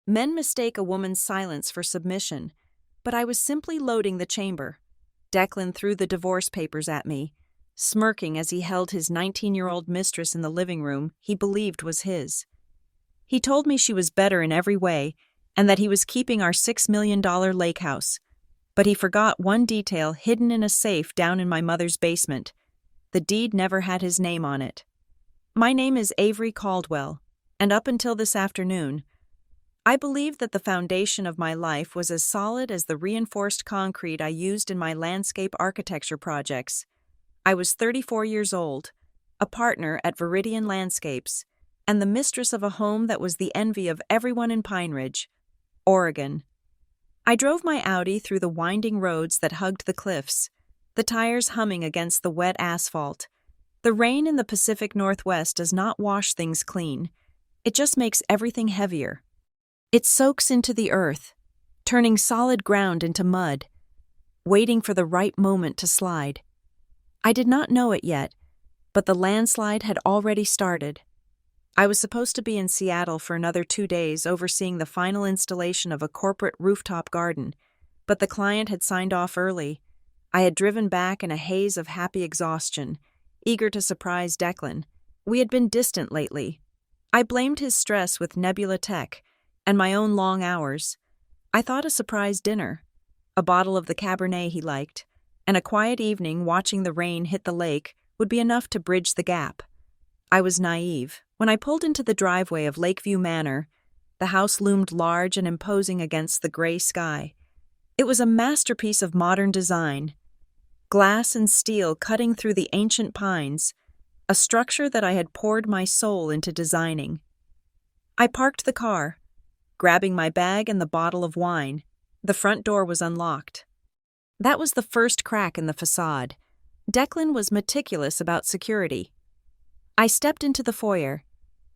Men mistake a woman's silence for submission, but I was simply loading the chamber. Declan threw the divorce papers at me, smirking as he held his 19-year-old mistress in the living room he believed was his. He told me she was better in every way and that he was keeping our $6 million lake house. But he forgot one detail hidden in a safe down in my mother's basement. The deed never had his name on it. My name is Avery Caldwell, and up until this afternoon, I believed that the foundation of my life was as solid as the reinforced concrete I used in my landscape architecture projects. I was 34 years old, a partner at Viridian Landscapes, and the mistress of a home that was the envy of everyone in Pine Ridge, Oregon. I drove my Audi through the winding roads that hugged the cliffs, the tires humming against the wet asphalt. The rain in the Pacific Northwest does not wash things clean. It just makes everything heavier. It soaks into the earth, turning solid ground into mud, waiting for the right moment to slide. I did not know it yet, but the landslide had already started. I was supposed to be in Seattle for another 2 days overseeing the final installation of a corporate rooftop garden, but the client had signed off early. I had driven back in a haze of happy exhaustion, eager to surprise Declan. We had been distant lately. I blamed his stress with Nebula Tech and my own long hours. I thought a surprise dinner, a bottle of the Cabernet he liked, and a quiet evening watching the rain hit the lake would be enough to bridge the gap. I was naive. When I pulled into the driveway of Lakeview Manor, the house loomed large and imposing against the gray sky. It was a masterpiece of modern design, glass and steel cutting through the ancient pines, a structure that I had poured my soul into designing. I parked the car, grabbing my bag and the bottle of wine. The front door was unlocked. That was the first crack in the facade. Declan was meticulous about security. I stepped into the foyer.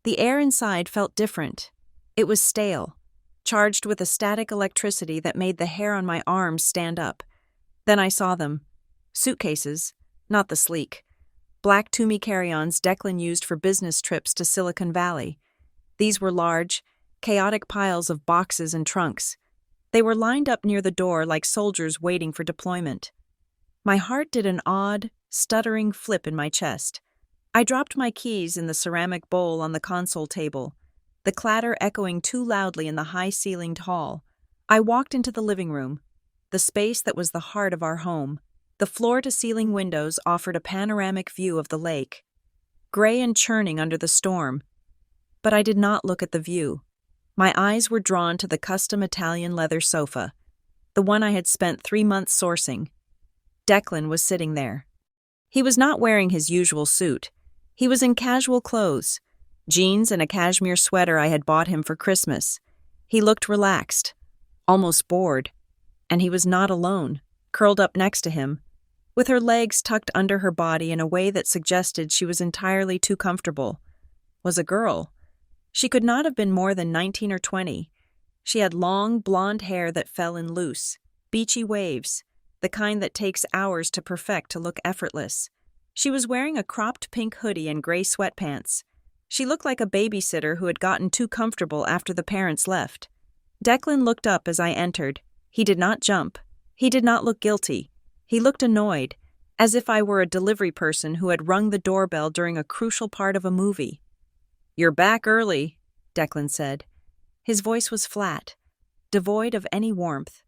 The air inside felt different. It was stale, charged with a static electricity that made the hair on my arms stand up. Then I saw them. Suitcases, not the sleek, black Toomey carry-ons Declan used for business trips to Silicon Valley. These were large, chaotic piles of boxes and trunks. They were lined up near the door like soldiers waiting for deployment. My heart did an odd, stuttering flip in my chest. I dropped my keys in the ceramic bowl on the console table, the clatter echoing too loudly in the high-ceilinged hall. I walked into the living room, the space that was the heart of our home. The floor-to-ceiling windows offered a panoramic view of the lake, gray and churning under the storm. But I did not look at the view. My eyes were drawn to the custom Italian leather sofa, the one I had spent 3 months sourcing. Declan was sitting there. He was not wearing his usual suit. He was in casual clothes, jeans and a cashmere sweater I had bought him for Christmas. He looked relaxed, almost bored, and he was not alone, curled up next to him, with her legs tucked under her body in a way that suggested she was entirely too comfortable. Was a girl. She could not have been more than 19 or 20. She had long, blonde hair that fell in loose, beachy waves, the kind that takes hours to perfect to look effortless. She was wearing a cropped pink hoodie and gray sweatpants. She looked like a babysitter who had gotten too comfortable after the parents left. Declan looked up as I entered. He did not jump. He did not look guilty. He looked annoyed, as if I were a delivery person who had rung the doorbell during a crucial part of a movie. "You're back early," Declan said. His voice was flat, devoid of any warmth.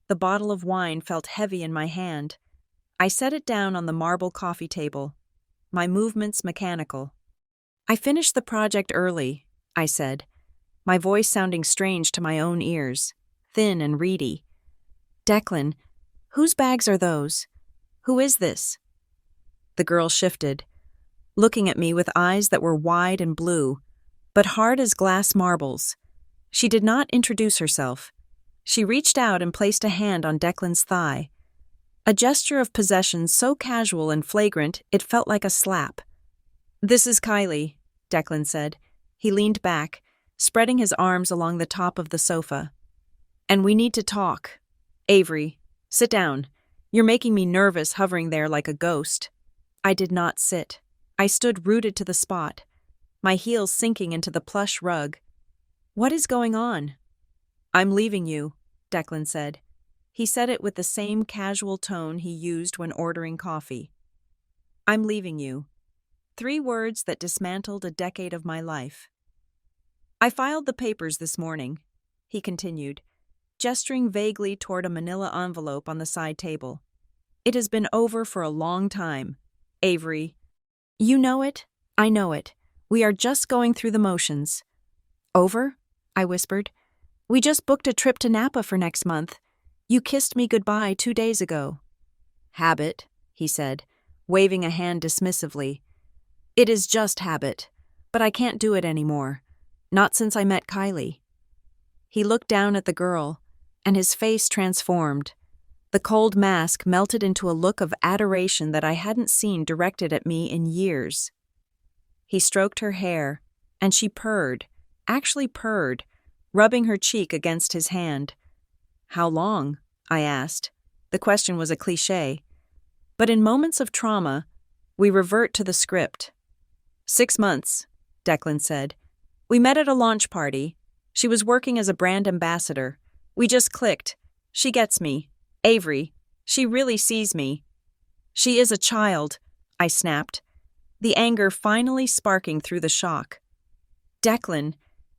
The bottle of wine felt heavy in my hand. I set it down on the marble coffee table, my movements mechanical. "I finished the project early," I said, my voice sounding strange to my own ears, thin and reedy. "Declan, whose bags are those? Who is this?" The girl shifted, looking at me with eyes that were wide and blue, but hard as glass marbles. She did not introduce herself. She reached out and placed a hand on Declan's thigh, a gesture of possession so casual and flagrant it felt like a slap. "This is Kylie," Declan said. He leaned back, spreading his arms along the top of the sofa. "And we need to talk. Avery, sit down. You're making me nervous hovering there like a ghost." I did not sit. I stood rooted to the spot, my heels sinking into the plush rug. "What is going on?" I'm leaving you, Declan said. He said it with the same casual tone he used when ordering coffee. I'm leaving you. 3 words that dismantled a decade of my life. I filed the papers this morning, he continued, gesturing vaguely toward a manila envelope on the side table. It has been over for a long time, Avery. You know it, I know it. We are just going through the motions. Over? I whispered. We just booked a trip to Napa for next month. You kissed me goodbye 2 days ago. Habit, he said, waving a hand dismissively. It is just habit, but I can't do it anymore. Not since I met Kylie. He looked down at the girl, and his face transformed. The cold mask melted into a look of adoration that I hadn't seen directed at me in years. He stroked her hair, and she purred, actually purred, rubbing her cheek against his hand. How long? I asked. The question was a cliché. But in moments of trauma, we revert to the script. 6 months, Declan said. We met at a launch party. She was working as a brand ambassador. We just clicked. She gets me. Avery. She really sees me. She is a child, I snapped, the anger finally sparking through the shock. Declan,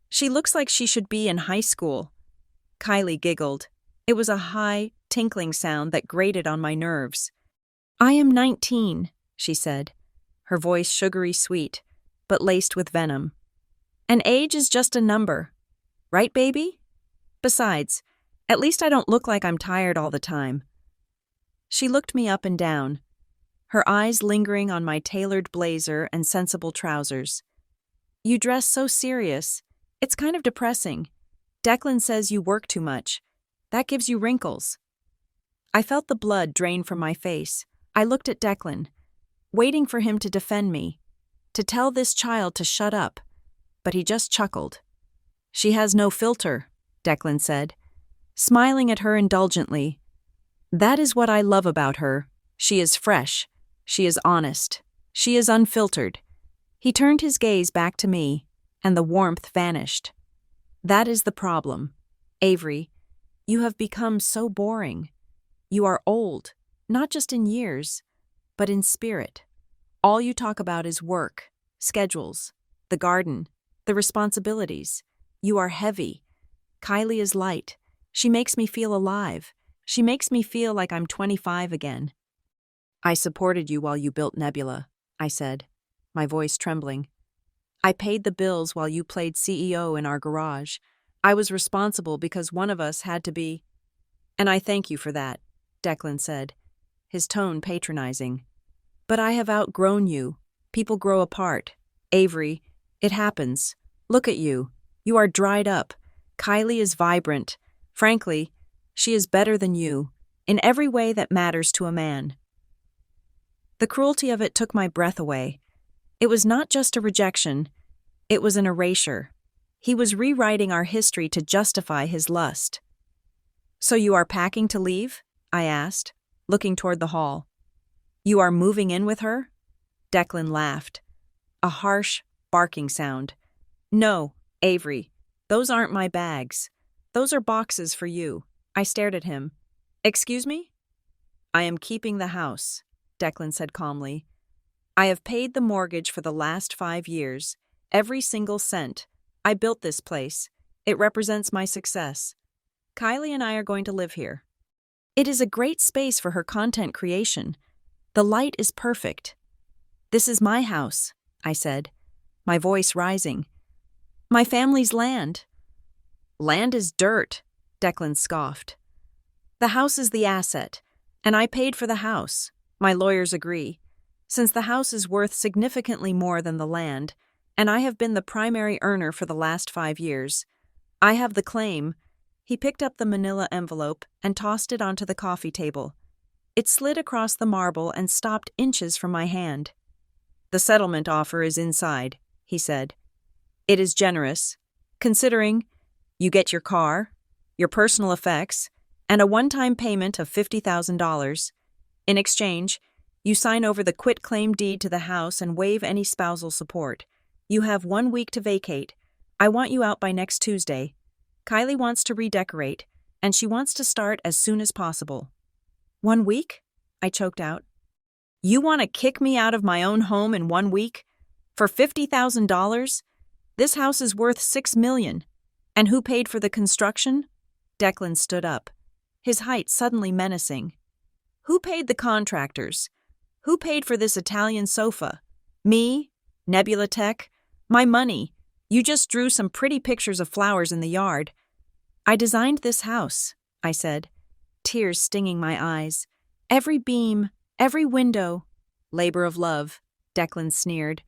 she looks like she should be in high school. Kylie giggled. It was a high, tinkling sound that grated on my nerves. I am 19, she said, her voice sugary sweet, but laced with venom. And age is just a number. Right, baby? Besides, at least I don't look like I'm tired all the time. She looked me up and down, her eyes lingering on my tailored blazer and sensible trousers. You dress so serious. It's kind of depressing. Declan says you work too much. That gives you wrinkles. I felt the blood drain from my face. I looked at Declan, waiting for him to defend me, to tell this child to shut up, but he just chuckled. She has no filter, Declan said, smiling at her indulgently. That is what I love about her. She is fresh. She is honest. She is unfiltered. He turned his gaze back to me, and the warmth vanished. That is the problem. Avery, you have become so boring. You are old, not just in years, but in spirit. All you talk about is work, schedules, the garden, the responsibilities. You are heavy. Kylie is light. She makes me feel alive. She makes me feel like I'm 25 again. I supported you while you built Nebula, I said, my voice trembling. I paid the bills while you played CEO in our garage. I was responsible because one of us had to be. And I thank you for that, Declan said, his tone patronizing. But I have outgrown you. People grow apart. Avery, it happens. Look at you. You are dried up. Kylie is vibrant. Frankly, she is better than you, in every way that matters to a man. The cruelty of it took my breath away. It was not just a rejection, it was an erasure. He was rewriting our history to justify his lust. So you are packing to leave? I asked, looking toward the hall. You are moving in with her? Declan laughed. A harsh, barking sound. No, Avery, those aren't my bags. Those are boxes for you. I stared at him. Excuse me? I am keeping the house, Declan said calmly. I have paid the mortgage for the last 5 years, every single cent. I built this place. It represents my success. Kylie and I are going to live here. It is a great space for her content creation. The light is perfect. This is my house, I said, my voice rising. My family's land. Land is dirt, Declan scoffed. The house is the asset, and I paid for the house. My lawyers agree. Since the house is worth significantly more than the land, and I have been the primary earner for the last 5 years, I have the claim. He picked up the manila envelope and tossed it onto the coffee table. It slid across the marble and stopped inches from my hand. The settlement offer is inside, he said. It is generous, considering you get your car, your personal effects, and a one-time payment of $50,000. In exchange, you sign over the quitclaim deed to the house and waive any spousal support. You have 1 week to vacate. I want you out by next Tuesday. Kylie wants to redecorate, and she wants to start as soon as possible. 1 week? I choked out. You want to kick me out of my own home in 1 week? For $50,000? This house is worth $6 million. And who paid for the construction? Declan stood up, his height suddenly menacing. Who paid the contractors? Who paid for this Italian sofa? Me? Nebula Tech? My money. You just drew some pretty pictures of flowers in the yard. I designed this house, I said, tears stinging my eyes. Every beam, every window. Labor of love, Declan sneered.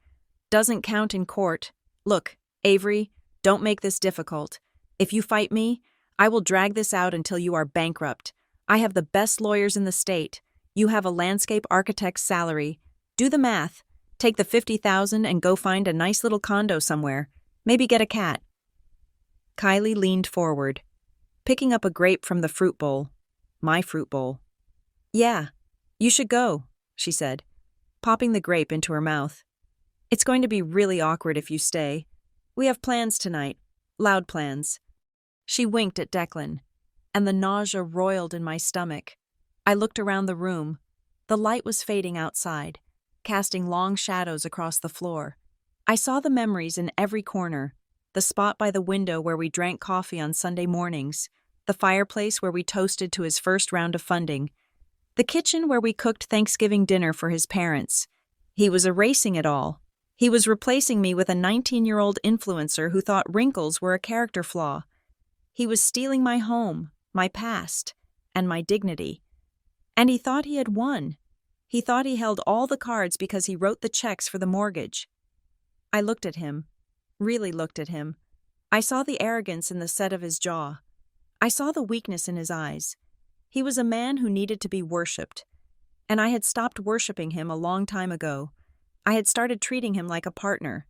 Doesn't count in court. Look, Avery, don't make this difficult. If you fight me, I will drag this out until you are bankrupt. I have the best lawyers in the state. You have a landscape architect's salary. Do the math. Take the $50,000 and go find a nice little condo somewhere. Maybe get a cat. Kylie leaned forward, picking up a grape from the fruit bowl. My fruit bowl. Yeah, you should go, she said, popping the grape into her mouth. It's going to be really awkward if you stay. We have plans tonight. Loud plans. She winked at Declan, and the nausea roiled in my stomach. I looked around the room. The light was fading outside, casting long shadows across the floor. I saw the memories in every corner, the spot by the window where we drank coffee on Sunday mornings, the fireplace where we toasted to his first round of funding, the kitchen where we cooked Thanksgiving dinner for his parents. He was erasing it all. He was replacing me with a 19-year-old influencer who thought wrinkles were a character flaw. He was stealing my home, my past, and my dignity. And he thought he had won. He thought he held all the cards because he wrote the checks for the mortgage. I looked at him, really looked at him. I saw the arrogance in the set of his jaw. I saw the weakness in his eyes. He was a man who needed to be worshipped, and I had stopped worshiping him a long time ago. I had started treating him like a partner,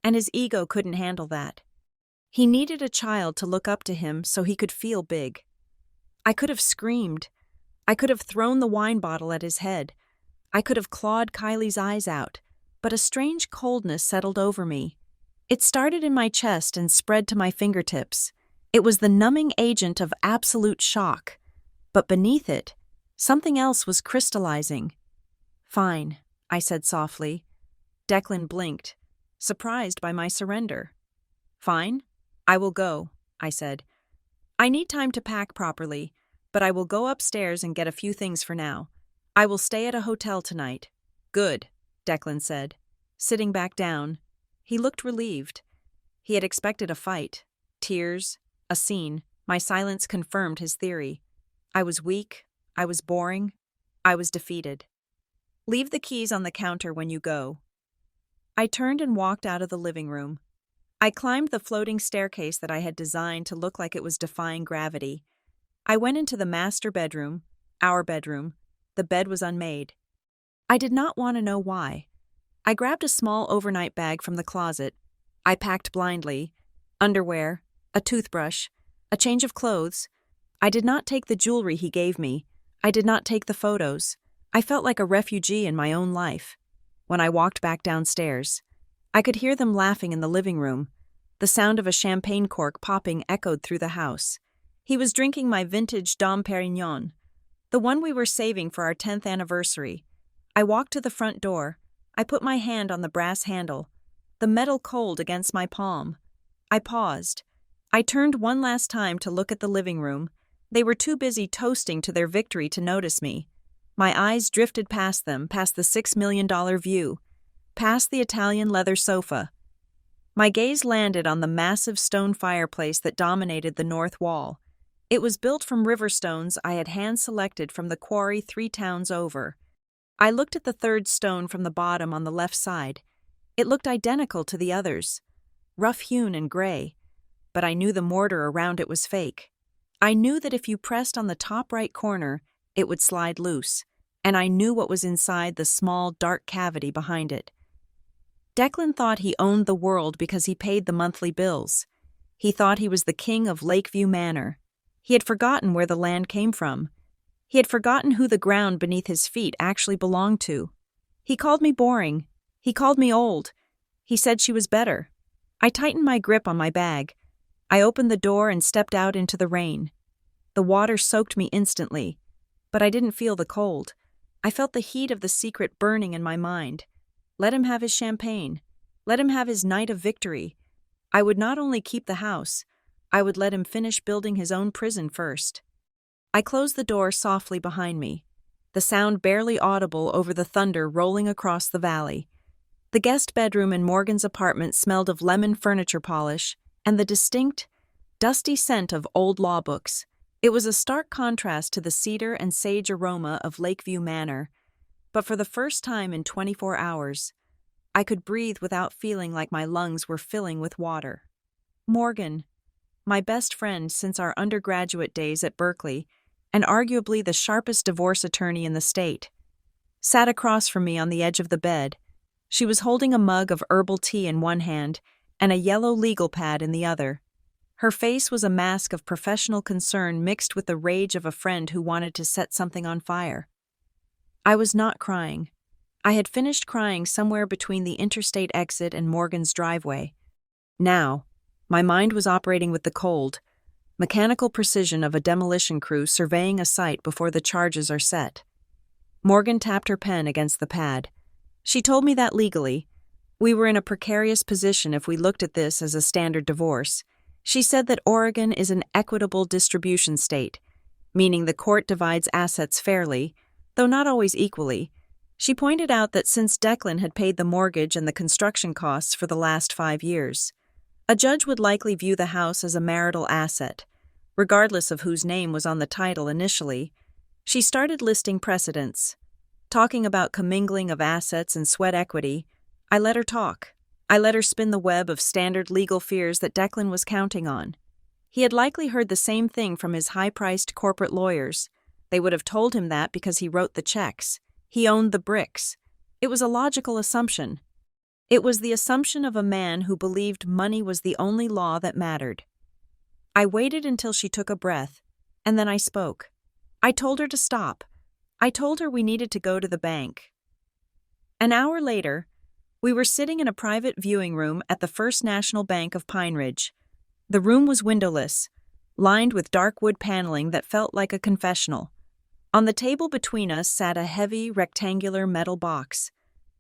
and his ego couldn't handle that. He needed a child to look up to him so he could feel big. I could have screamed. I could have thrown the wine bottle at his head. I could have clawed Kylie's eyes out, but a strange coldness settled over me. It started in my chest and spread to my fingertips. It was the numbing agent of absolute shock. But beneath it, something else was crystallizing. Fine, I said softly. Declan blinked, surprised by my surrender. Fine, I will go, I said. I need time to pack properly, but I will go upstairs and get a few things for now. I will stay at a hotel tonight. Good, Declan said, sitting back down. He looked relieved. He had expected a fight, tears, a scene. My silence confirmed his theory. I was weak, I was boring, I was defeated. Leave the keys on the counter when you go. I turned and walked out of the living room. I climbed the floating staircase that I had designed to look like it was defying gravity. I went into the master bedroom, our bedroom. The bed was unmade. I did not want to know why. I grabbed a small overnight bag from the closet. I packed blindly. Underwear, a toothbrush, a change of clothes. I did not take the jewelry he gave me. I did not take the photos. I felt like a refugee in my own life. When I walked back downstairs, I could hear them laughing in the living room. The sound of a champagne cork popping echoed through the house. He was drinking my vintage Dom Perignon, the one we were saving for our 10th anniversary. I walked to the front door. I put my hand on the brass handle, the metal cold against my palm. I paused. I turned one last time to look at the living room. They were too busy toasting to their victory to notice me. My eyes drifted past them, past the $6 million view, past the Italian leather sofa. My gaze landed on the massive stone fireplace that dominated the north wall. It was built from river stones I had hand-selected from the quarry 3 towns over. I looked at the third stone from the bottom on the left side. It looked identical to the others, rough-hewn and gray, but I knew the mortar around it was fake. I knew that if you pressed on the top right corner, it would slide loose, and I knew what was inside the small, dark cavity behind it. Declan thought he owned the world because he paid the monthly bills. He thought he was the king of Lakeview Manor. He had forgotten where the land came from. He had forgotten who the ground beneath his feet actually belonged to. He called me boring. He called me old. He said she was better. I tightened my grip on my bag. I opened the door and stepped out into the rain. The water soaked me instantly, but I didn't feel the cold. I felt the heat of the secret burning in my mind. Let him have his champagne. Let him have his night of victory. I would not only keep the house, I would let him finish building his own prison first. I closed the door softly behind me, the sound barely audible over the thunder rolling across the valley. The guest bedroom in Morgan's apartment smelled of lemon furniture polish and the distinct, dusty scent of old law books. It was a stark contrast to the cedar and sage aroma of Lakeview Manor, but for the first time in 24 hours, I could breathe without feeling like my lungs were filling with water. Morgan, my best friend since our undergraduate days at Berkeley, and arguably the sharpest divorce attorney in the state, sat across from me on the edge of the bed. She was holding a mug of herbal tea in one hand and a yellow legal pad in the other. Her face was a mask of professional concern mixed with the rage of a friend who wanted to set something on fire. I was not crying. I had finished crying somewhere between the interstate exit and Morgan's driveway. Now, my mind was operating with the cold, mechanical precision of a demolition crew surveying a site before the charges are set. Morgan tapped her pen against the pad. She told me that legally, we were in a precarious position if we looked at this as a standard divorce. She said that Oregon is an equitable distribution state, meaning the court divides assets fairly, though not always equally. She pointed out that since Declan had paid the mortgage and the construction costs for the last 5 years, a judge would likely view the house as a marital asset, regardless of whose name was on the title initially. She started listing precedents, talking about commingling of assets and sweat equity. I let her talk. I let her spin the web of standard legal fears that Declan was counting on. He had likely heard the same thing from his high-priced corporate lawyers. They would have told him that because he wrote the checks. He owned the bricks. It was a logical assumption. It was the assumption of a man who believed money was the only law that mattered. I waited until she took a breath, and then I spoke. I told her to stop. I told her we needed to go to the bank. An hour later, we were sitting in a private viewing room at the First National Bank of Pine Ridge. The room was windowless, lined with dark wood paneling that felt like a confessional. On the table between us sat a heavy, rectangular metal box,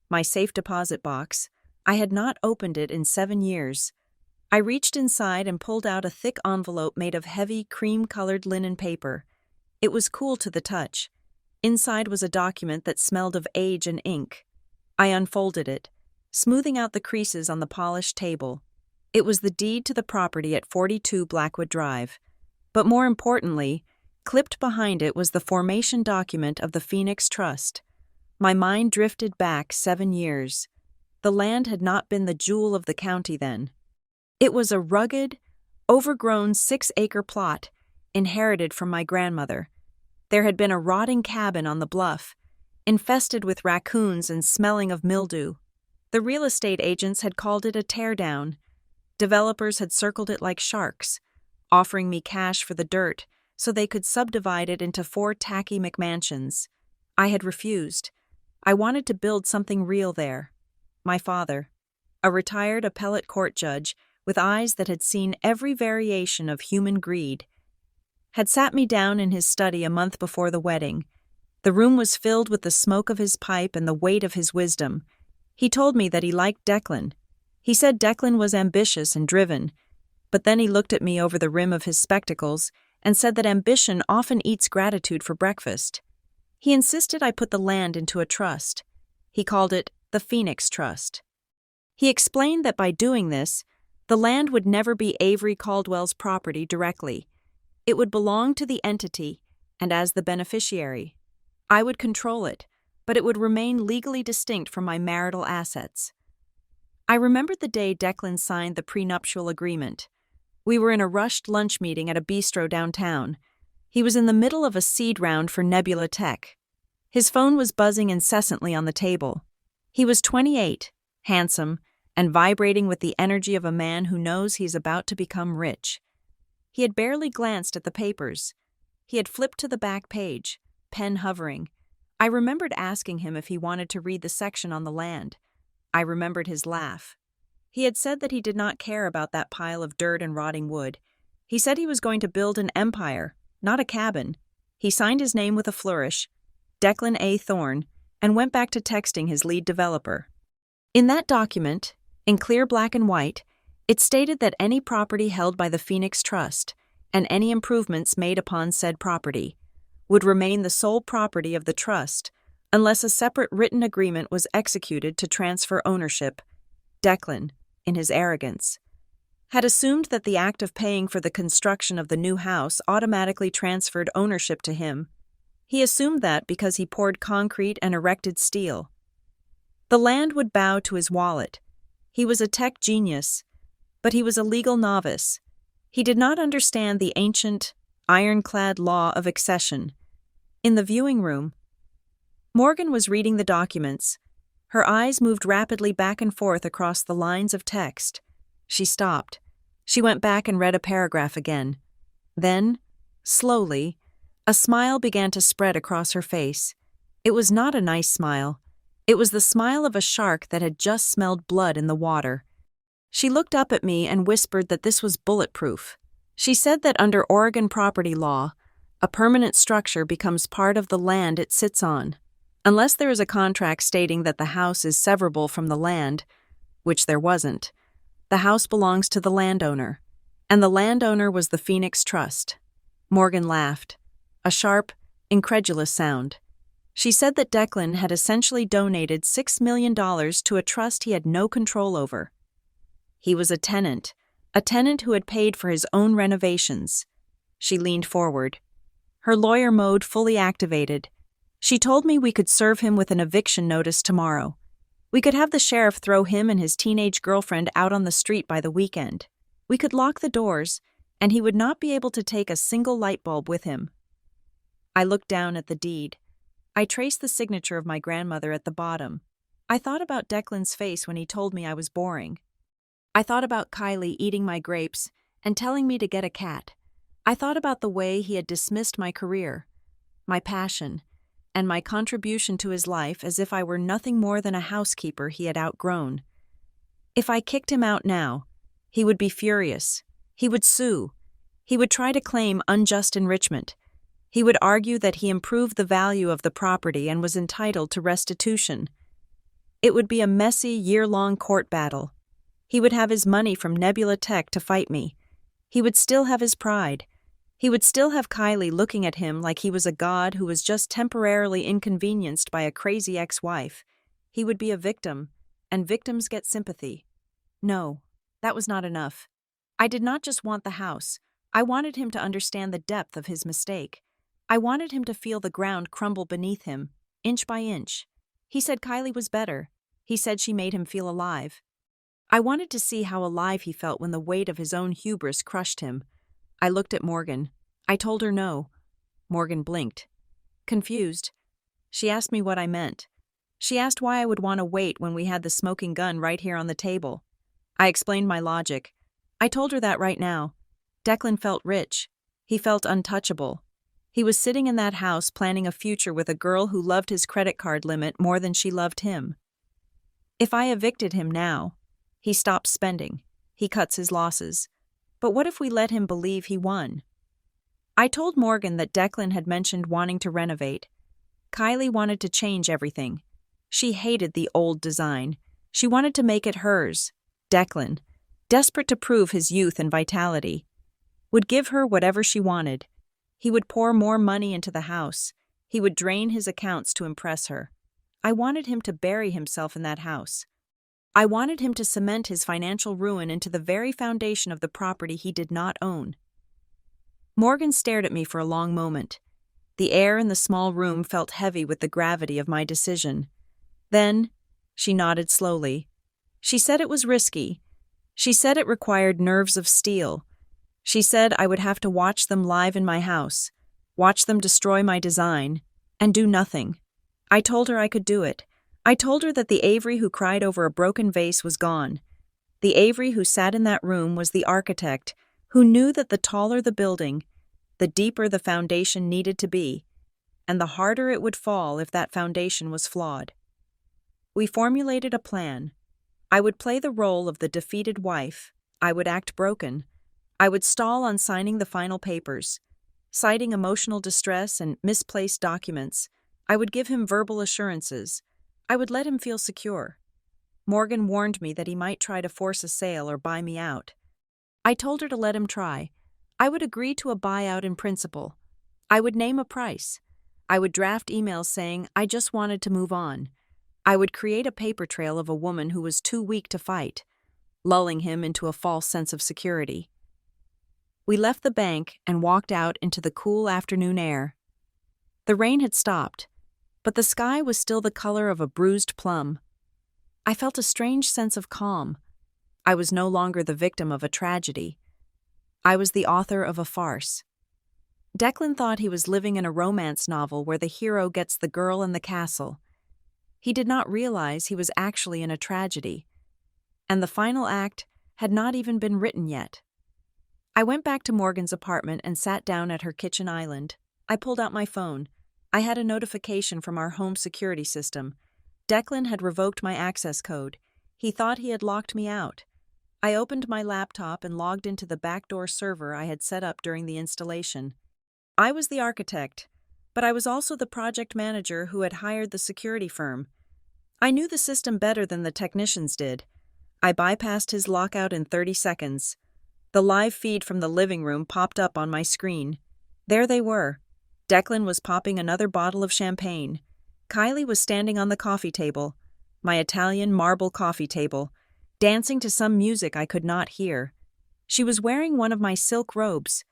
my safe deposit box. I had not opened it in 7 years. I reached inside and pulled out a thick envelope made of heavy, cream-colored linen paper. It was cool to the touch. Inside was a document that smelled of age and ink. I unfolded it, smoothing out the creases on the polished table. It was the deed to the property at 42 Blackwood Drive. But more importantly, clipped behind it was the formation document of the Phoenix Trust. My mind drifted back 7 years. The land had not been the jewel of the county then. It was a rugged, overgrown 6-acre plot, inherited from my grandmother. There had been a rotting cabin on the bluff, infested with raccoons and smelling of mildew. The real estate agents had called it a teardown. Developers had circled it like sharks, offering me cash for the dirt so they could subdivide it into 4 tacky McMansions. I had refused. I wanted to build something real there. My father, a retired appellate court judge with eyes that had seen every variation of human greed, had sat me down in his study a month before the wedding. The room was filled with the smoke of his pipe and the weight of his wisdom. He told me that he liked Declan. He said Declan was ambitious and driven, but then he looked at me over the rim of his spectacles and said that ambition often eats gratitude for breakfast. He insisted I put the land into a trust. He called it the Phoenix Trust. He explained that by doing this, the land would never be Avery Caldwell's property directly. It would belong to the entity, and as the beneficiary, I would control it, but it would remain legally distinct from my marital assets. I remembered the day Declan signed the prenuptial agreement. We were in a rushed lunch meeting at a bistro downtown. He was in the middle of a seed round for Nebula Tech. His phone was buzzing incessantly on the table. He was 28, handsome, and vibrating with the energy of a man who knows he's about to become rich. He had barely glanced at the papers. He had flipped to the back page, pen hovering. I remembered asking him if he wanted to read the section on the land. I remembered his laugh. He had said that he did not care about that pile of dirt and rotting wood. He said he was going to build an empire, not a cabin. He signed his name with a flourish, Declan A. Thorne, and went back to texting his lead developer. In that document, in clear black and white, it stated that any property held by the Phoenix Trust, and any improvements made upon said property, would remain the sole property of the trust unless a separate written agreement was executed to transfer ownership. Declan, in his arrogance, had assumed that the act of paying for the construction of the new house automatically transferred ownership to him. He assumed that because he poured concrete and erected steel. The land would bow to his wallet. He was a tech genius, but he was a legal novice. He did not understand the ancient, ironclad law of accession. In the viewing room, Morgan was reading the documents. Her eyes moved rapidly back and forth across the lines of text. She stopped. She went back and read a paragraph again. Then, slowly, a smile began to spread across her face. It was not a nice smile. It was the smile of a shark that had just smelled blood in the water. She looked up at me and whispered that this was bulletproof. She said that under Oregon property law, a permanent structure becomes part of the land it sits on. Unless there is a contract stating that the house is severable from the land, which there wasn't, the house belongs to the landowner, and the landowner was the Phoenix Trust. Morgan laughed, a sharp, incredulous sound. She said that Declan had essentially donated $6 million to a trust he had no control over. He was a tenant who had paid for his own renovations. She leaned forward, her lawyer mode fully activated. She told me we could serve him with an eviction notice tomorrow. We could have the sheriff throw him and his teenage girlfriend out on the street by the weekend. We could lock the doors, and he would not be able to take a single light bulb with him. I looked down at the deed. I traced the signature of my grandmother at the bottom. I thought about Declan's face when he told me I was boring. I thought about Kylie eating my grapes and telling me to get a cat. I thought about the way he had dismissed my career, my passion, and my contribution to his life as if I were nothing more than a housekeeper he had outgrown. If I kicked him out now, he would be furious. He would sue. He would try to claim unjust enrichment. He would argue that he improved the value of the property and was entitled to restitution. It would be a messy, year-long court battle. He would have his money from Nebula Tech to fight me. He would still have his pride. He would still have Kylie looking at him like he was a god who was just temporarily inconvenienced by a crazy ex-wife. He would be a victim, and victims get sympathy. No, that was not enough. I did not just want the house. I wanted him to understand the depth of his mistake. I wanted him to feel the ground crumble beneath him, inch by inch. He said Kylie was better. He said she made him feel alive. I wanted to see how alive he felt when the weight of his own hubris crushed him. I looked at Morgan. I told her no. Morgan blinked. Confused. She asked me what I meant. She asked why I would want to wait when we had the smoking gun right here on the table. I explained my logic. I told her that right now. Declan felt rich. He felt untouchable. He was sitting in that house planning a future with a girl who loved his credit card limit more than she loved him. If I evicted him now, he stops spending. He cuts his losses. But what if we let him believe he won? I told Morgan that Declan had mentioned wanting to renovate. Kylie wanted to change everything. She hated the old design. She wanted to make it hers. Declan, desperate to prove his youth and vitality, would give her whatever she wanted. He would pour more money into the house. He would drain his accounts to impress her. I wanted him to bury himself in that house. I wanted him to cement his financial ruin into the very foundation of the property he did not own. Morgan stared at me for a long moment. The air in the small room felt heavy with the gravity of my decision. Then, she nodded slowly. She said it was risky. She said it required nerves of steel. She said I would have to watch them live in my house, watch them destroy my design, and do nothing. I told her I could do it. I told her that the Avery who cried over a broken vase was gone. The Avery who sat in that room was the architect, who knew that the taller the building, the deeper the foundation needed to be, and the harder it would fall if that foundation was flawed. We formulated a plan. I would play the role of the defeated wife. I would act broken. I would stall on signing the final papers. Citing emotional distress and misplaced documents, I would give him verbal assurances. I would let him feel secure. Morgan warned me that he might try to force a sale or buy me out. I told her to let him try. I would agree to a buyout in principle. I would name a price. I would draft emails saying I just wanted to move on. I would create a paper trail of a woman who was too weak to fight, lulling him into a false sense of security. We left the bank and walked out into the cool afternoon air. The rain had stopped, but the sky was still the color of a bruised plum. I felt a strange sense of calm. I was no longer the victim of a tragedy. I was the author of a farce. Declan thought he was living in a romance novel where the hero gets the girl and the castle. He did not realize he was actually in a tragedy, and the final act had not even been written yet. I went back to Morgan's apartment and sat down at her kitchen island. I pulled out my phone. I had a notification from our home security system. Declan had revoked my access code. He thought he had locked me out. I opened my laptop and logged into the backdoor server I had set up during the installation. I was the architect, but I was also the project manager who had hired the security firm. I knew the system better than the technicians did. I bypassed his lockout in 30 seconds. The live feed from the living room popped up on my screen. There they were. Declan was popping another bottle of champagne. Kylie was standing on the coffee table, my Italian marble coffee table, dancing to some music I could not hear. She was wearing one of my silk robes.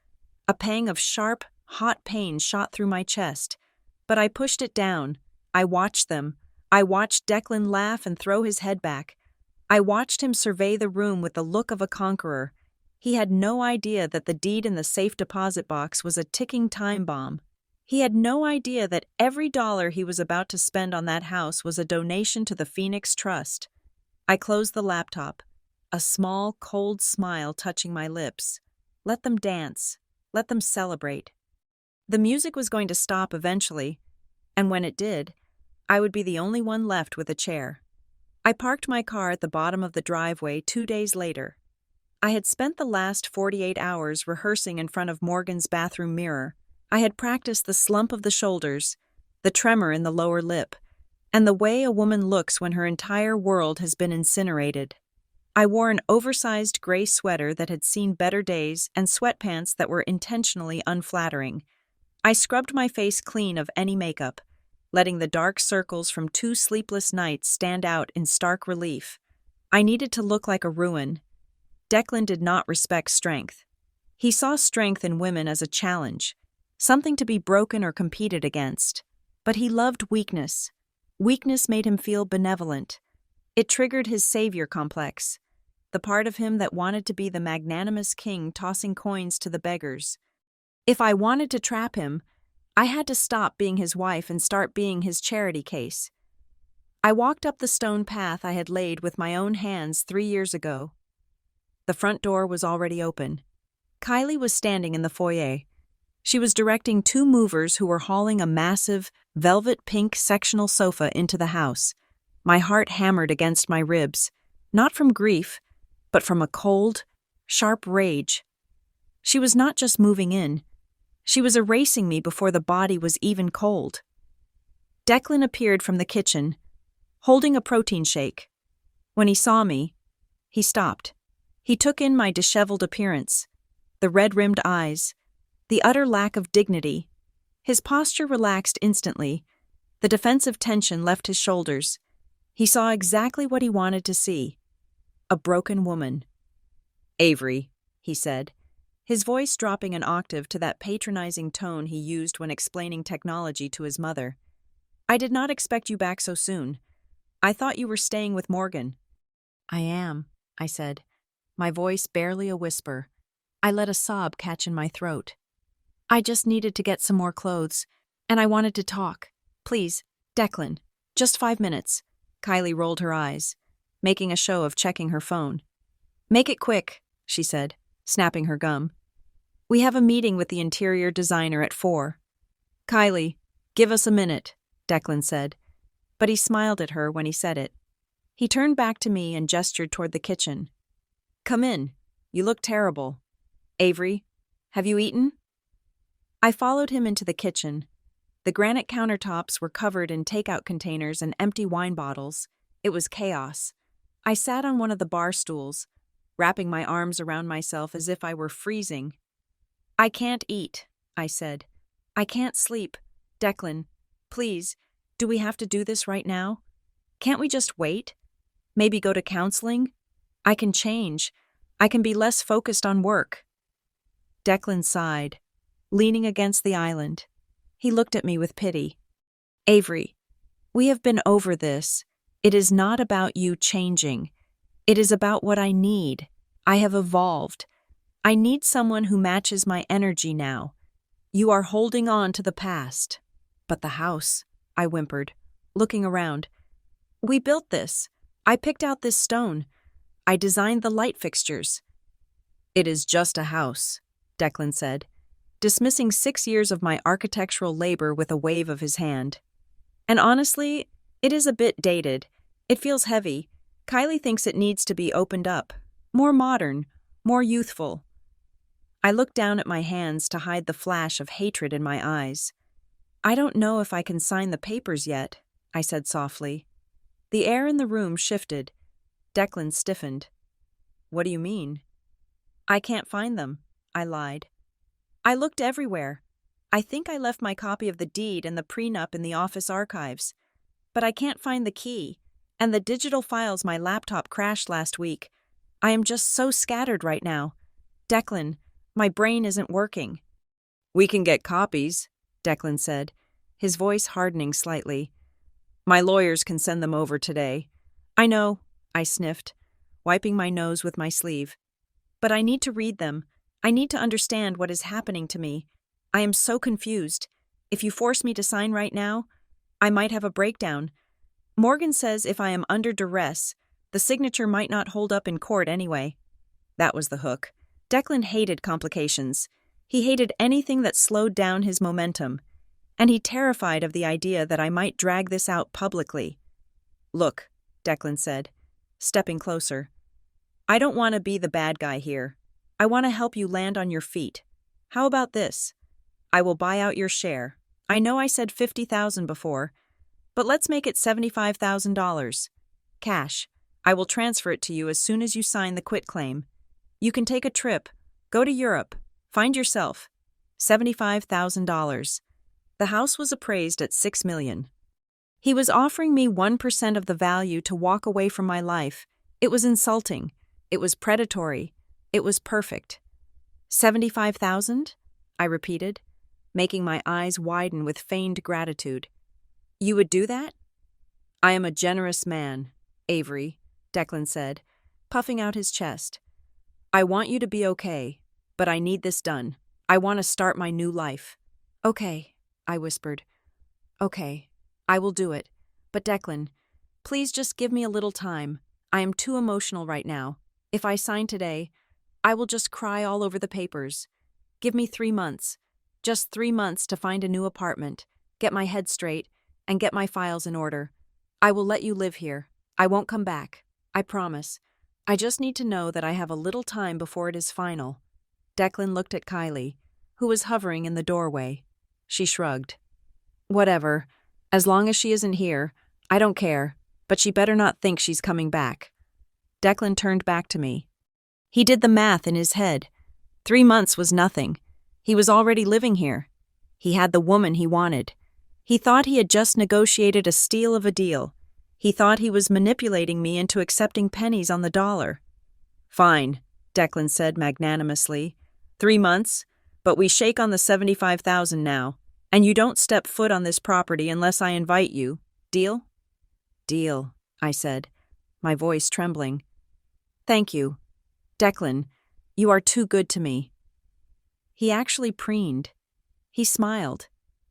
A pang of sharp, hot pain shot through my chest, but I pushed it down. I watched them. I watched Declan laugh and throw his head back. I watched him survey the room with the look of a conqueror. He had no idea that the deed in the safe deposit box was a ticking time bomb. He had no idea that every dollar he was about to spend on that house was a donation to the Phoenix Trust. I closed the laptop, a small, cold smile touching my lips. Let them dance. Let them celebrate. The music was going to stop eventually, and when it did, I would be the only one left with a chair. I parked my car at the bottom of the driveway 2 days later. I had spent the last 48 hours rehearsing in front of Morgan's bathroom mirror. I had practiced the slump of the shoulders, the tremor in the lower lip, and the way a woman looks when her entire world has been incinerated. I wore an oversized gray sweater that had seen better days and sweatpants that were intentionally unflattering. I scrubbed my face clean of any makeup, letting the dark circles from 2 sleepless nights stand out in stark relief. I needed to look like a ruin. Declan did not respect strength. He saw strength in women as a challenge, something to be broken or competed against. But he loved weakness. Weakness made him feel benevolent. It triggered his savior complex, the part of him that wanted to be the magnanimous king tossing coins to the beggars. If I wanted to trap him, I had to stop being his wife and start being his charity case. I walked up the stone path I had laid with my own hands 3 years ago. The front door was already open. Kylie was standing in the foyer. She was directing 2 movers who were hauling a massive, velvet pink sectional sofa into the house. My heart hammered against my ribs, not from grief, but from a cold, sharp rage. She was not just moving in. She was erasing me before the body was even cold. Declan appeared from the kitchen, holding a protein shake. When he saw me, he stopped. He took in my disheveled appearance, the red-rimmed eyes, the utter lack of dignity. His posture relaxed instantly. The defensive tension left his shoulders. He saw exactly what he wanted to see. A broken woman. "Avery," he said, his voice dropping an octave to that patronizing tone he used when explaining technology to his mother. "I did not expect you back so soon. I thought you were staying with Morgan." "I am," I said, my voice barely a whisper. I let a sob catch in my throat. "I just needed to get some more clothes, and I wanted to talk. Please, Declan, just 5 minutes." Kylie rolled her eyes, making a show of checking her phone. "Make it quick," she said, snapping her gum. "We have a meeting with the interior designer at 4. "Kylie, give us a minute," Declan said, but he smiled at her when he said it. He turned back to me and gestured toward the kitchen. "Come in. You look terrible." Avery, have you eaten? I followed him into the kitchen. The granite countertops were covered in takeout containers and empty wine bottles. It was chaos. I sat on one of the bar stools, wrapping my arms around myself as if I were freezing. I can't eat, I said. I can't sleep. Declan, please, do we have to do this right now? Can't we just wait? Maybe go to counseling? I can change. I can be less focused on work. Declan sighed, leaning against the island. He looked at me with pity. Avery, we have been over this. It is not about you changing. It is about what I need. I have evolved. I need someone who matches my energy now. You are holding on to the past. But the house, I whimpered, looking around. We built this. I picked out this stone. I designed the light fixtures. It is just a house, Declan said, dismissing 6 years of my architectural labor with a wave of his hand. And honestly, it is a bit dated. It feels heavy. Kylie thinks it needs to be opened up. More modern, more youthful. I looked down at my hands to hide the flash of hatred in my eyes. I don't know if I can sign the papers yet, I said softly. The air in the room shifted. Declan stiffened. What do you mean? I can't find them, I lied. I looked everywhere. I think I left my copy of the deed and the prenup in the office archives. But I can't find the key, and the digital files my laptop crashed last week. I am just so scattered right now. Declan, my brain isn't working. We can get copies, Declan said, his voice hardening slightly. My lawyers can send them over today. I know, I sniffed, wiping my nose with my sleeve. But I need to read them. I need to understand what is happening to me. I am so confused. If you force me to sign right now, I might have a breakdown. Morgan says if I am under duress, the signature might not hold up in court anyway. That was the hook. Declan hated complications. He hated anything that slowed down his momentum, and he terrified of the idea that I might drag this out publicly. Look, Declan said, stepping closer. I don't want to be the bad guy here. I want to help you land on your feet. How about this? I will buy out your share. I know I said $50,000 before, but let's make it $75,000. Cash. I will transfer it to you as soon as you sign the quitclaim. You can take a trip, go to Europe, find yourself. $75,000. The house was appraised at $6 million. He was offering me 1% of the value to walk away from my life. It was insulting. It was predatory. It was perfect. $75,000? I repeated, making my eyes widen with feigned gratitude. You would do that? I am a generous man, Avery, Declan said, puffing out his chest. I want you to be okay, but I need this done. I want to start my new life. Okay, I whispered. Okay, I will do it. But Declan, please just give me a little time. I am too emotional right now. If I sign today, I will just cry all over the papers. Give me 3 months. Just 3 months to find a new apartment, get my head straight, and get my files in order. I will let you live here. I won't come back. I promise. I just need to know that I have a little time before it is final. Declan looked at Kylie, who was hovering in the doorway. She shrugged. Whatever. As long as she isn't here, I don't care, but she better not think she's coming back. Declan turned back to me. He did the math in his head. 3 months was nothing. He was already living here. He had the woman he wanted. He thought he had just negotiated a steal of a deal. He thought he was manipulating me into accepting pennies on the dollar. Fine, Declan said magnanimously. 3 months, but we shake on the $75,000 now, and you don't step foot on this property unless I invite you. Deal? Deal, I said, my voice trembling. Thank you. Declan, you are too good to me. He actually preened. He smiled,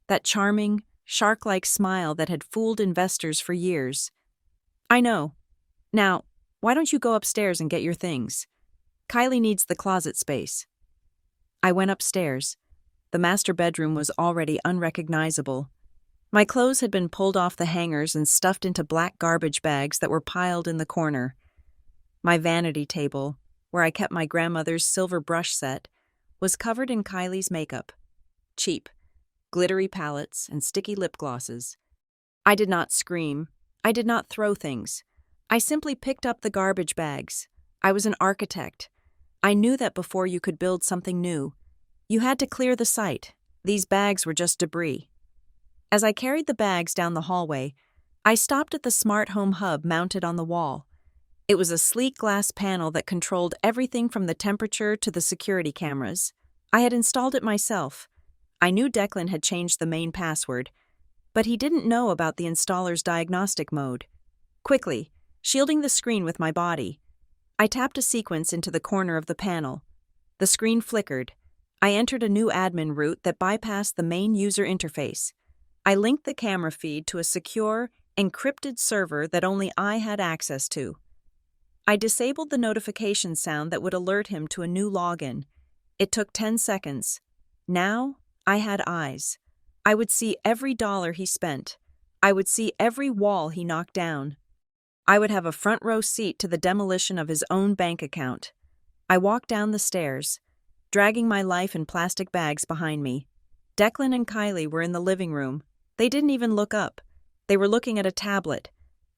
that charming, shark-like smile that had fooled investors for years. I know. Now, why don't you go upstairs and get your things? Kylie needs the closet space. I went upstairs. The master bedroom was already unrecognizable. My clothes had been pulled off the hangers and stuffed into black garbage bags that were piled in the corner. My vanity table, where I kept my grandmother's silver brush set, was covered in Kylie's makeup. Cheap, glittery palettes and sticky lip glosses. I did not scream. I did not throw things. I simply picked up the garbage bags. I was an architect. I knew that before you could build something new, you had to clear the site. These bags were just debris. As I carried the bags down the hallway, I stopped at the smart home hub mounted on the wall. It was a sleek glass panel that controlled everything from the temperature to the security cameras. I had installed it myself. I knew Declan had changed the main password, but he didn't know about the installer's diagnostic mode. Quickly, shielding the screen with my body, I tapped a sequence into the corner of the panel. The screen flickered. I entered a new admin route that bypassed the main user interface. I linked the camera feed to a secure, encrypted server that only I had access to. I disabled the notification sound that would alert him to a new login. It took 10 seconds. Now, I had eyes. I would see every dollar he spent. I would see every wall he knocked down. I would have a front row seat to the demolition of his own bank account. I walked down the stairs, dragging my life in plastic bags behind me. Declan and Kylie were in the living room. They didn't even look up. They were looking at a tablet,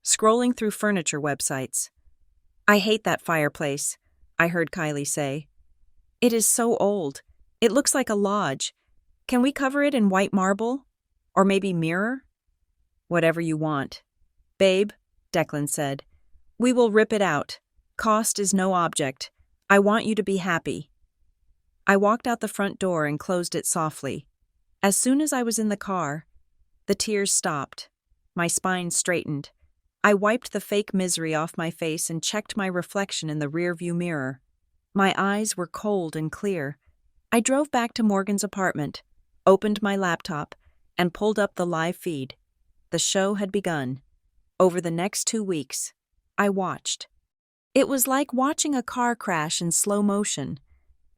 scrolling through furniture websites. "I hate that fireplace," I heard Kylie say. "It is so old. It looks like a lodge. Can we cover it in white marble? Or maybe mirror?" "Whatever you want." "Babe," Declan said, "we will rip it out. Cost is no object. I want you to be happy." I walked out the front door and closed it softly. As soon as I was in the car, the tears stopped. My spine straightened. I wiped the fake misery off my face and checked my reflection in the rearview mirror. My eyes were cold and clear. I drove back to Morgan's apartment, opened my laptop, and pulled up the live feed. The show had begun. Over the next 2 weeks, I watched. It was like watching a car crash in slow motion,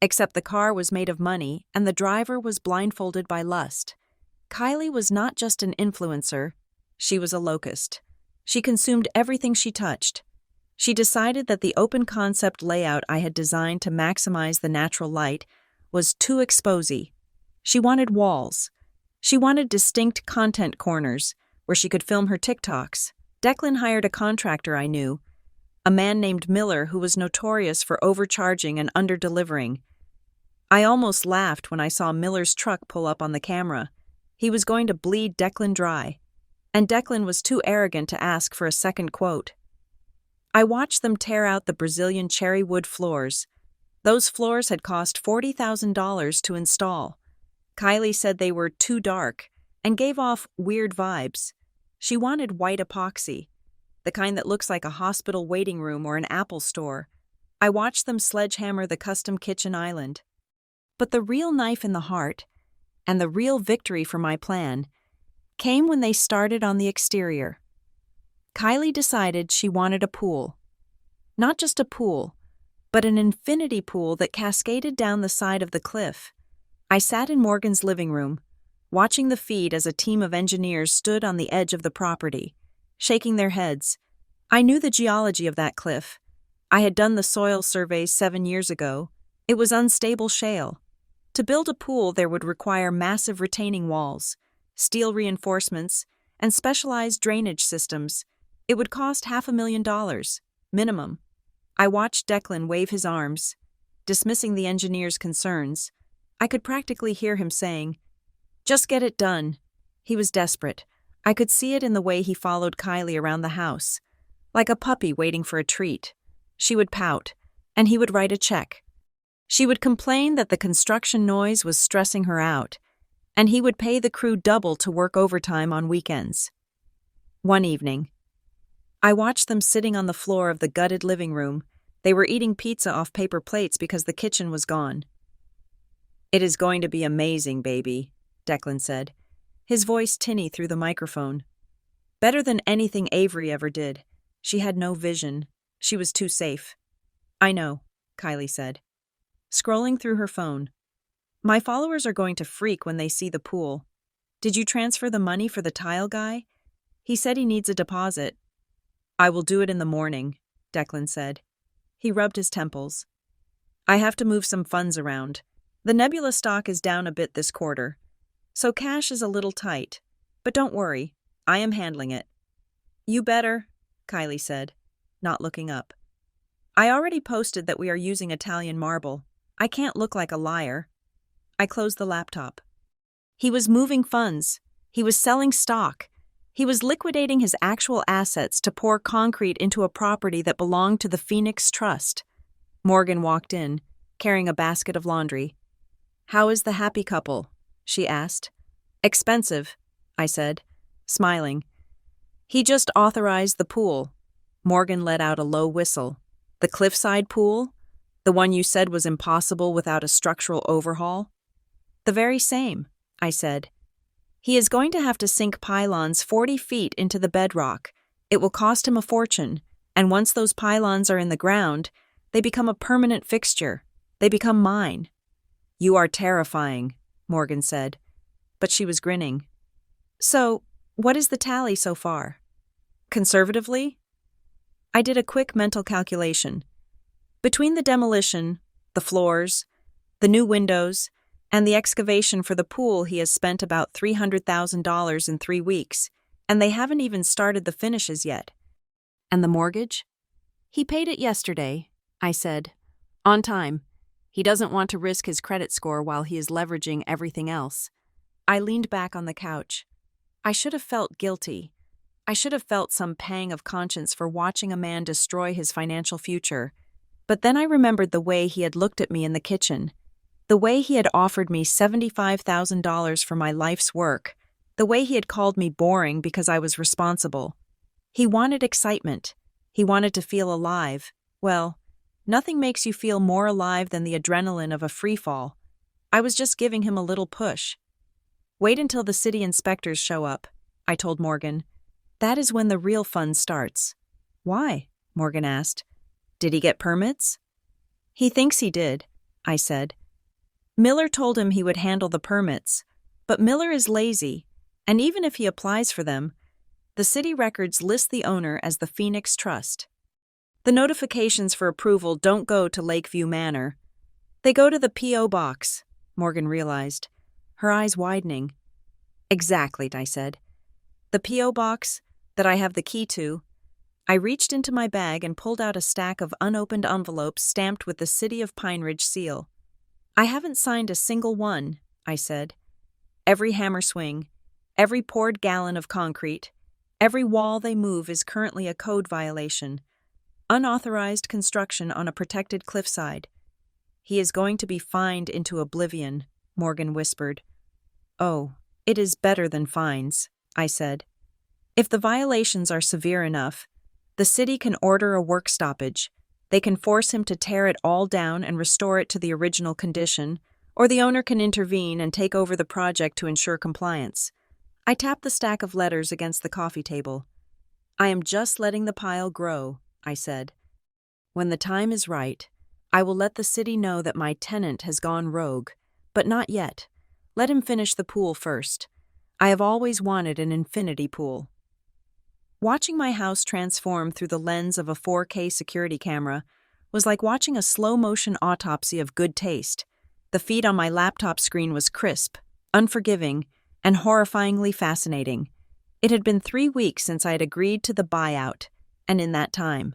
except the car was made of money and the driver was blindfolded by lust. Kylie was not just an influencer, she was a locust. She consumed everything she touched. She decided that the open concept layout I had designed to maximize the natural light was too exposy. She wanted walls. She wanted distinct content corners where she could film her TikToks. Declan hired a contractor I knew, a man named Miller who was notorious for overcharging and under-delivering. I almost laughed when I saw Miller's truck pull up on the camera. He was going to bleed Declan dry, and Declan was too arrogant to ask for a second quote. I watched them tear out the Brazilian cherry wood floors. Those floors had cost $40,000 to install. Kylie said they were too dark and gave off weird vibes. She wanted white epoxy, the kind that looks like a hospital waiting room or an Apple store. I watched them sledgehammer the custom kitchen island. But the real knife in the heart, and the real victory for my plan, came when they started on the exterior. Kylie decided she wanted a pool. Not just a pool, but an infinity pool that cascaded down the side of the cliff. I sat in Morgan's living room, watching the feed as a team of engineers stood on the edge of the property, shaking their heads. I knew the geology of that cliff. I had done the soil surveys 7 years ago. It was unstable shale. To build a pool, there would require massive retaining walls, steel reinforcements, and specialized drainage systems. It would cost $500,000, minimum. I watched Declan wave his arms, dismissing the engineer's concerns. I could practically hear him saying, "Just get it done." He was desperate. I could see it in the way he followed Kylie around the house, like a puppy waiting for a treat. She would pout, and he would write a check. She would complain that the construction noise was stressing her out, and he would pay the crew double to work overtime on weekends. One evening, I watched them sitting on the floor of the gutted living room. They were eating pizza off paper plates because the kitchen was gone. "It is going to be amazing, baby," Declan said, his voice tinny through the microphone. "Better than anything Avery ever did. She had no vision. She was too safe." "I know," Kylie said, scrolling through her phone. "My followers are going to freak when they see the pool. Did you transfer the money for the tile guy? He said he needs a deposit." "I will do it in the morning," Declan said. He rubbed his temples. "I have to move some funds around. The Nebula stock is down a bit this quarter, so cash is a little tight. But don't worry, I am handling it. You better, Kylie said, not looking up. I already posted that we are using Italian marble. I can't look like a liar. I closed the laptop. He was moving funds. He was selling stock. He was liquidating his actual assets to pour concrete into a property that belonged to the Phoenix Trust. Morgan walked in, carrying a basket of laundry. "How is the happy couple?" she asked. "Expensive," I said, smiling. "He just authorized the pool." Morgan let out a low whistle. "The cliffside pool? The one you said was impossible without a structural overhaul?" "The very same," I said. "He is going to have to sink pylons 40 feet into the bedrock. It will cost him a fortune, and once those pylons are in the ground, they become a permanent fixture. They become mine." "You are terrifying," Morgan said, but she was grinning. "So, what is the tally so far?" "Conservatively?" I did a quick mental calculation. Between the demolition, the floors, the new windows, and the excavation for the pool, he has spent about $300,000 in 3 weeks, and they haven't even started the finishes yet. "And the mortgage?" "He paid it yesterday," I said. "On time. He doesn't want to risk his credit score while he is leveraging everything else." I leaned back on the couch. I should have felt guilty. I should have felt some pang of conscience for watching a man destroy his financial future. But then I remembered the way he had looked at me in the kitchen, the way he had offered me $75,000 for my life's work, the way he had called me boring because I was responsible. He wanted excitement. He wanted to feel alive. Well, nothing makes you feel more alive than the adrenaline of a freefall. I was just giving him a little push. "Wait until the city inspectors show up," I told Morgan. "That is when the real fun starts." "Why?" Morgan asked. "Did he get permits?" "He thinks he did," I said. Miller told him he would handle the permits, but Miller is lazy, and even if he applies for them, the city records list the owner as the Phoenix Trust. The notifications for approval don't go to Lakeview Manor. They go to the P.O. box, Morgan realized, her eyes widening. "Exactly," I said. "The P.O. box that I have the key to." I reached into my bag and pulled out a stack of unopened envelopes stamped with the City of Pine Ridge seal. "I haven't signed a single one," I said. "Every hammer swing, every poured gallon of concrete, every wall they move is currently a code violation. Unauthorized construction on a protected cliffside." "He is going to be fined into oblivion," Morgan whispered. "Oh, it is better than fines," I said. "If the violations are severe enough, the city can order a work stoppage. They can force him to tear it all down and restore it to the original condition, or the owner can intervene and take over the project to ensure compliance." I tapped the stack of letters against the coffee table. "I am just letting the pile grow," I said. "When the time is right, I will let the city know that my tenant has gone rogue, but not yet. Let him finish the pool first. I have always wanted an infinity pool." Watching my house transform through the lens of a 4K security camera was like watching a slow-motion autopsy of good taste. The feed on my laptop screen was crisp, unforgiving, and horrifyingly fascinating. It had been 3 weeks since I had agreed to the buyout, and in that time,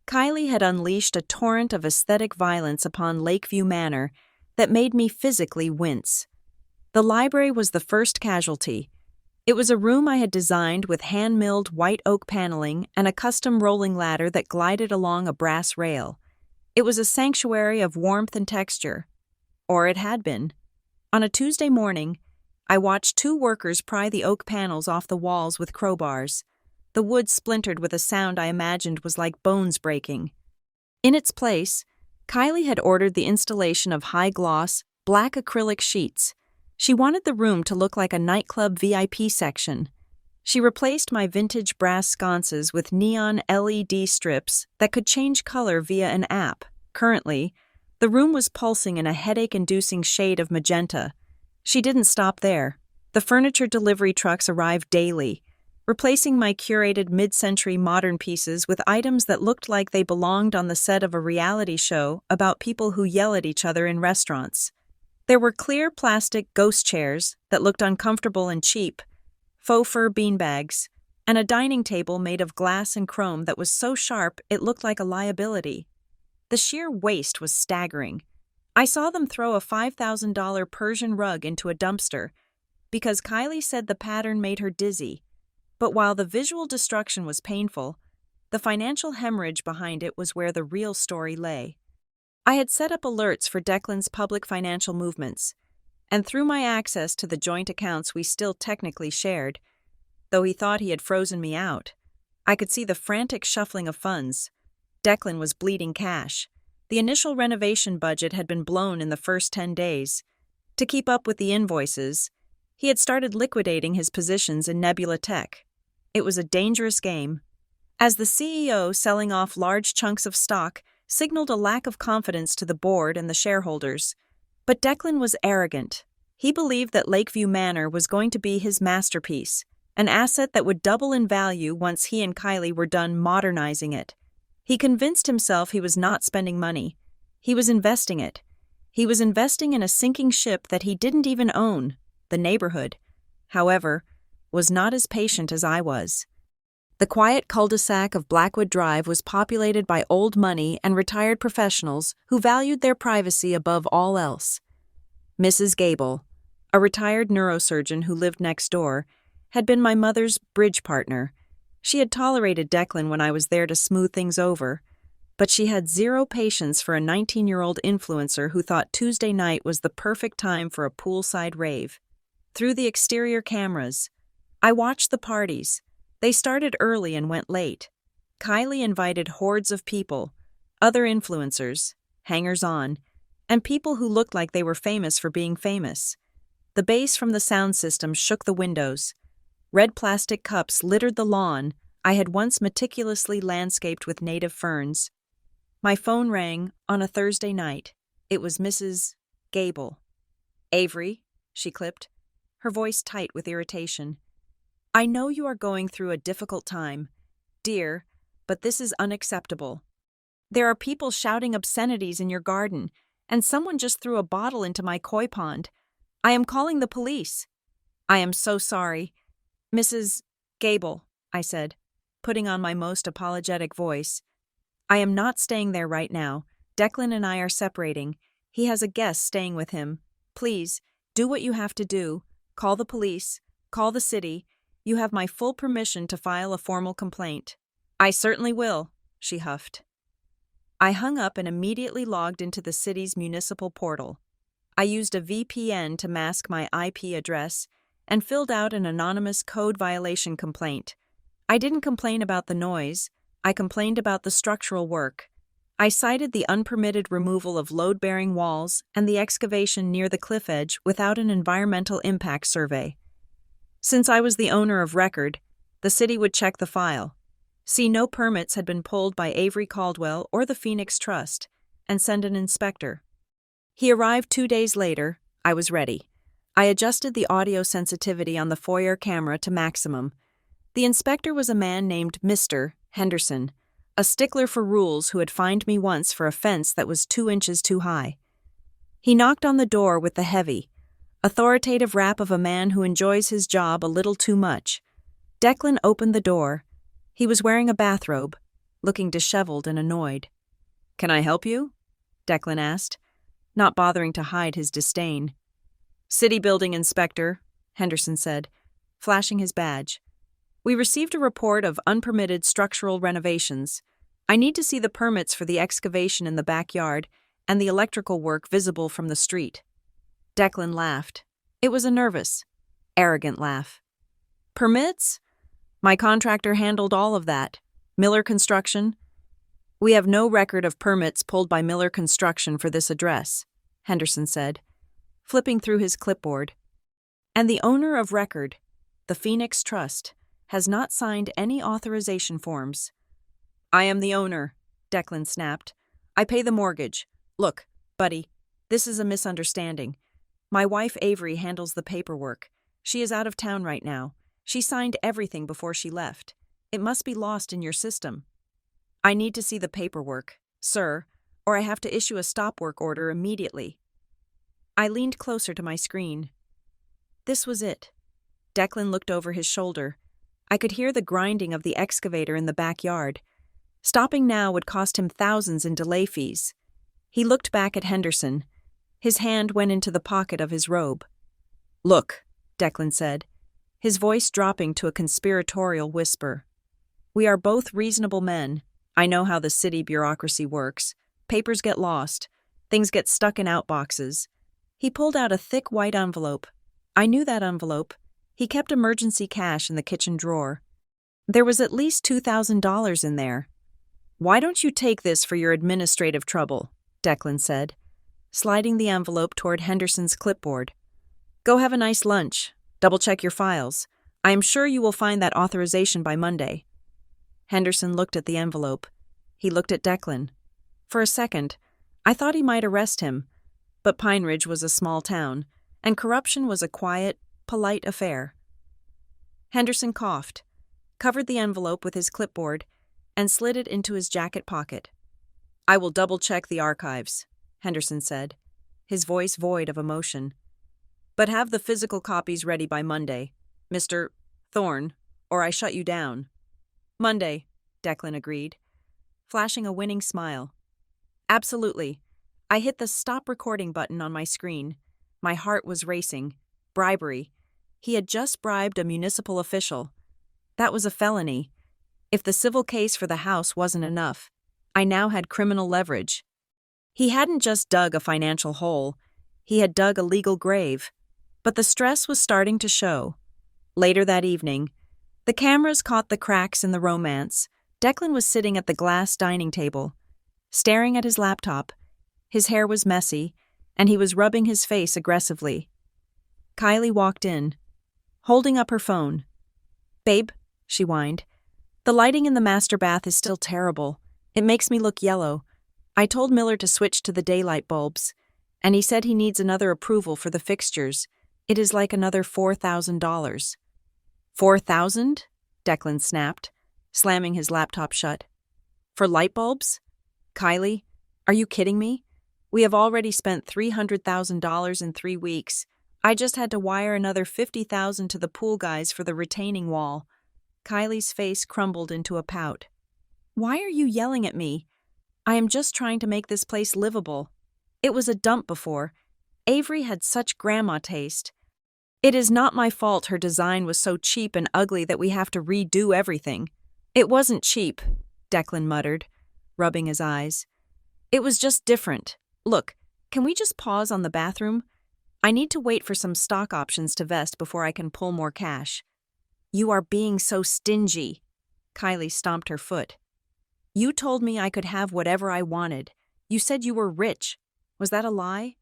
Kylie had unleashed a torrent of aesthetic violence upon Lakeview Manor that made me physically wince. The library was the first casualty. It was a room I had designed with hand-milled white oak paneling and a custom rolling ladder that glided along a brass rail. It was a sanctuary of warmth and texture. Or it had been. On a Tuesday morning, I watched 2 workers pry the oak panels off the walls with crowbars. The wood splintered with a sound I imagined was like bones breaking. In its place, Kylie had ordered the installation of high-gloss, black acrylic sheets. She wanted the room to look like a nightclub VIP section. She replaced my vintage brass sconces with neon LED strips that could change color via an app. Currently, the room was pulsing in a headache-inducing shade of magenta. She didn't stop there. The furniture delivery trucks arrived daily, replacing my curated mid-century modern pieces with items that looked like they belonged on the set of a reality show about people who yell at each other in restaurants. There were clear plastic ghost chairs that looked uncomfortable and cheap, faux fur beanbags, and a dining table made of glass and chrome that was so sharp it looked like a liability. The sheer waste was staggering. I saw them throw a $5,000 Persian rug into a dumpster because Kylie said the pattern made her dizzy. But while the visual destruction was painful, the financial hemorrhage behind it was where the real story lay. I had set up alerts for Declan's public financial movements, and through my access to the joint accounts we still technically shared, though he thought he had frozen me out, I could see the frantic shuffling of funds. Declan was bleeding cash. The initial renovation budget had been blown in the first 10 days. To keep up with the invoices, he had started liquidating his positions in Nebula Tech. It was a dangerous game. As the CEO, selling off large chunks of stock signaled a lack of confidence to the board and the shareholders. But Declan was arrogant. He believed that Lakeview Manor was going to be his masterpiece, an asset that would double in value once he and Kylie were done modernizing it. He convinced himself he was not spending money. He was investing it. He was investing in a sinking ship that he didn't even own. The neighborhood, however, was not as patient as I was. The quiet cul-de-sac of Blackwood Drive was populated by old money and retired professionals who valued their privacy above all else. Mrs. Gable, a retired neurosurgeon who lived next door, had been my mother's bridge partner. She had tolerated Declan when I was there to smooth things over, but she had zero patience for a 19-year-old influencer who thought Tuesday night was the perfect time for a poolside rave. Through the exterior cameras, I watched the parties. They started early and went late. Kylie invited hordes of people, other influencers, hangers-on, and people who looked like they were famous for being famous. The bass from the sound system shook the windows. Red plastic cups littered the lawn I had once meticulously landscaped with native ferns. My phone rang on a Thursday night. It was Mrs. Gable. "Avery," she clipped, her voice tight with irritation. "I know you are going through a difficult time, dear, but this is unacceptable. There are people shouting obscenities in your garden, and someone just threw a bottle into my koi pond. I am calling the police." "I am so sorry. Mrs. Gable," I said, putting on my most apologetic voice. "I am not staying there right now. Declan and I are separating. He has a guest staying with him. Please, do what you have to do. Call the police. Call the city. You have my full permission to file a formal complaint." "I certainly will," she huffed. I hung up and immediately logged into the city's municipal portal. I used a VPN to mask my IP address and filled out an anonymous code violation complaint. I didn't complain about the noise. I complained about the structural work. I cited the unpermitted removal of load-bearing walls and the excavation near the cliff edge without an environmental impact survey. Since I was the owner of record, the city would check the file, see no permits had been pulled by Avery Caldwell or the Phoenix Trust, and send an inspector. He arrived 2 days later. I was ready. I adjusted the audio sensitivity on the foyer camera to maximum. The inspector was a man named Mr. Henderson, a stickler for rules who had fined me once for a fence that was 2 inches too high. He knocked on the door with the heavy, authoritative rap of a man who enjoys his job a little too much. Declan opened the door. He was wearing a bathrobe, looking disheveled and annoyed. "Can I help you?" Declan asked, not bothering to hide his disdain. "City building inspector," Henderson said, flashing his badge. "We received a report of unpermitted structural renovations. I need to see the permits for the excavation in the backyard and the electrical work visible from the street." Declan laughed. It was a nervous, arrogant laugh. "Permits? My contractor handled all of that. Miller Construction?" "We have no record of permits pulled by Miller Construction for this address," Henderson said, flipping through his clipboard. "And the owner of record, the Phoenix Trust, has not signed any authorization forms." "I am the owner," Declan snapped. "I pay the mortgage. Look, buddy, this is a misunderstanding. My wife Avery handles the paperwork. She is out of town right now. She signed everything before she left. It must be lost in your system. I need to see the paperwork, sir, or I have to issue a stop work order immediately." I leaned closer to my screen. This was it. Declan looked over his shoulder. I could hear the grinding of the excavator in the backyard. Stopping now would cost him thousands in delay fees. He looked back at Henderson. His hand went into the pocket of his robe. "Look," Declan said, his voice dropping to a conspiratorial whisper. "We are both reasonable men. I know how the city bureaucracy works. Papers get lost. Things get stuck in outboxes." He pulled out a thick white envelope. I knew that envelope. He kept emergency cash in the kitchen drawer. There was at least $2,000 in there. "Why don't you take this for your administrative trouble?" Declan said, sliding the envelope toward Henderson's clipboard. "Go have a nice lunch. Double-check your files. I am sure you will find that authorization by Monday." Henderson looked at the envelope. He looked at Declan. For a second, I thought he might arrest him, but Pine Ridge was a small town, and corruption was a quiet, polite affair. Henderson coughed, covered the envelope with his clipboard, and slid it into his jacket pocket. "I will double-check the archives," Henderson said, his voice void of emotion. "But have the physical copies ready by Monday, Mr. Thorne, or I shut you down." "Monday," Declan agreed, flashing a winning smile. "Absolutely." I hit the stop recording button on my screen. My heart was racing. Bribery. He had just bribed a municipal official. That was a felony. If the civil case for the house wasn't enough, I now had criminal leverage. He hadn't just dug a financial hole, he had dug a legal grave. But the stress was starting to show. Later that evening, the cameras caught the cracks in the romance. Declan was sitting at the glass dining table, staring at his laptop. His hair was messy, and he was rubbing his face aggressively. Kylie walked in, holding up her phone. "Babe," she whined, "the lighting in the master bath is still terrible. It makes me look yellow. I told Miller to switch to the daylight bulbs, and he said he needs another approval for the fixtures. It is like another $4,000. $4,000? Declan snapped, slamming his laptop shut. "For light bulbs? Kylie, are you kidding me? We have already spent $300,000 in 3 weeks. I just had to wire another $50,000 to the pool guys for the retaining wall." Kylie's face crumbled into a pout. "Why are you yelling at me? I am just trying to make this place livable. It was a dump before. Avery had such grandma taste. It is not my fault her design was so cheap and ugly that we have to redo everything." "It wasn't cheap," Declan muttered, rubbing his eyes. "It was just different. Look, can we just pause on the bathroom? I need to wait for some stock options to vest before I can pull more cash." "You are being so stingy." Kylie stomped her foot. "You told me I could have whatever I wanted. You said you were rich. Was that a lie?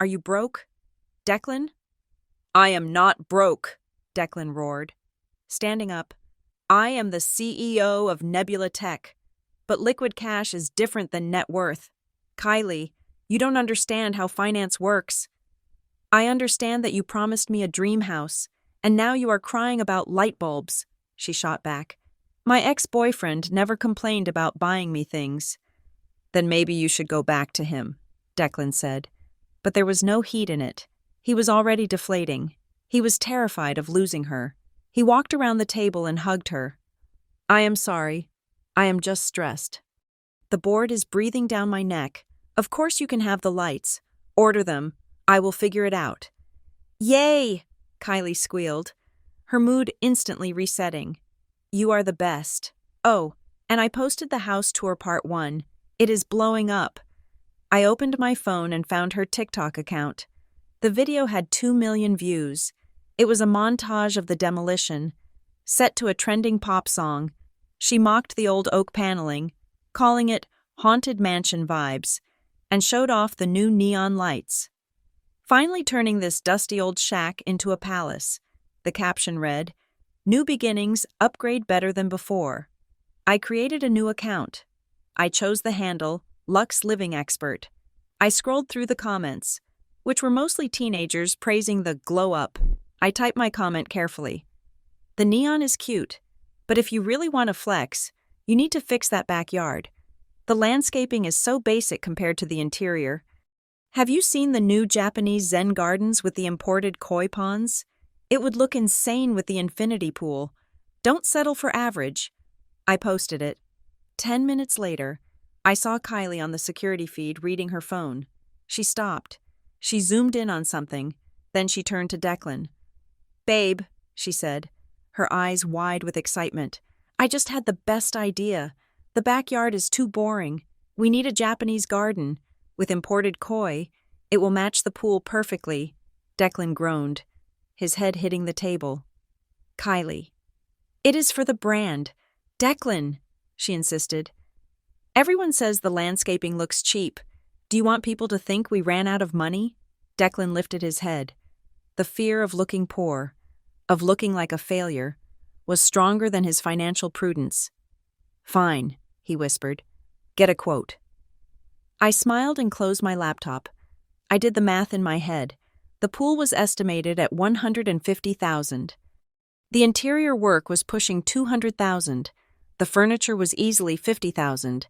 Are you broke? Declan?" "I am not broke," Declan roared. Standing up, "I am the CEO of Nebula Tech. But liquid cash is different than net worth. Kylie, you don't understand how finance works. I understand that you promised me a dream house, and now you are crying about light bulbs," she shot back. "My ex-boyfriend never complained about buying me things." "Then maybe you should go back to him," Declan said. But there was no heat in it. He was already deflating. He was terrified of losing her. He walked around the table and hugged her. "I am sorry. I am just stressed. The board is breathing down my neck. Of course you can have the lights. Order them. I will figure it out." "Yay!" Kylie squealed, her mood instantly resetting. "You are the best. Oh, and I posted the house tour part 1. It is blowing up." I opened my phone and found her TikTok account. The video had 2 million views. It was a montage of the demolition, set to a trending pop song. She mocked the old oak paneling, calling it Haunted Mansion vibes, and showed off the new neon lights, finally turning this dusty old shack into a palace. The caption read, "New beginnings, upgrade better than before." I created a new account. I chose the handle, Lux Living Expert. I scrolled through the comments, which were mostly teenagers praising the glow up. I typed my comment carefully. "The neon is cute, but if you really want to flex, you need to fix that backyard. The landscaping is so basic compared to the interior." Have you seen the new Japanese Zen gardens with the imported koi ponds? It would look insane with the infinity pool. Don't settle for average. I posted it. 10 minutes later, I saw Kylie on the security feed reading her phone. She stopped. She zoomed in on something. Then she turned to Declan. "Babe," she said, her eyes wide with excitement. "I just had the best idea. The backyard is too boring. We need a Japanese garden. With imported koi, it will match the pool perfectly." Declan groaned, his head hitting the table. Kylie. "It is for the brand. Declan," she insisted. "Everyone says the landscaping looks cheap. Do you want people to think we ran out of money?" Declan lifted his head. The fear of looking poor, of looking like a failure, was stronger than his financial prudence. "Fine," he whispered. "Get a quote." I smiled and closed my laptop. I did the math in my head. The pool was estimated at $150,000. The interior work was pushing $200,000. The furniture was easily $50,000.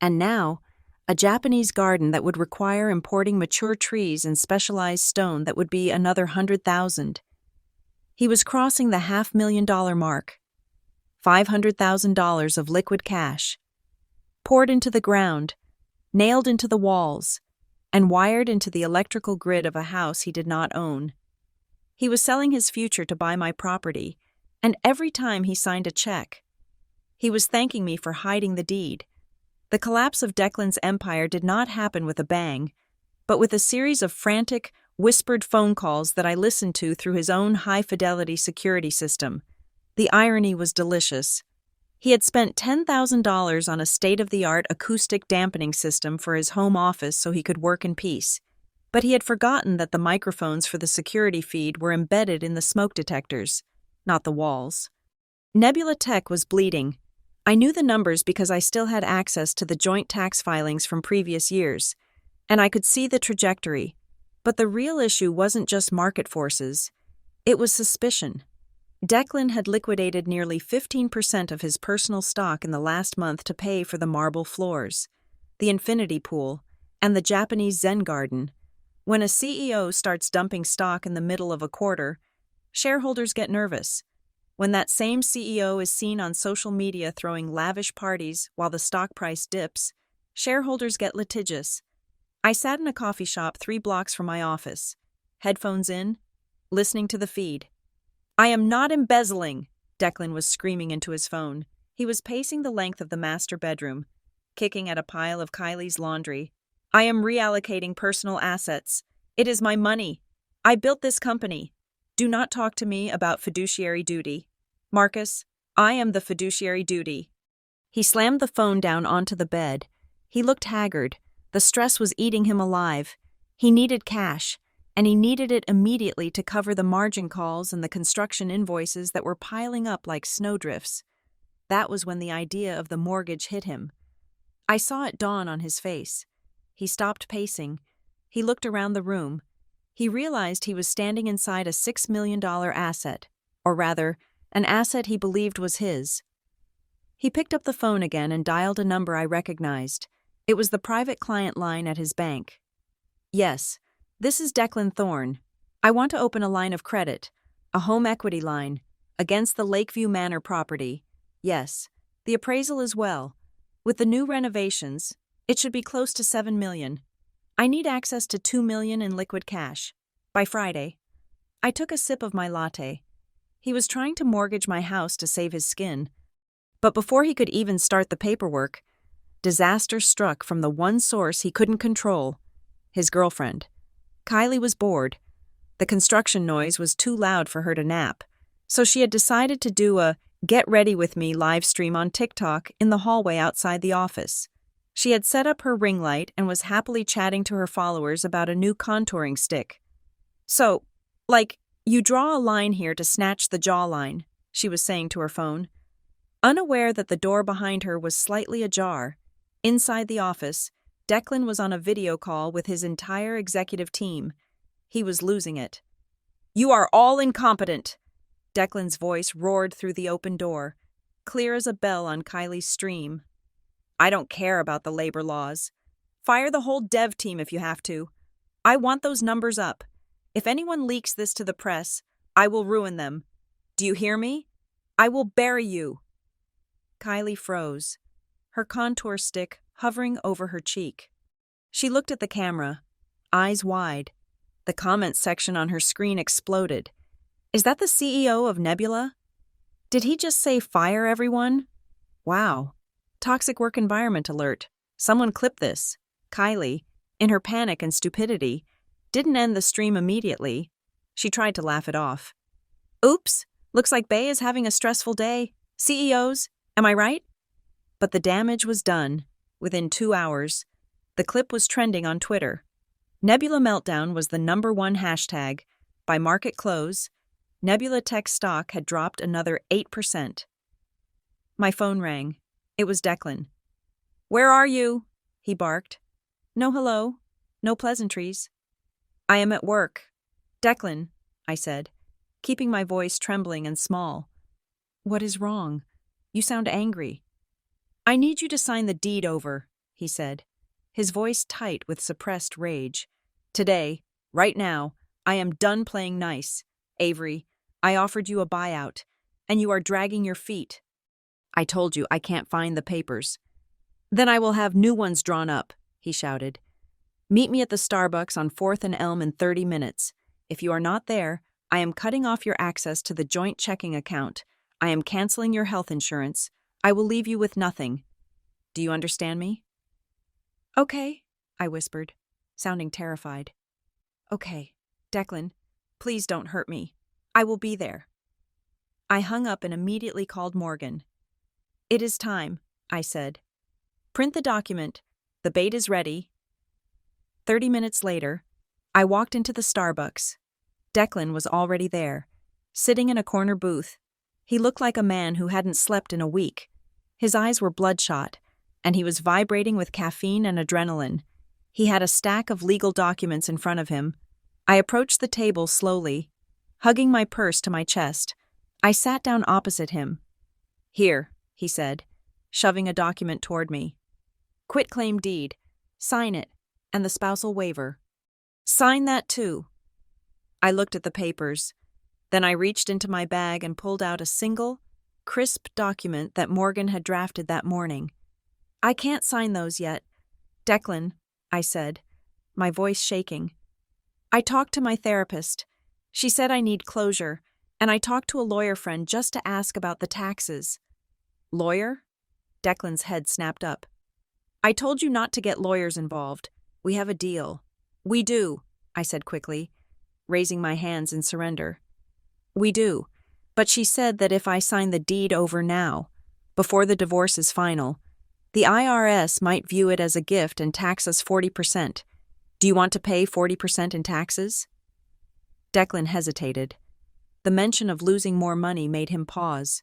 And now, a Japanese garden that would require importing mature trees and specialized stone that would be another $100,000. He was crossing the $500,000 mark. $500,000 of liquid cash. Poured into the ground, nailed into the walls, and wired into the electrical grid of a house he did not own. He was selling his future to buy my property, and every time he signed a check, he was thanking me for hiding the deed. The collapse of Declan's empire did not happen with a bang, but with a series of frantic, whispered phone calls that I listened to through his own high-fidelity security system. The irony was delicious. He had spent $10,000 on a state-of-the-art acoustic dampening system for his home office so he could work in peace. But he had forgotten that the microphones for the security feed were embedded in the smoke detectors, not the walls. Nebula Tech was bleeding. I knew the numbers because I still had access to the joint tax filings from previous years, and I could see the trajectory. But the real issue wasn't just market forces. It was suspicion. Declan had liquidated nearly 15% of his personal stock in the last month to pay for the marble floors, the infinity pool, and the Japanese Zen garden. When a CEO starts dumping stock in the middle of a quarter, shareholders get nervous. When that same CEO is seen on social media throwing lavish parties while the stock price dips, shareholders get litigious. I sat in a coffee shop 3 blocks from my office, headphones in, listening to the feed. "I am not embezzling," Declan was screaming into his phone. He was pacing the length of the master bedroom, kicking at a pile of Kylie's laundry. "I am reallocating personal assets. It is my money. I built this company. Do not talk to me about fiduciary duty. Marcus, I am the fiduciary duty." He slammed the phone down onto the bed. He looked haggard. The stress was eating him alive. He needed cash, and he needed it immediately to cover the margin calls and the construction invoices that were piling up like snowdrifts. That was when the idea of the mortgage hit him. I saw it dawn on his face. He stopped pacing. He looked around the room. He realized he was standing inside a $6 million asset, or rather, an asset he believed was his. He picked up the phone again and dialed a number I recognized. It was the private client line at his bank. "Yes, this is Declan Thorne. I want to open a line of credit, a home equity line, against the Lakeview Manor property. Yes, the appraisal as well. With the new renovations, it should be close to $7 million. I need access to $2 million in liquid cash. By Friday." I took a sip of my latte. He was trying to mortgage my house to save his skin. But before he could even start the paperwork, disaster struck from the one source he couldn't control, his girlfriend. Kylie was bored. The construction noise was too loud for her to nap, so she had decided to do a "Get Ready With Me" live stream on TikTok in the hallway outside the office. She had set up her ring light and was happily chatting to her followers about a new contouring stick. "So, you draw a line here to snatch the jawline," she was saying to her phone. Unaware that the door behind her was slightly ajar, inside the office, Declan was on a video call with his entire executive team. He was losing it. "You are all incompetent!" Declan's voice roared through the open door, clear as a bell on Kylie's stream. "I don't care about the labor laws. Fire the whole dev team if you have to. I want those numbers up. If anyone leaks this to the press, I will ruin them. Do you hear me? I will bury you." Kylie froze, her contour stick hovering over her cheek. She looked at the camera, eyes wide. The comments section on her screen exploded. Is that the CEO of Nebula? Did he just say fire everyone? Wow. Toxic work environment alert. Someone clip this. Kylie, in her panic and stupidity, didn't end the stream immediately. She tried to laugh it off. Oops, looks like Bay is having a stressful day. CEOs, am I right? But the damage was done. Within 2 hours, the clip was trending on Twitter. Nebula Meltdown was the #1 hashtag. By market close, Nebula Tech stock had dropped another 8%. My phone rang. It was Declan. "Where are you?" he barked. "No hello. No pleasantries." "I am at work." "Declan," I said, keeping my voice trembling and small. "What is wrong? You sound angry." "I need you to sign the deed over," he said, his voice tight with suppressed rage. "Today, right now, I am done playing nice. Avery, I offered you a buyout, and you are dragging your feet. I told you I can't find the papers." "Then I will have new ones drawn up," he shouted. "Meet me at the Starbucks on 4th and Elm in 30 minutes. If you are not there, I am cutting off your access to the joint checking account. I am canceling your health insurance. I will leave you with nothing. Do you understand me?" "Okay," I whispered, sounding terrified. "Okay, Declan, please don't hurt me. I will be there." I hung up and immediately called Morgan. "It is time," I said. "Print the document. The bait is ready." 30 minutes later, I walked into the Starbucks. Declan was already there, sitting in a corner booth. He looked like a man who hadn't slept in a week. His eyes were bloodshot, and he was vibrating with caffeine and adrenaline. He had a stack of legal documents in front of him. I approached the table slowly, hugging my purse to my chest. I sat down opposite him. "Here," he said, shoving a document toward me. "Quitclaim deed. Sign it, and the spousal waiver. Sign that too." I looked at the papers. Then I reached into my bag and pulled out a single, crisp document that Morgan had drafted that morning. "I can't sign those yet. Declan," I said, my voice shaking. "I talked to my therapist. She said I need closure, and I talked to a lawyer friend just to ask about the taxes." "Lawyer?" Declan's head snapped up. "I told you not to get lawyers involved. We have a deal." "We do," I said quickly, raising my hands in surrender. "We do, but she said that if I sign the deed over now, before the divorce is final, the IRS might view it as a gift and tax us 40%. Do you want to pay 40% in taxes?" Declan hesitated. The mention of losing more money made him pause.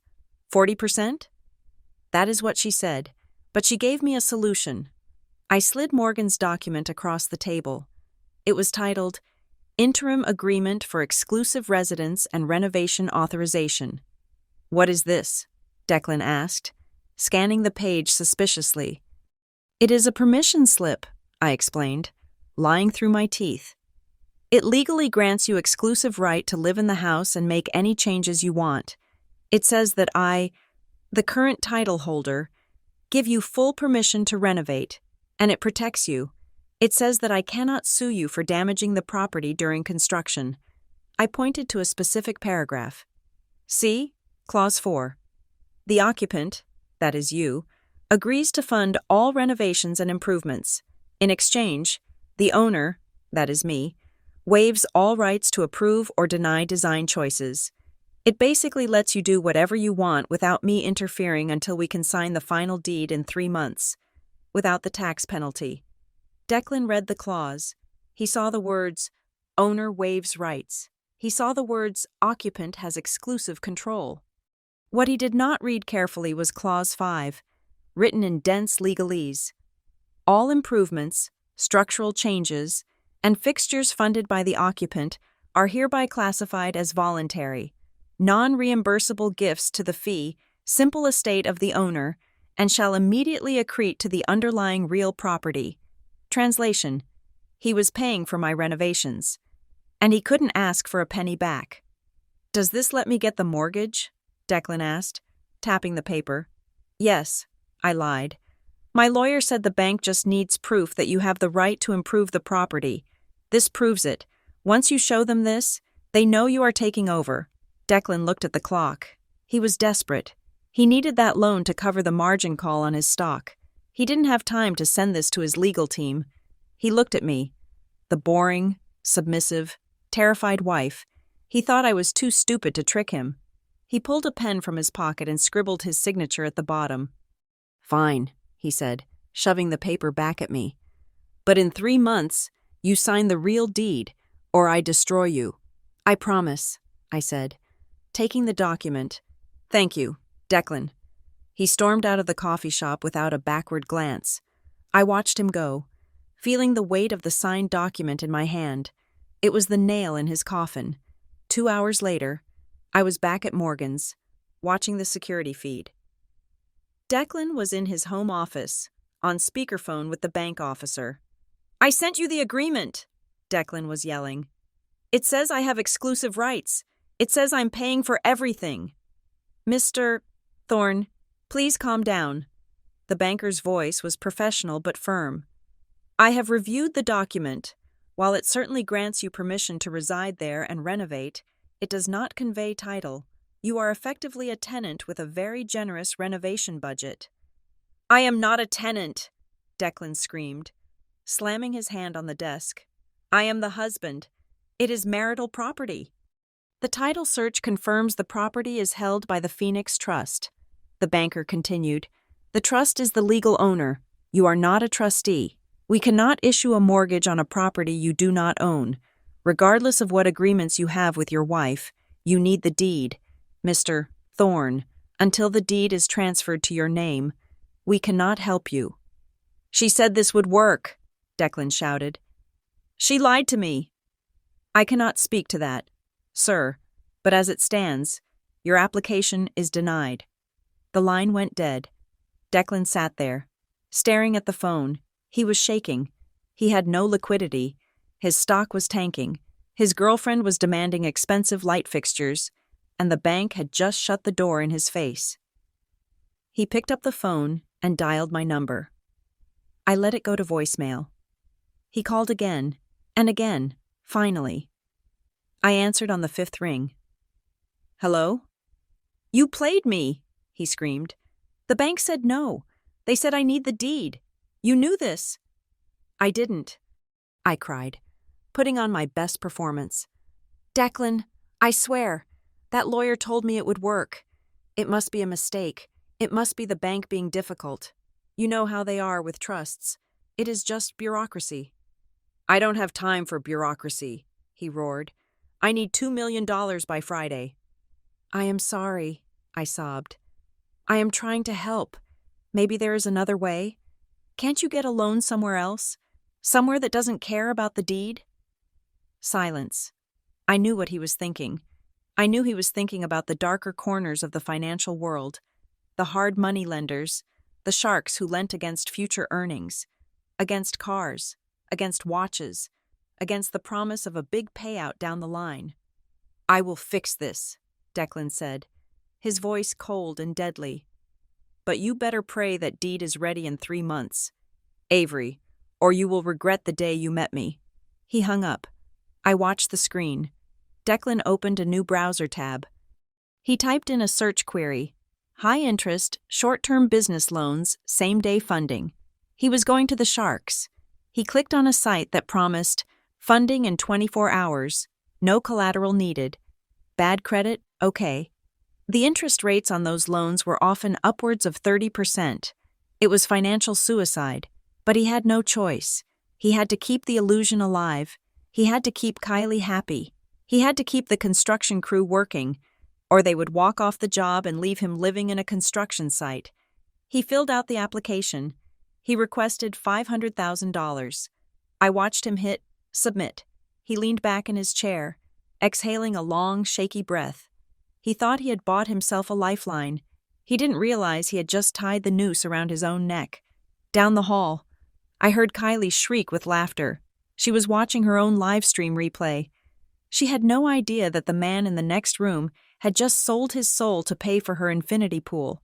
40%? That is what she said, but she gave me a solution. I slid Morgan's document across the table. It was titled, "Interim Agreement for Exclusive Residence and Renovation Authorization." "What is this?" Declan asked, scanning the page suspiciously. "It is a permission slip," I explained, lying through my teeth. "It legally grants you exclusive right to live in the house and make any changes you want. It says that I, the current title holder, give you full permission to renovate, and it protects you. It says that I cannot sue you for damaging the property during construction." I pointed to a specific paragraph. "See? Clause 4. The occupant, that is you, agrees to fund all renovations and improvements. In exchange, the owner, that is me, waives all rights to approve or deny design choices. It basically lets you do whatever you want without me interfering until we can sign the final deed in 3 months, without the tax penalty." Declan read the clause. He saw the words, "Owner waives rights." He saw the words, "Occupant has exclusive control." What he did not read carefully was Clause 5, written in dense legalese. "All improvements, structural changes, and fixtures funded by the occupant are hereby classified as voluntary, non-reimbursable gifts to the fee, simple estate of the owner, and shall immediately accrete to the underlying real property." Translation: He was paying for my renovations. And he couldn't ask for a penny back. "Does this let me get the mortgage?" Declan asked, tapping the paper. "Yes," I lied. "My lawyer said the bank just needs proof that you have the right to improve the property. This proves it. Once you show them this, they know you are taking over." Declan looked at the clock. He was desperate. He needed that loan to cover the margin call on his stock. He didn't have time to send this to his legal team. He looked at me, the boring, submissive, terrified wife. He thought I was too stupid to trick him. He pulled a pen from his pocket and scribbled his signature at the bottom. "Fine," he said, shoving the paper back at me. "But in 3 months, you sign the real deed, or I destroy you." "I promise," I said, taking the document. "Thank you, Declan." He stormed out of the coffee shop without a backward glance. I watched him go, feeling the weight of the signed document in my hand. It was the nail in his coffin. 2 hours later, I was back at Morgan's, watching the security feed. Declan was in his home office, on speakerphone with the bank officer. "I sent you the agreement," Declan was yelling. "It says I have exclusive rights. It says I'm paying for everything." "Mr. Thorne, please calm down." The banker's voice was professional but firm. "I have reviewed the document. While it certainly grants you permission to reside there and renovate, it does not convey title. You are effectively a tenant with a very generous renovation budget." "I am not a tenant," Declan screamed, slamming his hand on the desk. "I am the husband. It is marital property." "The title search confirms the property is held by the Phoenix Trust," the banker continued. "The trust is the legal owner. You are not a trustee. We cannot issue a mortgage on a property you do not own. Regardless of what agreements you have with your wife, you need the deed, Mr. Thorne. Until the deed is transferred to your name, we cannot help you." "She said this would work," Declan shouted. "She lied to me." "I cannot speak to that, sir, but as it stands, your application is denied." The line went dead. Declan sat there, staring at the phone. He was shaking. He had no liquidity. His stock was tanking. His girlfriend was demanding expensive light fixtures, and the bank had just shut the door in his face. He picked up the phone and dialed my number. I let it go to voicemail. He called again, and again, finally. I answered on the 5th ring. "Hello?" "You played me," he screamed. "The bank said no. They said I need the deed. You knew this." "I didn't," I cried, putting on my best performance. "Declan, I swear, that lawyer told me it would work. It must be a mistake. It must be the bank being difficult. You know how they are with trusts. It is just bureaucracy." "I don't have time for bureaucracy," he roared. "I need $2 million by Friday." "I am sorry," I sobbed. "I am trying to help. Maybe there is another way. Can't you get a loan somewhere else? Somewhere that doesn't care about the deed?" Silence. I knew what he was thinking. I knew he was thinking about the darker corners of the financial world, the hard money lenders, the sharks who lent against future earnings, against cars, against watches, against the promise of a big payout down the line. "I will fix this," Declan said, his voice cold and deadly. "But you better pray that deed is ready in 3 months, Avery, or you will regret the day you met me." He hung up. I watched the screen. Declan opened a new browser tab. He typed in a search query: high interest, short-term business loans, same-day funding. He was going to the sharks. He clicked on a site that promised funding in 24 hours, no collateral needed. Bad credit? Okay. The interest rates on those loans were often upwards of 30%. It was financial suicide, but he had no choice. He had to keep the illusion alive. He had to keep Kylie happy. He had to keep the construction crew working, or they would walk off the job and leave him living in a construction site. He filled out the application. He requested $500,000. I watched him hit submit. He leaned back in his chair, exhaling a long, shaky breath. He thought he had bought himself a lifeline. He didn't realize he had just tied the noose around his own neck. Down the hall, I heard Kylie shriek with laughter. She was watching her own live stream replay. She had no idea that the man in the next room had just sold his soul to pay for her infinity pool.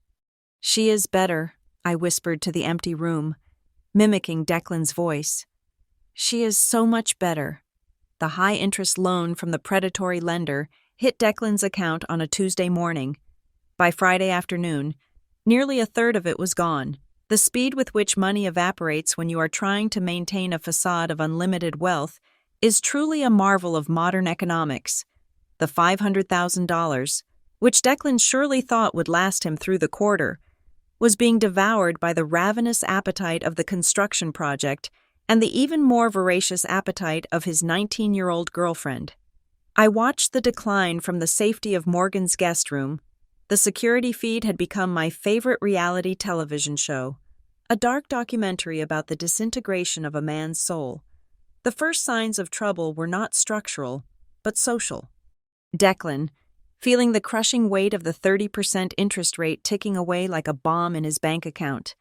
"She is better," I whispered to the empty room, mimicking Declan's voice. "She is so much better." The high-interest loan from the predatory lender hit Declan's account on a Tuesday morning. By Friday afternoon, nearly a third of it was gone. The speed with which money evaporates when you are trying to maintain a facade of unlimited wealth is truly a marvel of modern economics. The $500,000, which Declan surely thought would last him through the quarter, was being devoured by the ravenous appetite of the construction project and the even more voracious appetite of his 19-year-old girlfriend. I watched the decline from the safety of Morgan's guest room. The security feed had become my favorite reality television show, a dark documentary about the disintegration of a man's soul. The first signs of trouble were not structural, but social. Declan, feeling the crushing weight of the 30% interest rate ticking away like a bomb in his bank account,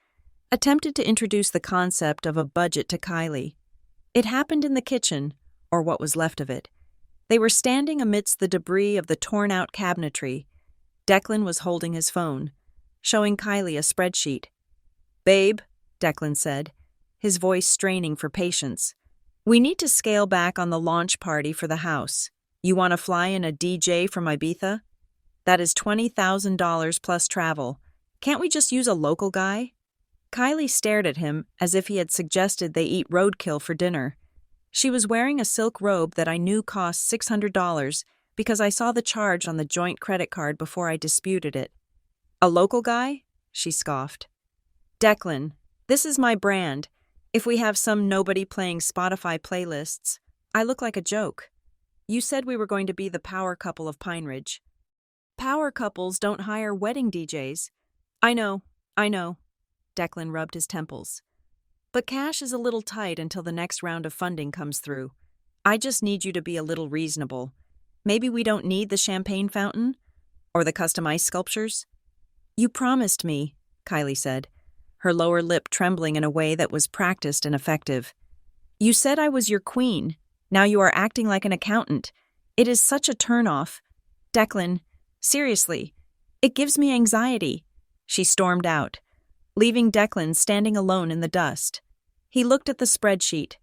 attempted to introduce the concept of a budget to Kylie. It happened in the kitchen, or what was left of it. They were standing amidst the debris of the torn-out cabinetry. Declan was holding his phone, showing Kylie a spreadsheet. "Babe," Declan said, his voice straining for patience, "we need to scale back on the launch party for the house. You want to fly in a DJ from Ibiza? That is $20,000 plus travel. Can't we just use a local guy?" Kylie stared at him as if he had suggested they eat roadkill for dinner. She was wearing a silk robe that I knew cost $600 because I saw the charge on the joint credit card before I disputed it. "A local guy?" she scoffed. "Declan, this is my brand. If we have some nobody playing Spotify playlists, I look like a joke. You said we were going to be the power couple of Pine Ridge." "Power couples don't hire wedding DJs. I know. Declan rubbed his temples. "But cash is a little tight until the next round of funding comes through. I just need you to be a little reasonable. Maybe we don't need the champagne fountain? Or the custom ice sculptures?" "You promised me," Kylie said, her lower lip trembling in a way that was practiced and effective. "You said I was your queen. Now you are acting like an accountant. It is such a turn-off. Declan, seriously, it gives me anxiety." She stormed out, leaving Declan standing alone in the dust. He looked at the spreadsheet,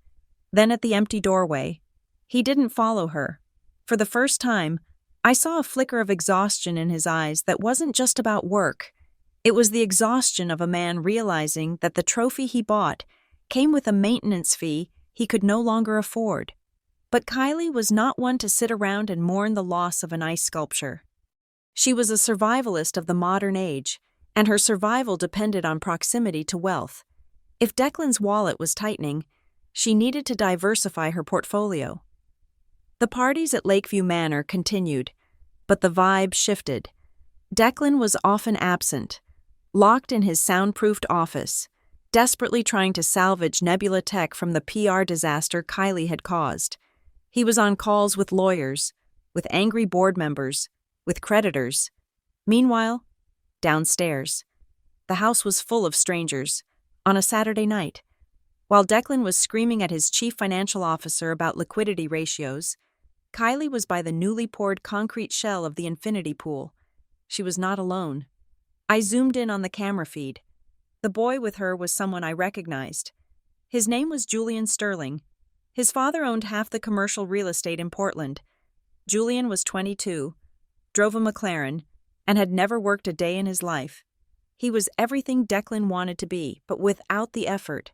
then at the empty doorway. He didn't follow her. For the first time, I saw a flicker of exhaustion in his eyes that wasn't just about work. It was the exhaustion of a man realizing that the trophy he bought came with a maintenance fee he could no longer afford. But Kylie was not one to sit around and mourn the loss of an ice sculpture. She was a survivalist of the modern age, and her survival depended on proximity to wealth. If Declan's wallet was tightening, she needed to diversify her portfolio. The parties at Lakeview Manor continued, but the vibe shifted. Declan was often absent, locked in his soundproofed office, desperately trying to salvage Nebula Tech from the PR disaster Kylie had caused. He was on calls with lawyers, with angry board members, with creditors. Meanwhile, downstairs, the house was full of strangers, on a Saturday night. While Declan was screaming at his chief financial officer about liquidity ratios, Kylie was by the newly poured concrete shell of the infinity pool. She was not alone. I zoomed in on the camera feed. The boy with her was someone I recognized. His name was Julian Sterling. His father owned half the commercial real estate in Portland. Julian was 22, drove a McLaren, and had never worked a day in his life. He was everything Declan wanted to be, but without the effort.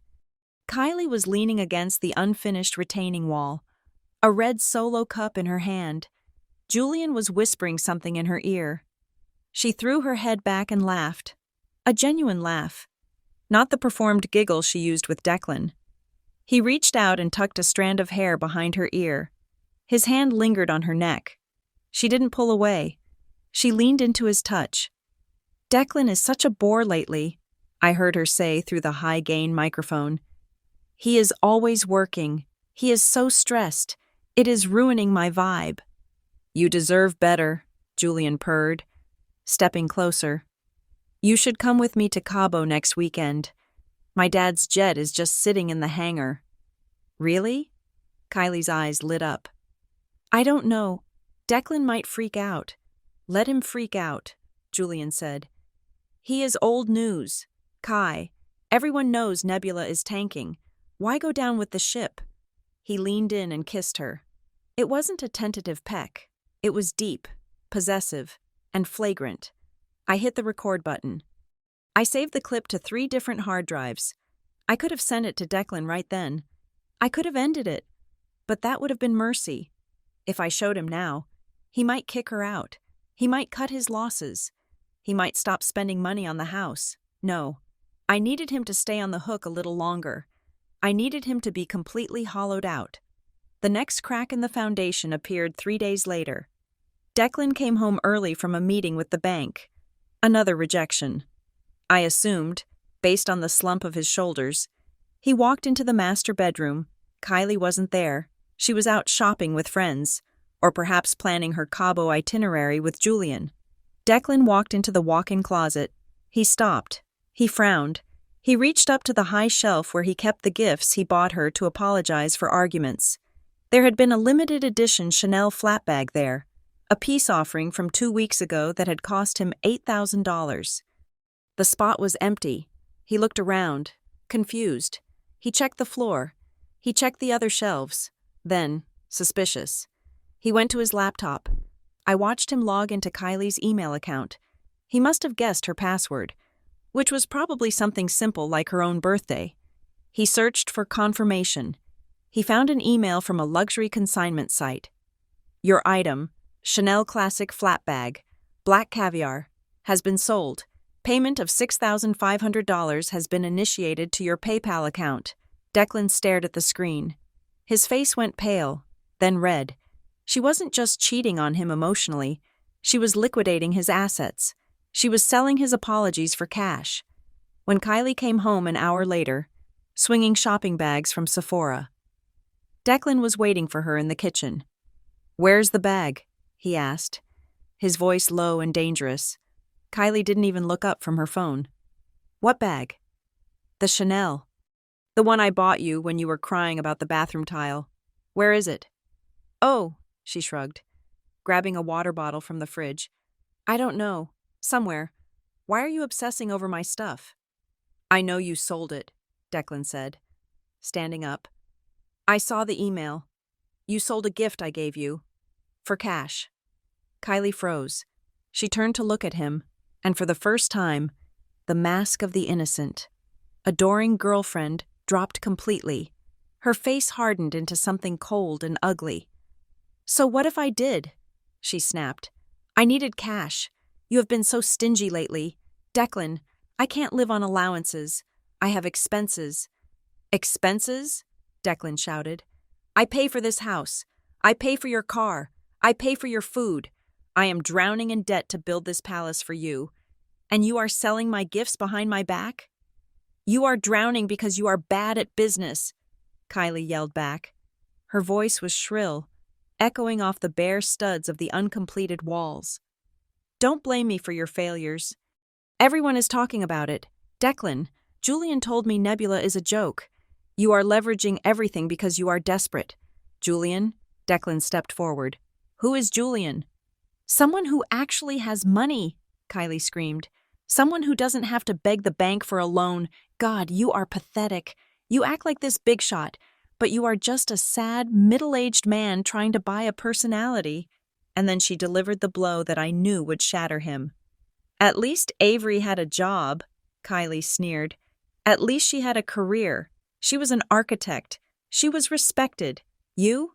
Kylie was leaning against the unfinished retaining wall, a red Solo cup in her hand. Julian was whispering something in her ear. She threw her head back and laughed. A genuine laugh, not the performed giggle she used with Declan. He reached out and tucked a strand of hair behind her ear. His hand lingered on her neck. She didn't pull away. She leaned into his touch. "Declan is such a bore lately," I heard her say through the high-gain microphone. "He is always working. He is so stressed. It is ruining my vibe." "You deserve better," Julian purred, stepping closer. "You should come with me to Cabo next weekend. My dad's jet is just sitting in the hangar." "Really?" Kylie's eyes lit up. I don't know. Declan might freak out. Let him freak out, Julian said. He is old news. Kai, everyone knows Nebula is tanking. Why go down with the ship? He leaned in and kissed her. It wasn't a tentative peck. It was deep, possessive, and flagrant. I hit the record button. I saved the clip to 3 different hard drives. I could have sent it to Declan right then. I could have ended it. But that would have been mercy. If I showed him now, he might kick her out. He might cut his losses. He might stop spending money on the house. No. I needed him to stay on the hook a little longer. I needed him to be completely hollowed out. The next crack in the foundation appeared 3 days later. Declan came home early from a meeting with the bank. Another rejection. I assumed, based on the slump of his shoulders. He walked into the master bedroom. Kylie wasn't there. She was out shopping with friends, or perhaps planning her Cabo itinerary with Julian. Declan walked into the walk-in closet. He stopped. He frowned. He reached up to the high shelf where he kept the gifts he bought her to apologize for arguments. There had been a limited edition Chanel flat bag there, a peace offering from 2 weeks ago that had cost him $8,000. The spot was empty. He looked around, confused. He checked the floor. He checked the other shelves. Then, suspicious. He went to his laptop. I watched him log into Kylie's email account. He must have guessed her password, which was probably something simple like her own birthday. He searched for confirmation. He found an email from a luxury consignment site. Your item, Chanel Classic Flat Bag, Black Caviar, has been sold. Payment of $6,500 has been initiated to your PayPal account. Declan stared at the screen. His face went pale, then red. She wasn't just cheating on him emotionally. She was liquidating his assets. She was selling his apologies for cash. When Kylie came home an hour later, swinging shopping bags from Sephora, Declan was waiting for her in the kitchen. Where's the bag? He asked, his voice low and dangerous. Kylie didn't even look up from her phone. What bag? The Chanel. The one I bought you when you were crying about the bathroom tile. Where is it? Oh, she shrugged, grabbing a water bottle from the fridge. I don't know. Somewhere. Why are you obsessing over my stuff? I know you sold it, Declan said, standing up. I saw the email. You sold a gift I gave you. For cash. Kylie froze. She turned to look at him, and for the first time, the mask of the innocent, adoring girlfriend, dropped completely. Her face hardened into something cold and ugly. So what if I did? She snapped. I needed cash. You have been so stingy lately. Declan, I can't live on allowances. I have expenses. Expenses? Declan shouted. I pay for this house. I pay for your car. I pay for your food. I am drowning in debt to build this palace for you. And you are selling my gifts behind my back? You are drowning because you are bad at business, Kylie yelled back. Her voice was shrill, echoing off the bare studs of the uncompleted walls. Don't blame me for your failures. Everyone is talking about it. Declan, Julian told me Nebula is a joke. You are leveraging everything because you are desperate. Julian? Declan stepped forward. Who is Julian? Someone who actually has money, Kylie screamed. Someone who doesn't have to beg the bank for a loan. God, you are pathetic. You act like this big shot, but you are just a sad, middle-aged man trying to buy a personality. And then she delivered the blow that I knew would shatter him. At least Avery had a job, Kylie sneered. At least she had a career. She was an architect. She was respected. You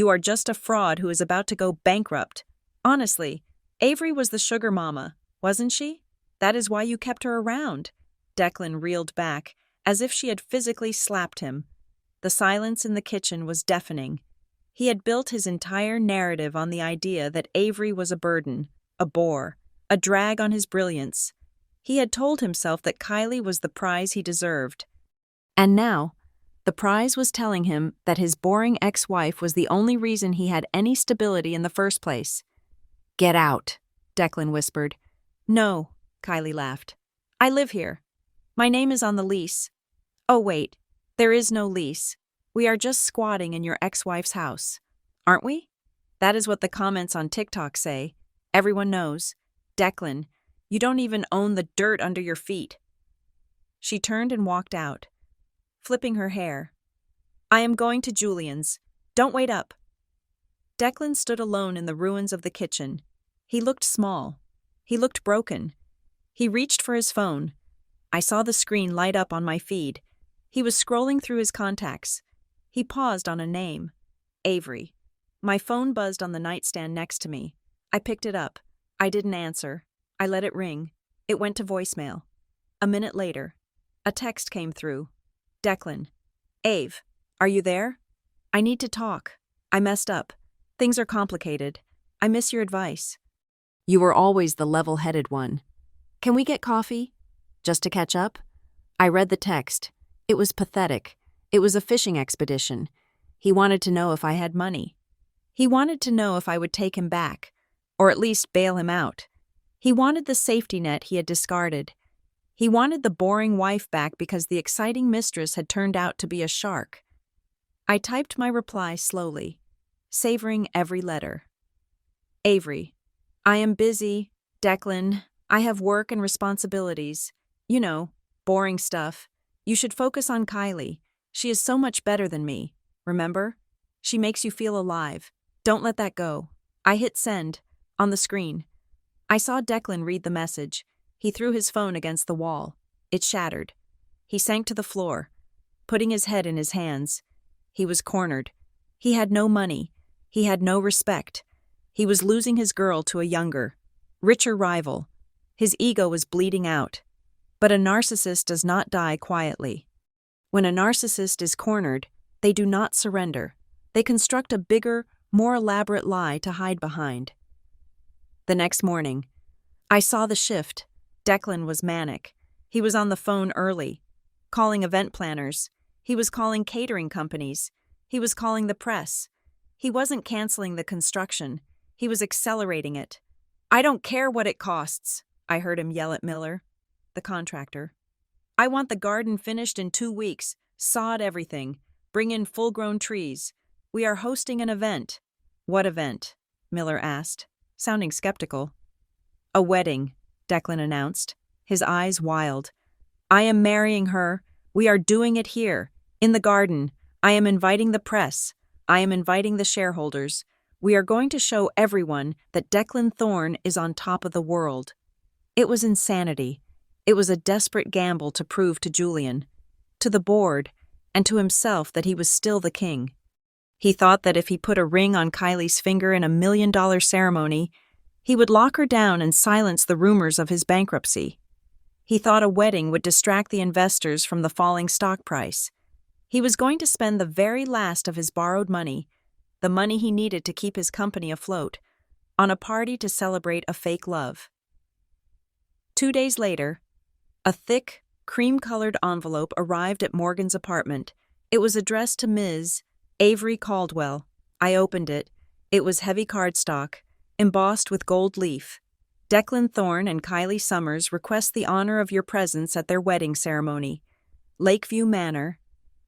are just a fraud who is about to go bankrupt. Honestly, Avery was the sugar mama, wasn't she? That is why you kept her around. Declan reeled back, as if she had physically slapped him. The silence in the kitchen was deafening. He had built his entire narrative on the idea that Avery was a burden, a bore, a drag on his brilliance. He had told himself that Kylie was the prize he deserved. And now, the prize was telling him that his boring ex-wife was the only reason he had any stability in the first place. Get out, Declan whispered. No, Kylie laughed. I live here. My name is on the lease. Oh wait, there is no lease. We are just squatting in your ex-wife's house. Aren't we? That is what the comments on TikTok say. Everyone knows. Declan, you don't even own the dirt under your feet. She turned and walked out, flipping her hair. I am going to Julian's. Don't wait up. Declan stood alone in the ruins of the kitchen. He looked small. He looked broken. He reached for his phone. I saw the screen light up on my feed. He was scrolling through his contacts. He paused on a name. Avery. My phone buzzed on the nightstand next to me. I picked it up. I didn't answer. I let it ring. It went to voicemail. A minute later, a text came through. Declan. Ave, are you there? I need to talk. I messed up. Things are complicated. I miss your advice. You were always the level-headed one. Can we get coffee? Just to catch up? I read the text. It was pathetic. It was a fishing expedition. He wanted to know if I had money. He wanted to know if I would take him back, or at least bail him out. He wanted the safety net he had discarded. He wanted the boring wife back because the exciting mistress had turned out to be a shark. I typed my reply slowly, savoring every letter. Avery. I am busy. Declan. I have work and responsibilities. You know, boring stuff. You should focus on Kylie. She is so much better than me. Remember? She makes you feel alive. Don't let that go. I hit send. On the screen. I saw Declan read the message. He threw his phone against the wall. It shattered. He sank to the floor, putting his head in his hands. He was cornered. He had no money. He had no respect. He was losing his girl to a younger, richer rival. His ego was bleeding out. But a narcissist does not die quietly. When a narcissist is cornered, they do not surrender. They construct a bigger, more elaborate lie to hide behind. The next morning, I saw the shift. Declan was manic. He was on the phone early, calling event planners. He was calling catering companies. He was calling the press. He wasn't canceling the construction. He was accelerating it. I don't care what it costs, I heard him yell at Miller, the contractor. I want the garden finished in 2 weeks, sod everything, bring in full-grown trees. We are hosting an event. What event? Miller asked, sounding skeptical. A wedding, Declan announced, his eyes wild. I am marrying her. We are doing it here, in the garden. I am inviting the press. I am inviting the shareholders. We are going to show everyone that Declan Thorne is on top of the world. It was insanity. It was a desperate gamble to prove to Julian, to the board, and to himself that he was still the king. He thought that if he put a ring on Kylie's finger in $1 million ceremony, he would lock her down and silence the rumors of his bankruptcy. He thought a wedding would distract the investors from the falling stock price. He was going to spend the very last of his borrowed money, the money he needed to keep his company afloat, on a party to celebrate a fake love. 2 days later, a thick, cream-colored envelope arrived at Morgan's apartment. It was addressed to Ms. Avery Caldwell. I opened it. It was heavy cardstock, embossed with gold leaf. Declan Thorne and Kylie Summers request the honor of your presence at their wedding ceremony. Lakeview Manor,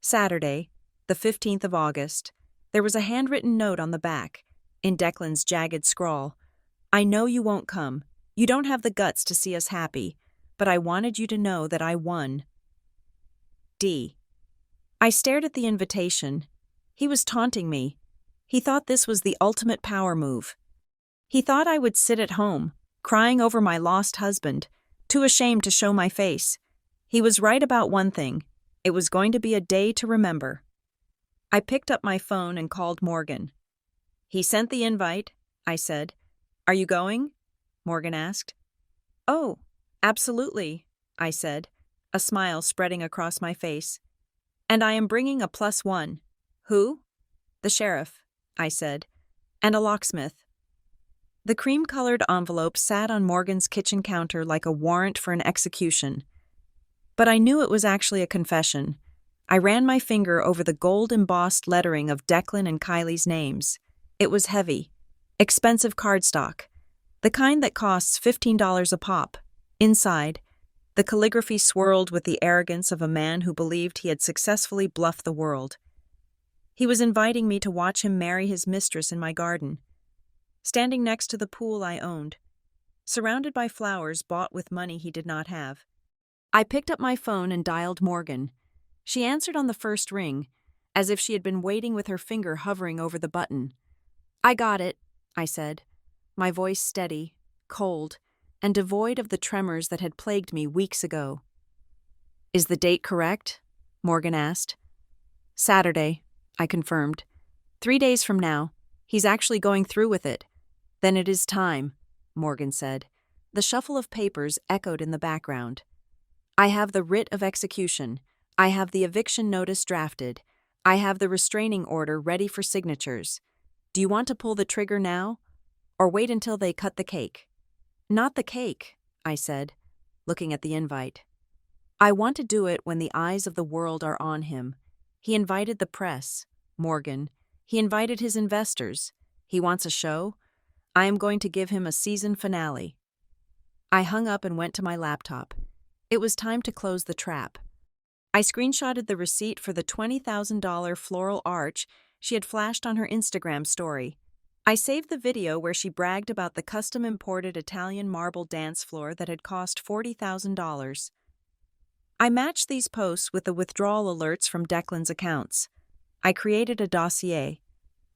Saturday, the 15th of August. There was a handwritten note on the back, in Declan's jagged scrawl. I know you won't come. You don't have the guts to see us happy, but I wanted you to know that I won. D. I stared at the invitation. He was taunting me. He thought this was the ultimate power move. He thought I would sit at home, crying over my lost husband, too ashamed to show my face. He was right about one thing. It was going to be a day to remember. I picked up my phone and called Morgan. He sent the invite, I said. Are you going? Morgan asked. Oh, absolutely, I said, a smile spreading across my face. And I am bringing a +1. Who? The sheriff, I said, and a locksmith. The cream-colored envelope sat on Morgan's kitchen counter like a warrant for an execution. But I knew it was actually a confession. I ran my finger over the gold-embossed lettering of Declan and Kylie's names. It was heavy, expensive cardstock, the kind that costs $15 a pop. Inside, the calligraphy swirled with the arrogance of a man who believed he had successfully bluffed the world. He was inviting me to watch him marry his mistress in my garden. Standing next to the pool I owned, surrounded by flowers bought with money he did not have. I picked up my phone and dialed Morgan. She answered on the first ring, as if she had been waiting with her finger hovering over the button. "I got it," I said, my voice steady, cold, and devoid of the tremors that had plagued me weeks ago. "Is the date correct?" Morgan asked. "Saturday," I confirmed. 3 days from now. He's actually going through with it." "Then it is time," Morgan said. The shuffle of papers echoed in the background. "I have the writ of execution. I have the eviction notice drafted. I have the restraining order ready for signatures. Do you want to pull the trigger now, or wait until they cut the cake?" "Not the cake," I said, looking at the invite. "I want to do it when the eyes of the world are on him. He invited the press, Morgan. He invited his investors. He wants a show. I am going to give him a season finale." I hung up and went to my laptop. It was time to close the trap. I screenshotted the receipt for the $20,000 floral arch she had flashed on her Instagram story. I saved the video where she bragged about the custom-imported Italian marble dance floor that had cost $40,000. I matched these posts with the withdrawal alerts from Declan's accounts. I created a dossier.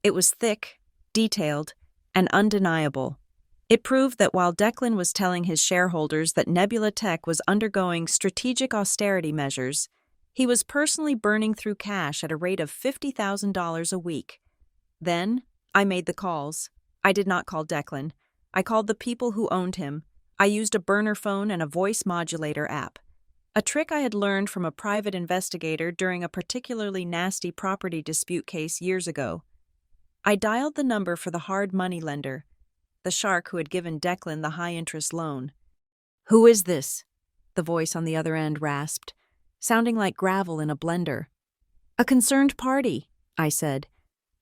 It was thick, detailed, and undeniable. It proved that while Declan was telling his shareholders that Nebula Tech was undergoing strategic austerity measures, he was personally burning through cash at a rate of $50,000 a week. Then, I made the calls. I did not call Declan. I called the people who owned him. I used a burner phone and a voice modulator app. A trick I had learned from a private investigator during a particularly nasty property dispute case years ago. I dialed the number for the hard money lender, the shark who had given Declan the high-interest loan. "Who is this?" the voice on the other end rasped, sounding like gravel in a blender. "A concerned party," I said.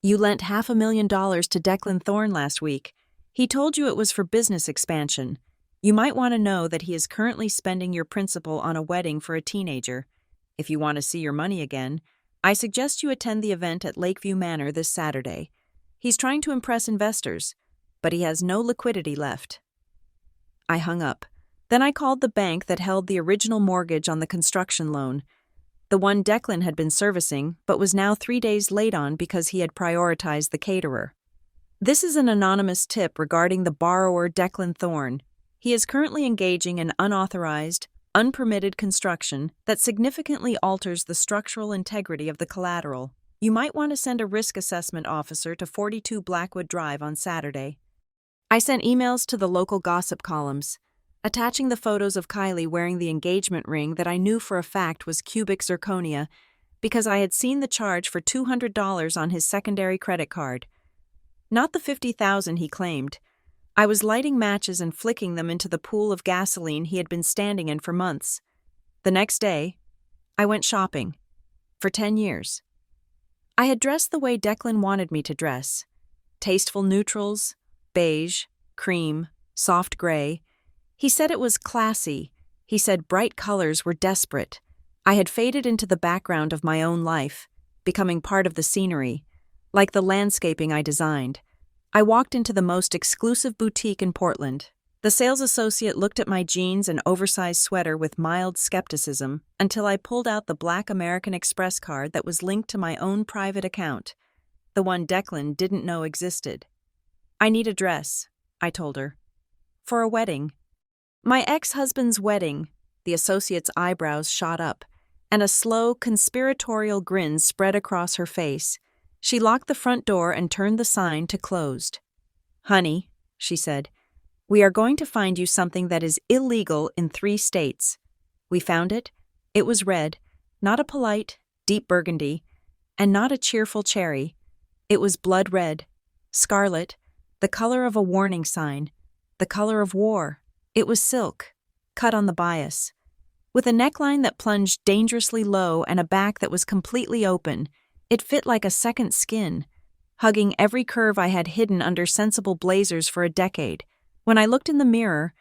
"You lent $500,000 to Declan Thorne last week. He told you it was for business expansion. You might want to know that he is currently spending your principal on a wedding for a teenager. If you want to see your money again, I suggest you attend the event at Lakeview Manor this Saturday. He's trying to impress investors, but he has no liquidity left." I hung up. Then I called the bank that held the original mortgage on the construction loan, the one Declan had been servicing but was now 3 days late on because he had prioritized the caterer. "This is an anonymous tip regarding the borrower Declan Thorne. He is currently engaging in unauthorized, unpermitted construction that significantly alters the structural integrity of the collateral. You might want to send a risk assessment officer to 42 Blackwood Drive on Saturday." I sent emails to the local gossip columns, attaching the photos of Kylie wearing the engagement ring that I knew for a fact was cubic zirconia because I had seen the charge for $200 on his secondary credit card. Not the $50,000 he claimed. I was lighting matches and flicking them into the pool of gasoline he had been standing in for months. The next day, I went shopping. For 10 years. I had dressed the way Declan wanted me to dress. Tasteful neutrals, beige, cream, soft gray. He said it was classy. He said bright colors were desperate. I had faded into the background of my own life, becoming part of the scenery, like the landscaping I designed. I walked into the most exclusive boutique in Portland. The sales associate looked at my jeans and oversized sweater with mild skepticism until I pulled out the black American Express card that was linked to my own private account, the one Declan didn't know existed. "I need a dress," I told her. "For a wedding." "My ex-husband's wedding." The associate's eyebrows shot up, and a slow, conspiratorial grin spread across her face. She locked the front door and turned the sign to closed. "Honey," she said, "we are going to find you something that is illegal in 3 states. We found it. It was red, not a polite, deep burgundy, and not a cheerful cherry. It was blood red, scarlet, the color of a warning sign, the color of war. It was silk, cut on the bias, with a neckline that plunged dangerously low and a back that was completely open. It fit like a second skin, hugging every curve I had hidden under sensible blazers for a decade. When I looked in the mirror,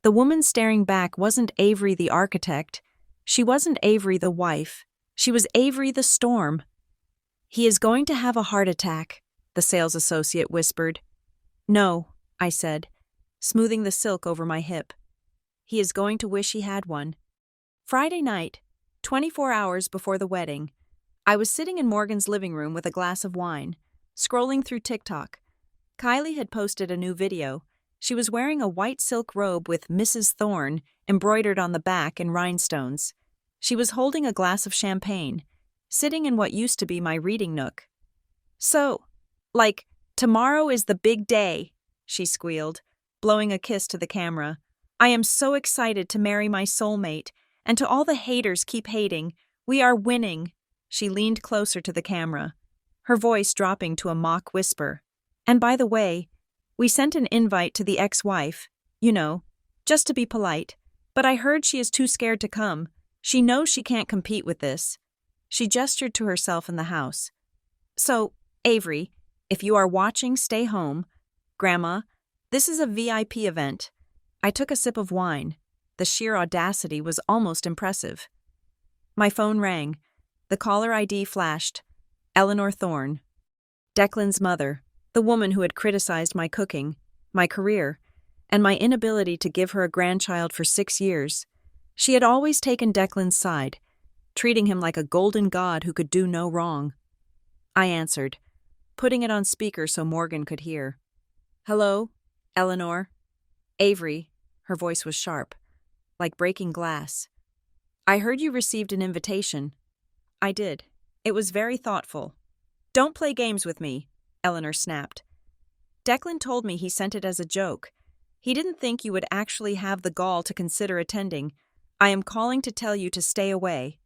the woman staring back wasn't Avery the architect. She wasn't Avery the wife. She was Avery the storm. He is going to have a heart attack, the sales associate whispered. No, I said, smoothing the silk over my hip. He is going to wish he had one. Friday night, 24 hours before the wedding, I was sitting in Morgan's living room with a glass of wine, scrolling through TikTok. Kylie had posted a new video. She was wearing a white silk robe with Mrs. Thorne embroidered on the back in rhinestones. She was holding a glass of champagne, sitting in what used to be my reading nook. So, tomorrow is the big day, she squealed, blowing a kiss to the camera. I am so excited to marry my soulmate, and to all the haters keep hating. We are winning. She leaned closer to the camera, her voice dropping to a mock whisper. And by the way, we sent an invite to the ex-wife, just to be polite, but I heard she is too scared to come. She knows she can't compete with this. She gestured to herself in the house. So, Avery, if you are watching, stay home. Grandma, this is a VIP event. I took a sip of wine. The sheer audacity was almost impressive. My phone rang. The caller ID flashed. Eleanor Thorne. Declan's mother, the woman who had criticized my cooking, my career, and my inability to give her a grandchild for 6 years. She had always taken Declan's side, treating him like a golden god who could do no wrong. I answered, putting it on speaker so Morgan could hear. Hello, Eleanor. Avery, her voice was sharp, like breaking glass. I heard you received an invitation. I did. It was very thoughtful. Don't play games with me, Eleanor snapped. Declan told me he sent it as a joke. He didn't think you would actually have the gall to consider attending. I am calling to tell you to stay away.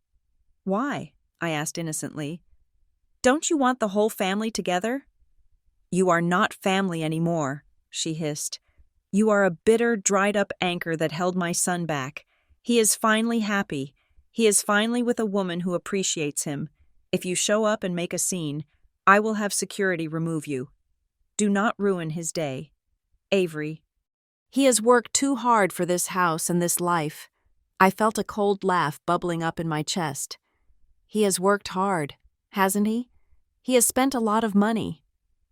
Why? I asked innocently. Don't you want the whole family together? You are not family anymore, she hissed. You are a bitter, dried-up anchor that held my son back. He is finally happy. He is finally with a woman who appreciates him. If you show up and make a scene, I will have security remove you. Do not ruin his day. Avery. He has worked too hard for this house and this life. I felt a cold laugh bubbling up in my chest. He has worked hard, hasn't he? He has spent a lot of money.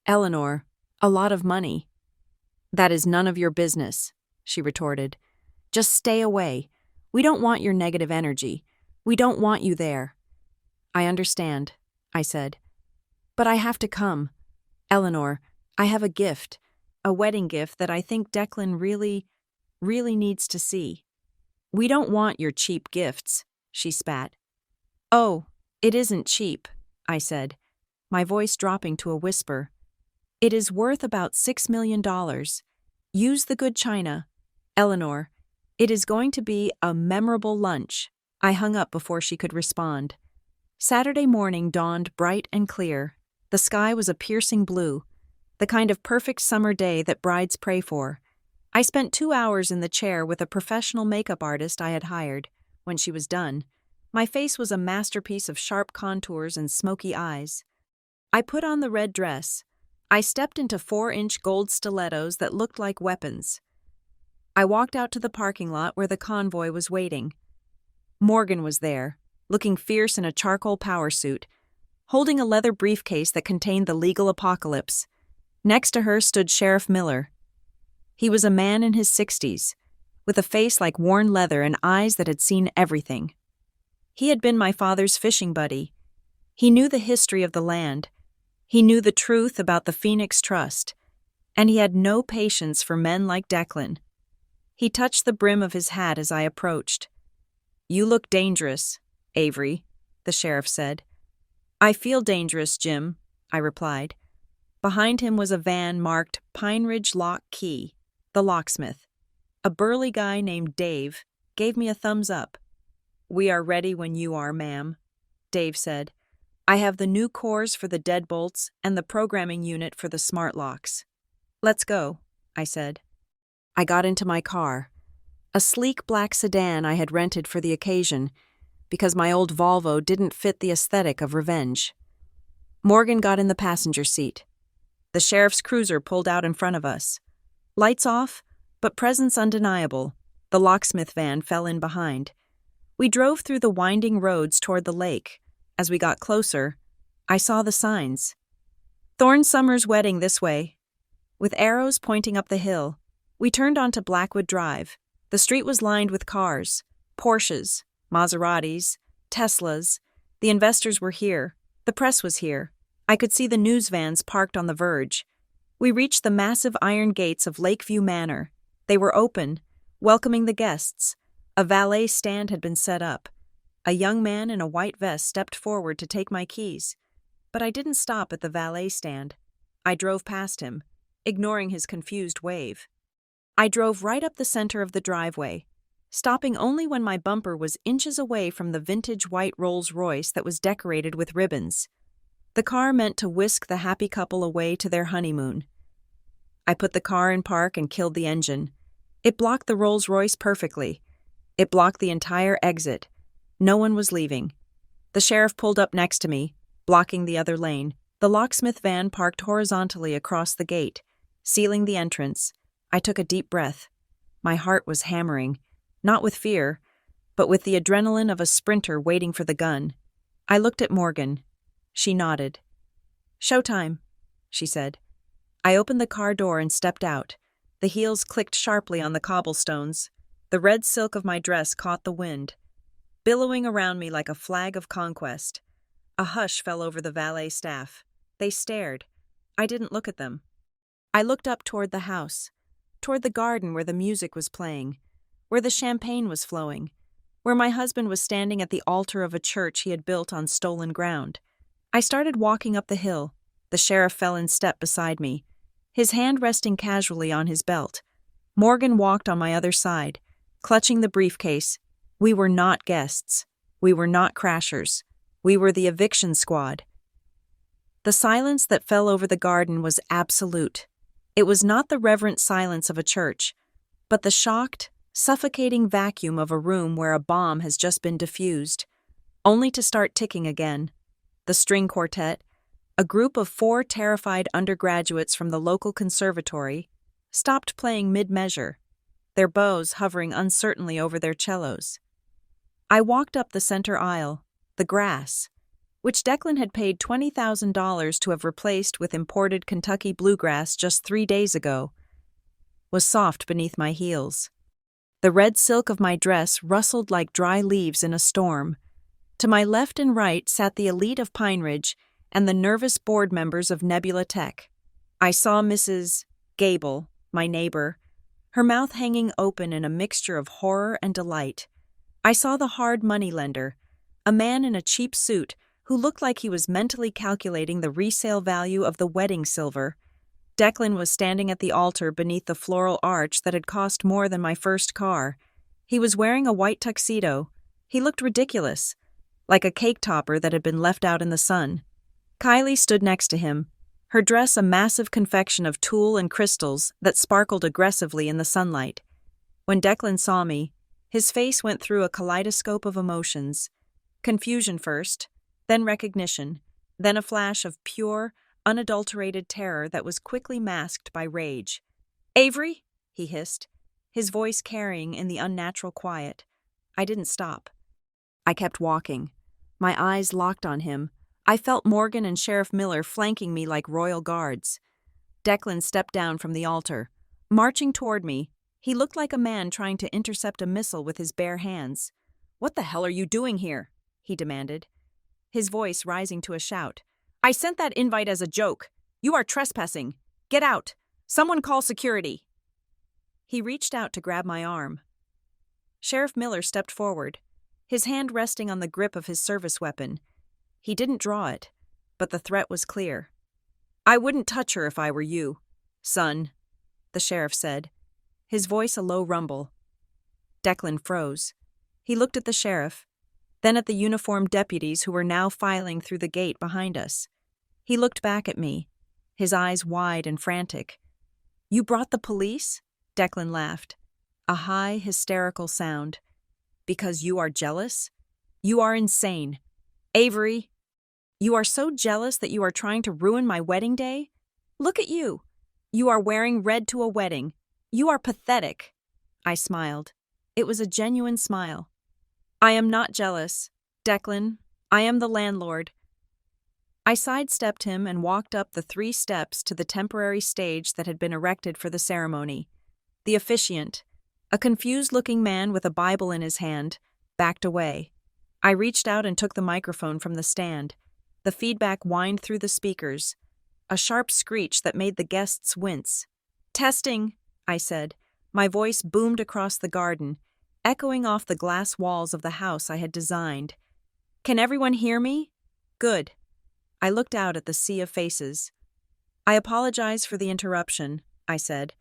Eleanor, a lot of money. That is none of your business, she retorted. Just stay away. We don't want your negative energy. We don't want you there. I understand, I said. But I have to come. Eleanor, I have a gift, a wedding gift that I think Declan really needs to see. We don't want your cheap gifts, she spat. Oh, it isn't cheap, I said, my voice dropping to a whisper. It is worth about $6 million. Use the good china. Eleanor, it is going to be a memorable lunch. I hung up before she could respond. Saturday morning dawned bright and clear. The sky was a piercing blue, the kind of perfect summer day that brides pray for. I spent 2 hours in the chair with a professional makeup artist I had hired. When she was done, my face was a masterpiece of sharp contours and smoky eyes. I put on the red dress. I stepped into 4-inch gold stilettos that looked like weapons. I walked out to the parking lot where the convoy was waiting. Morgan was there, looking fierce in a charcoal power suit, holding a leather briefcase that contained the legal apocalypse. Next to her stood Sheriff Miller. He was a man in his 60s, with a face like worn leather and eyes that had seen everything. He had been my father's fishing buddy. He knew the history of the land. He knew the truth about the Phoenix Trust, and he had no patience for men like Declan. He touched the brim of his hat as I approached. You look dangerous, Avery, the sheriff said. I feel dangerous, Jim, I replied. Behind him was a van marked Pine Ridge Lock Key, the locksmith. A burly guy named Dave gave me a thumbs up. We are ready when you are, ma'am, Dave said. I have the new cores for the deadbolts and the programming unit for the smart locks. Let's go, I said. I got into my car, a sleek black sedan I had rented for the occasion, because my old Volvo didn't fit the aesthetic of revenge. Morgan got in the passenger seat. The sheriff's cruiser pulled out in front of us. Lights off, but presence undeniable. The locksmith van fell in behind. We drove through the winding roads toward the lake. As we got closer, I saw the signs. Thorne Summer's wedding this way. With arrows pointing up the hill, we turned onto Blackwood Drive. The street was lined with cars, Porsches, Maseratis, Teslas. The investors were here. The press was here. I could see the news vans parked on the verge. We reached the massive iron gates of Lakeview Manor. They were open, welcoming the guests. A valet stand had been set up. A young man in a white vest stepped forward to take my keys. But I didn't stop at the valet stand. I drove past him, ignoring his confused wave. I drove right up the center of the driveway, stopping only when my bumper was inches away from the vintage white Rolls-Royce that was decorated with ribbons. The car meant to whisk the happy couple away to their honeymoon. I put the car in park and killed the engine. It blocked the Rolls-Royce perfectly. It blocked the entire exit. No one was leaving. The sheriff pulled up next to me, blocking the other lane. The locksmith van parked horizontally across the gate, sealing the entrance. I took a deep breath. My heart was hammering, not with fear, but with the adrenaline of a sprinter waiting for the gun. I looked at Morgan. She nodded. "Showtime," she said. I opened the car door and stepped out. The heels clicked sharply on the cobblestones. The red silk of my dress caught the wind, billowing around me like a flag of conquest. A hush fell over the valet staff. They stared. I didn't look at them. I looked up toward the house, toward the garden where the music was playing, where the champagne was flowing, where my husband was standing at the altar of a church he had built on stolen ground. I started walking up the hill. The sheriff fell in step beside me, his hand resting casually on his belt. Morgan walked on my other side, clutching the briefcase. We were not guests. We were not crashers. We were the eviction squad. The silence that fell over the garden was absolute. It was not the reverent silence of a church, but the shocked, suffocating vacuum of a room where a bomb has just been diffused, only to start ticking again. The string quartet, a group of 4 terrified undergraduates from the local conservatory, stopped playing mid-measure, their bows hovering uncertainly over their cellos. I walked up the center aisle. The grass, which Declan had paid $20,000 to have replaced with imported Kentucky bluegrass just 3 days ago, was soft beneath my heels. The red silk of my dress rustled like dry leaves in a storm. To my left and right sat the elite of Pine Ridge and the nervous board members of Nebula Tech. I saw Mrs. Gable, my neighbor, her mouth hanging open in a mixture of horror and delight. I saw the hard moneylender, a man in a cheap suit who looked like he was mentally calculating the resale value of the wedding silver. Declan was standing at the altar beneath the floral arch that had cost more than my first car. He was wearing a white tuxedo. He looked ridiculous, like a cake topper that had been left out in the sun. Kylie stood next to him, her dress a massive confection of tulle and crystals that sparkled aggressively in the sunlight. When Declan saw me, his face went through a kaleidoscope of emotions. Confusion first, then recognition, then a flash of pure, unadulterated terror that was quickly masked by rage. "Avery?" he hissed, his voice carrying in the unnatural quiet. I didn't stop. I kept walking, my eyes locked on him. I felt Morgan and Sheriff Miller flanking me like royal guards. Declan stepped down from the altar. Marching toward me, he looked like a man trying to intercept a missile with his bare hands. "What the hell are you doing here?" he demanded, his voice rising to a shout. "I sent that invite as a joke. You are trespassing. Get out. Someone call security." He reached out to grab my arm. Sheriff Miller stepped forward, his hand resting on the grip of his service weapon. He didn't draw it, but the threat was clear. "I wouldn't touch her if I were you, son," the sheriff said, his voice a low rumble. Declan froze. He looked at the sheriff, then at the uniformed deputies who were now filing through the gate behind us. He looked back at me, his eyes wide and frantic. "You brought the police?" Declan laughed, a high, hysterical sound. "Because you are jealous? You are insane. Avery, you are so jealous that you are trying to ruin my wedding day? Look at you. You are wearing red to a wedding. You are pathetic." I smiled. It was a genuine smile. "I am not jealous. Declan, I am the landlord." I sidestepped him and walked up the 3 steps to the temporary stage that had been erected for the ceremony. The officiant, a confused-looking man with a Bible in his hand, backed away. I reached out and took the microphone from the stand. The feedback whined through the speakers, a sharp screech that made the guests wince. "Testing," I said. My voice boomed across the garden, echoing off the glass walls of the house I had designed. "Can everyone hear me? Good." I looked out at the sea of faces. "I apologize for the interruption," I said,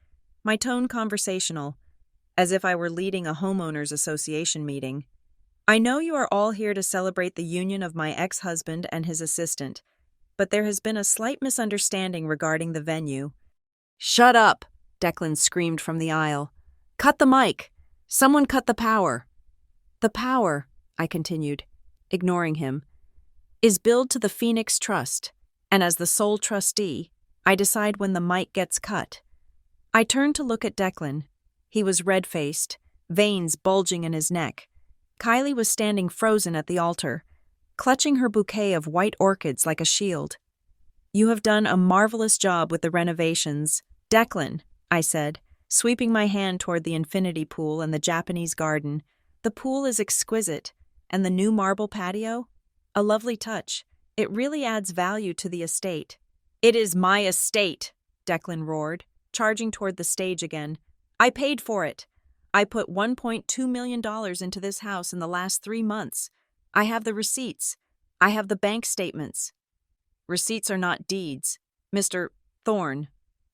my tone conversational, as if I were leading a homeowners association meeting. "I know you are all here to celebrate the union of my ex-husband and his assistant, but there has been a slight misunderstanding regarding the venue." "Shut up!" Declan screamed from the aisle. "Cut the mic! Someone cut the power!" "The power," I continued, ignoring him, "is billed to the Phoenix Trust, and as the sole trustee, I decide when the mic gets cut." I turned to look at Declan. He was red-faced, veins bulging in his neck. Kylie was standing frozen at the altar, clutching her bouquet of white orchids like a shield. "You have done a marvelous job with the renovations, Declan," I said, sweeping my hand toward the infinity pool and the Japanese garden. "The pool is exquisite, and the new marble patio? A lovely touch. It really adds value to the estate." "It is my estate," Declan roared, charging toward the stage again. "I paid for it. I put $1.2 million into this house in the last 3 months. I have the receipts. I have the bank statements." "Receipts are not deeds, Mr. Thorne."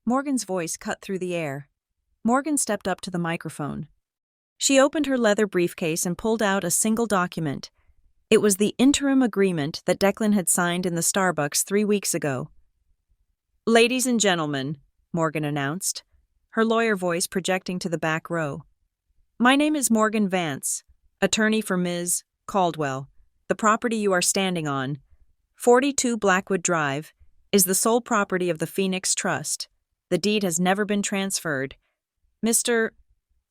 Morgan's voice cut through the air. Morgan stepped up to the microphone. She opened her leather briefcase and pulled out a single document. It was the interim agreement that Declan had signed in the Starbucks 3 weeks ago. "Ladies and gentlemen," Morgan announced, her lawyer voice projecting to the back row. "My name is Morgan Vance, attorney for Ms. Caldwell. The property you are standing on, 42 Blackwood Drive, is the sole property of the Phoenix Trust. The deed has never been transferred. Mr.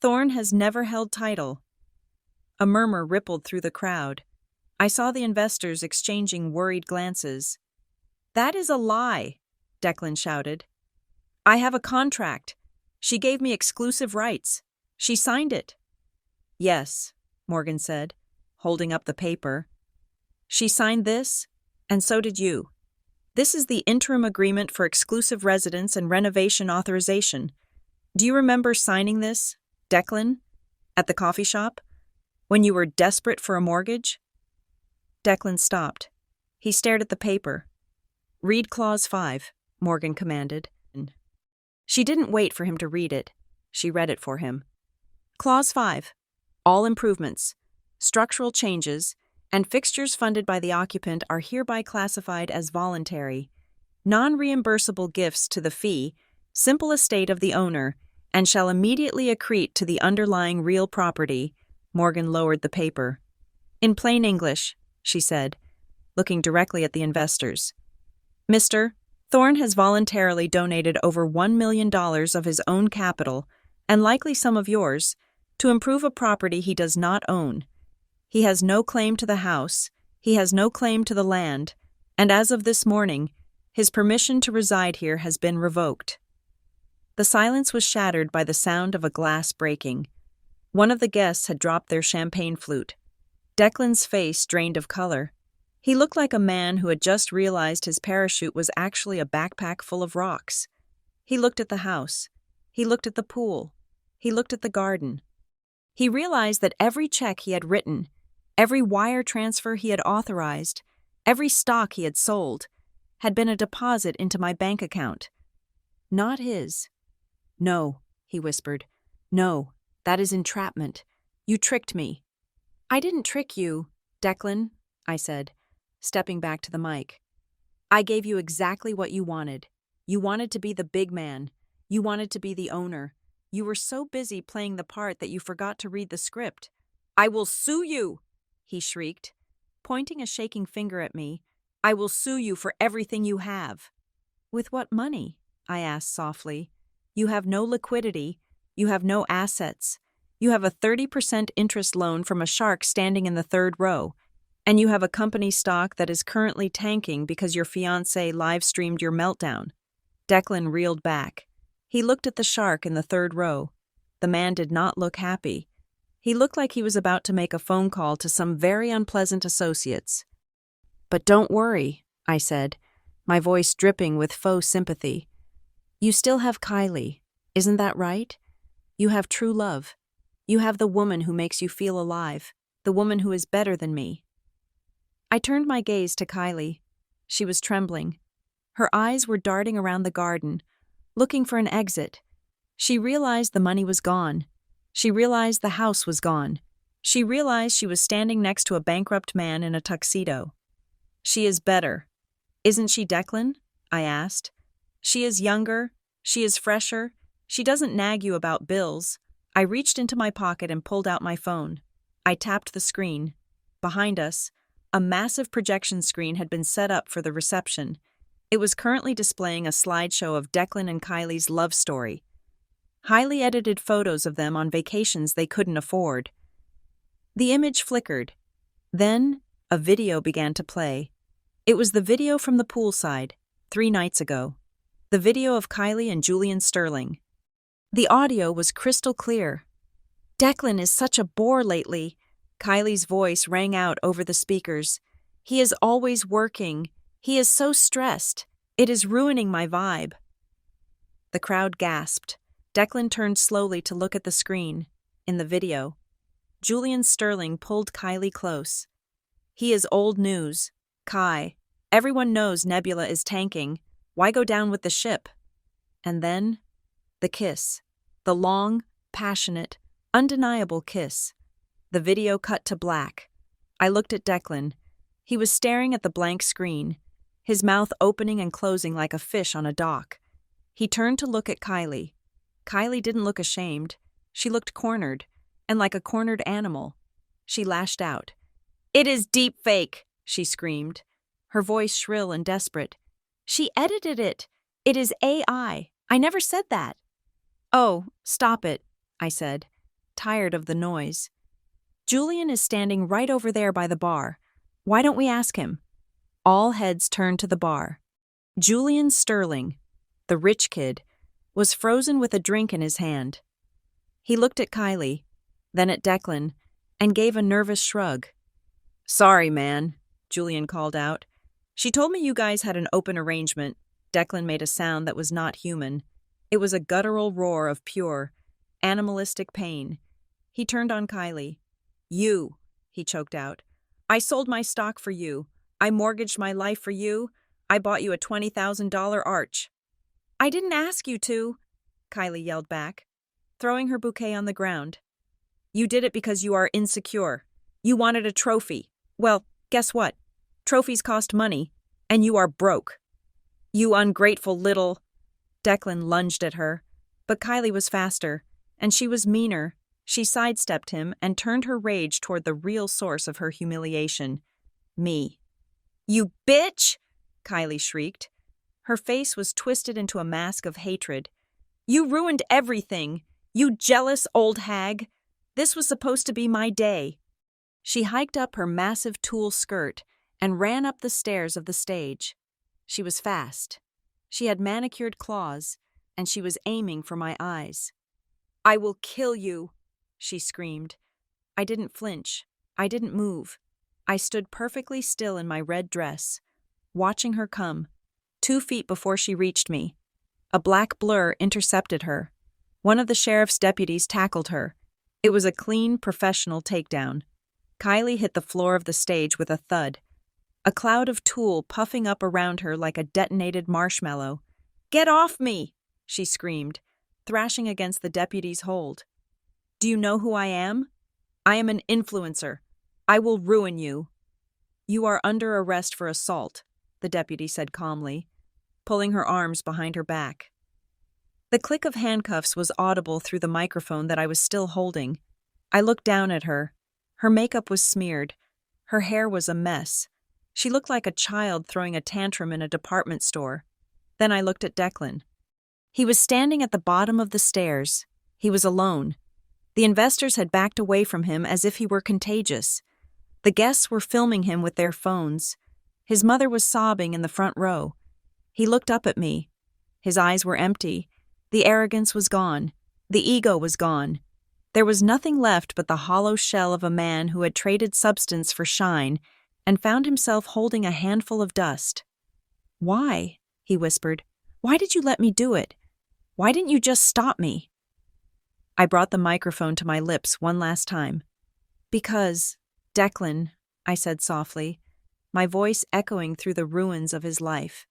Thorne has never held title." A murmur rippled through the crowd. I saw the investors exchanging worried glances. "That is a lie," Declan shouted. "I have a contract. She gave me exclusive rights. She signed it." "Yes," Morgan said, holding up the paper. "She signed this, and so did you. This is the interim agreement for exclusive residence and renovation authorization. Do you remember signing this, Declan, at the coffee shop, when you were desperate for a mortgage?" Declan stopped. He stared at the paper. "Read Clause 5, Morgan commanded. She didn't wait for him to read it. She read it for him. Clause 5. All improvements, structural changes, and fixtures funded by the occupant are hereby classified as voluntary, non-reimbursable gifts to the fee, simple estate of the owner, and shall immediately accrete to the underlying real property." Morgan lowered the paper. "In plain English," she said, looking directly at the investors, "Mr. Thorne has voluntarily donated over $1 million of his own capital, and likely some of yours, to improve a property he does not own. He has no claim to the house, he has no claim to the land, and as of this morning, his permission to reside here has been revoked." The silence was shattered by the sound of a glass breaking. One of the guests had dropped their champagne flute. Declan's face drained of color. He looked like a man who had just realized his parachute was actually a backpack full of rocks. He looked at the house. He looked at the pool. He looked at the garden. He realized that every check he had written, every wire transfer he had authorized, every stock he had sold, had been a deposit into my bank account. Not his. "No," he whispered. "No, that is entrapment. You tricked me." "I didn't trick you, Declan," I said, stepping back to the mic. "I gave you exactly what you wanted. You wanted to be the big man. You wanted to be the owner. You were so busy playing the part that you forgot to read the script." "I will sue you!" he shrieked, pointing a shaking finger at me. "I will sue you for everything you have." "With what money?" I asked softly. "You have no liquidity. You have no assets. You have a 30% interest loan from a shark standing in the 3rd row. And you have a company stock that is currently tanking because your fiancé live-streamed your meltdown. Declan reeled back. He looked at the shark in the third row. The man did not look happy. He looked like he was about to make a phone call to some very unpleasant associates. "But don't worry," I said, my voice dripping with faux sympathy. "You still have Kylie, isn't that right? You have true love. You have the woman who makes you feel alive, the woman who is better than me." I turned my gaze to Kylie. She was trembling. Her eyes were darting around the garden, looking for an exit. She realized the money was gone. She realized the house was gone. She realized she was standing next to a bankrupt man in a tuxedo. "She is better. Isn't she, Declan?" I asked. "She is younger. She is fresher. She doesn't nag you about bills." I reached into my pocket and pulled out my phone. I tapped the screen. Behind us, a massive projection screen had been set up for the reception. It was currently displaying a slideshow of Declan and Kylie's love story. Highly edited photos of them on vacations they couldn't afford. The image flickered. Then, a video began to play. It was the video from the poolside, 3 nights ago. The video of Kylie and Julian Sterling. The audio was crystal clear. "Declan is such a bore lately," Kylie's voice rang out over the speakers. "He is always working. He is so stressed. It is ruining my vibe." The crowd gasped. Declan turned slowly to look at the screen. In the video, Julian Sterling pulled Kylie close. "He is old news. Kai, everyone knows Nebula is tanking. Why go down with the ship?" And then, the kiss. The long, passionate, undeniable kiss. The video cut to black. I looked at Declan. He was staring at the blank screen, his mouth opening and closing like a fish on a dock. He turned to look at Kylie. Kylie didn't look ashamed. She looked cornered, and like a cornered animal. She lashed out. "It is deep fake," she screamed, her voice shrill and desperate. "She edited it. It is AI. I never said that." "Oh, stop it," I said, tired of the noise. "Julian is standing right over there by the bar. Why don't we ask him?" All heads turned to the bar. Julian Sterling, the rich kid, was frozen with a drink in his hand. He looked at Kylie, then at Declan, and gave a nervous shrug. "Sorry, man," Julian called out. "She told me you guys had an open arrangement." Declan made a sound that was not human. It was a guttural roar of pure, animalistic pain. He turned on Kylie. "You," he choked out. "I sold my stock for you. I mortgaged my life for you. I bought you a $20,000 arch." "I didn't ask you to," Kylie yelled back, throwing her bouquet on the ground. "You did it because you are insecure. You wanted a trophy. Well, guess what? Trophies cost money, and you are broke. You ungrateful little—" Declan lunged at her, but Kylie was faster, and she was meaner. She sidestepped him and turned her rage toward the real source of her humiliation. Me. "You bitch!" Kylie shrieked. Her face was twisted into a mask of hatred. "You ruined everything! You jealous old hag! This was supposed to be my day." She hiked up her massive tulle skirt and ran up the stairs of the stage. She was fast. She had manicured claws, and she was aiming for my eyes. "I will kill you," she screamed. I didn't flinch. I didn't move. I stood perfectly still in my red dress, watching her come. 2 feet before she reached me, a black blur intercepted her. One of the sheriff's deputies tackled her. It was a clean, professional takedown. Kylie hit the floor of the stage with a thud, a cloud of tulle puffing up around her like a detonated marshmallow. "Get off me!" she screamed, thrashing against the deputy's hold. "Do you know who I am? I am an influencer. I will ruin you." "You are under arrest for assault," the deputy said calmly, pulling her arms behind her back. The click of handcuffs was audible through the microphone that I was still holding. I looked down at her. Her makeup was smeared. Her hair was a mess. She looked like a child throwing a tantrum in a department store. Then I looked at Declan. He was standing at the bottom of the stairs. He was alone. The investors had backed away from him as if he were contagious. The guests were filming him with their phones. His mother was sobbing in the front row. He looked up at me. His eyes were empty. The arrogance was gone. The ego was gone. There was nothing left but the hollow shell of a man who had traded substance for shine and found himself holding a handful of dust. "Why?" he whispered. "Why did you let me do it? Why didn't you just stop me?" I brought the microphone to my lips one last time. "Because, Declan," I said softly, my voice echoing through the ruins of his life.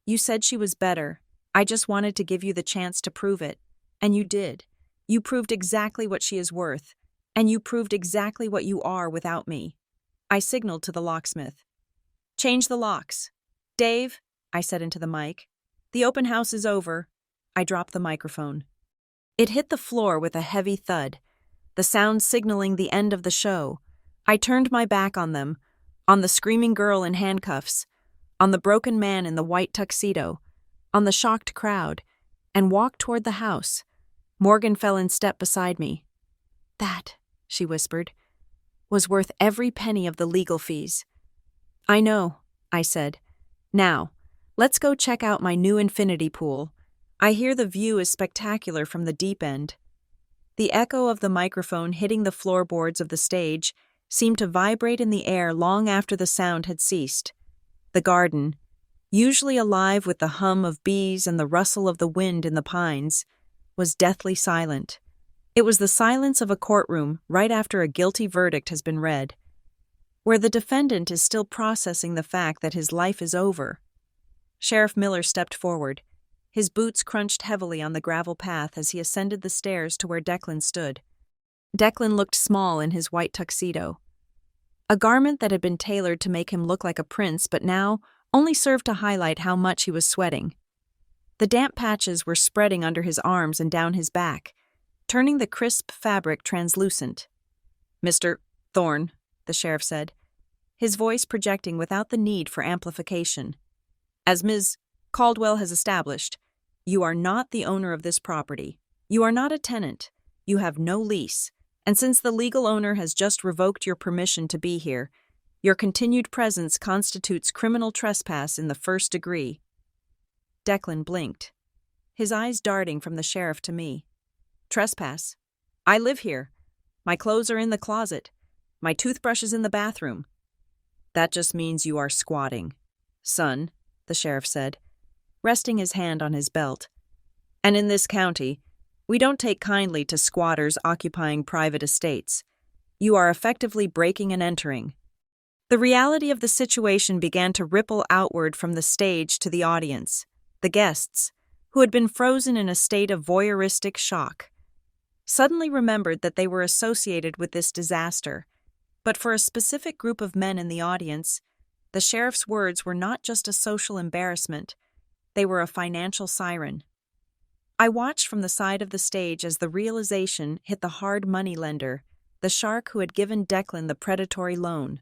"You said she was better. I just wanted to give you the chance to prove it. And you did. You proved exactly what she is worth. And you proved exactly what you are without me." I signaled to the locksmith. "Change the locks. Dave," I said into the mic. "The open house is over." I dropped the microphone. It hit the floor with a heavy thud, the sound signaling the end of the show. I turned my back on them, on the screaming girl in handcuffs, on the broken man in the white tuxedo, on the shocked crowd, and walked toward the house. Morgan fell in step beside me. "That," she whispered, "was worth every penny of the legal fees." "I know," I said. "Now, let's go check out my new infinity pool. I hear the view is spectacular from the deep end." The echo of the microphone hitting the floorboards of the stage seemed to vibrate in the air long after the sound had ceased. The garden, usually alive with the hum of bees and the rustle of the wind in the pines, was deathly silent. It was the silence of a courtroom right after a guilty verdict has been read, where the defendant is still processing the fact that his life is over. Sheriff Miller stepped forward. His boots crunched heavily on the gravel path as he ascended the stairs to where Declan stood. Declan looked small in his white tuxedo, a garment that had been tailored to make him look like a prince but now only served to highlight how much he was sweating. The damp patches were spreading under his arms and down his back, turning the crisp fabric translucent. "Mr. Thorne," the sheriff said, his voice projecting without the need for amplification. "As Ms. Caldwell has established, you are not the owner of this property. You are not a tenant. You have no lease. And since the legal owner has just revoked your permission to be here, your continued presence constitutes criminal trespass in the first degree." Declan blinked, his eyes darting from the sheriff to me. "Trespass? I live here. My clothes are in the closet. My toothbrush is in the bathroom." "That just means you are squatting, son," the sheriff said, resting his hand on his belt. "And in this county, we don't take kindly to squatters occupying private estates. You are effectively breaking and entering." The reality of the situation began to ripple outward from the stage to the audience, the guests, who had been frozen in a state of voyeuristic shock, suddenly remembered that they were associated with this disaster. But for a specific group of men in the audience, the sheriff's words were not just a social embarrassment, they were a financial siren. I watched from the side of the stage as the realization hit the hard money lender, the shark who had given Declan the predatory loan.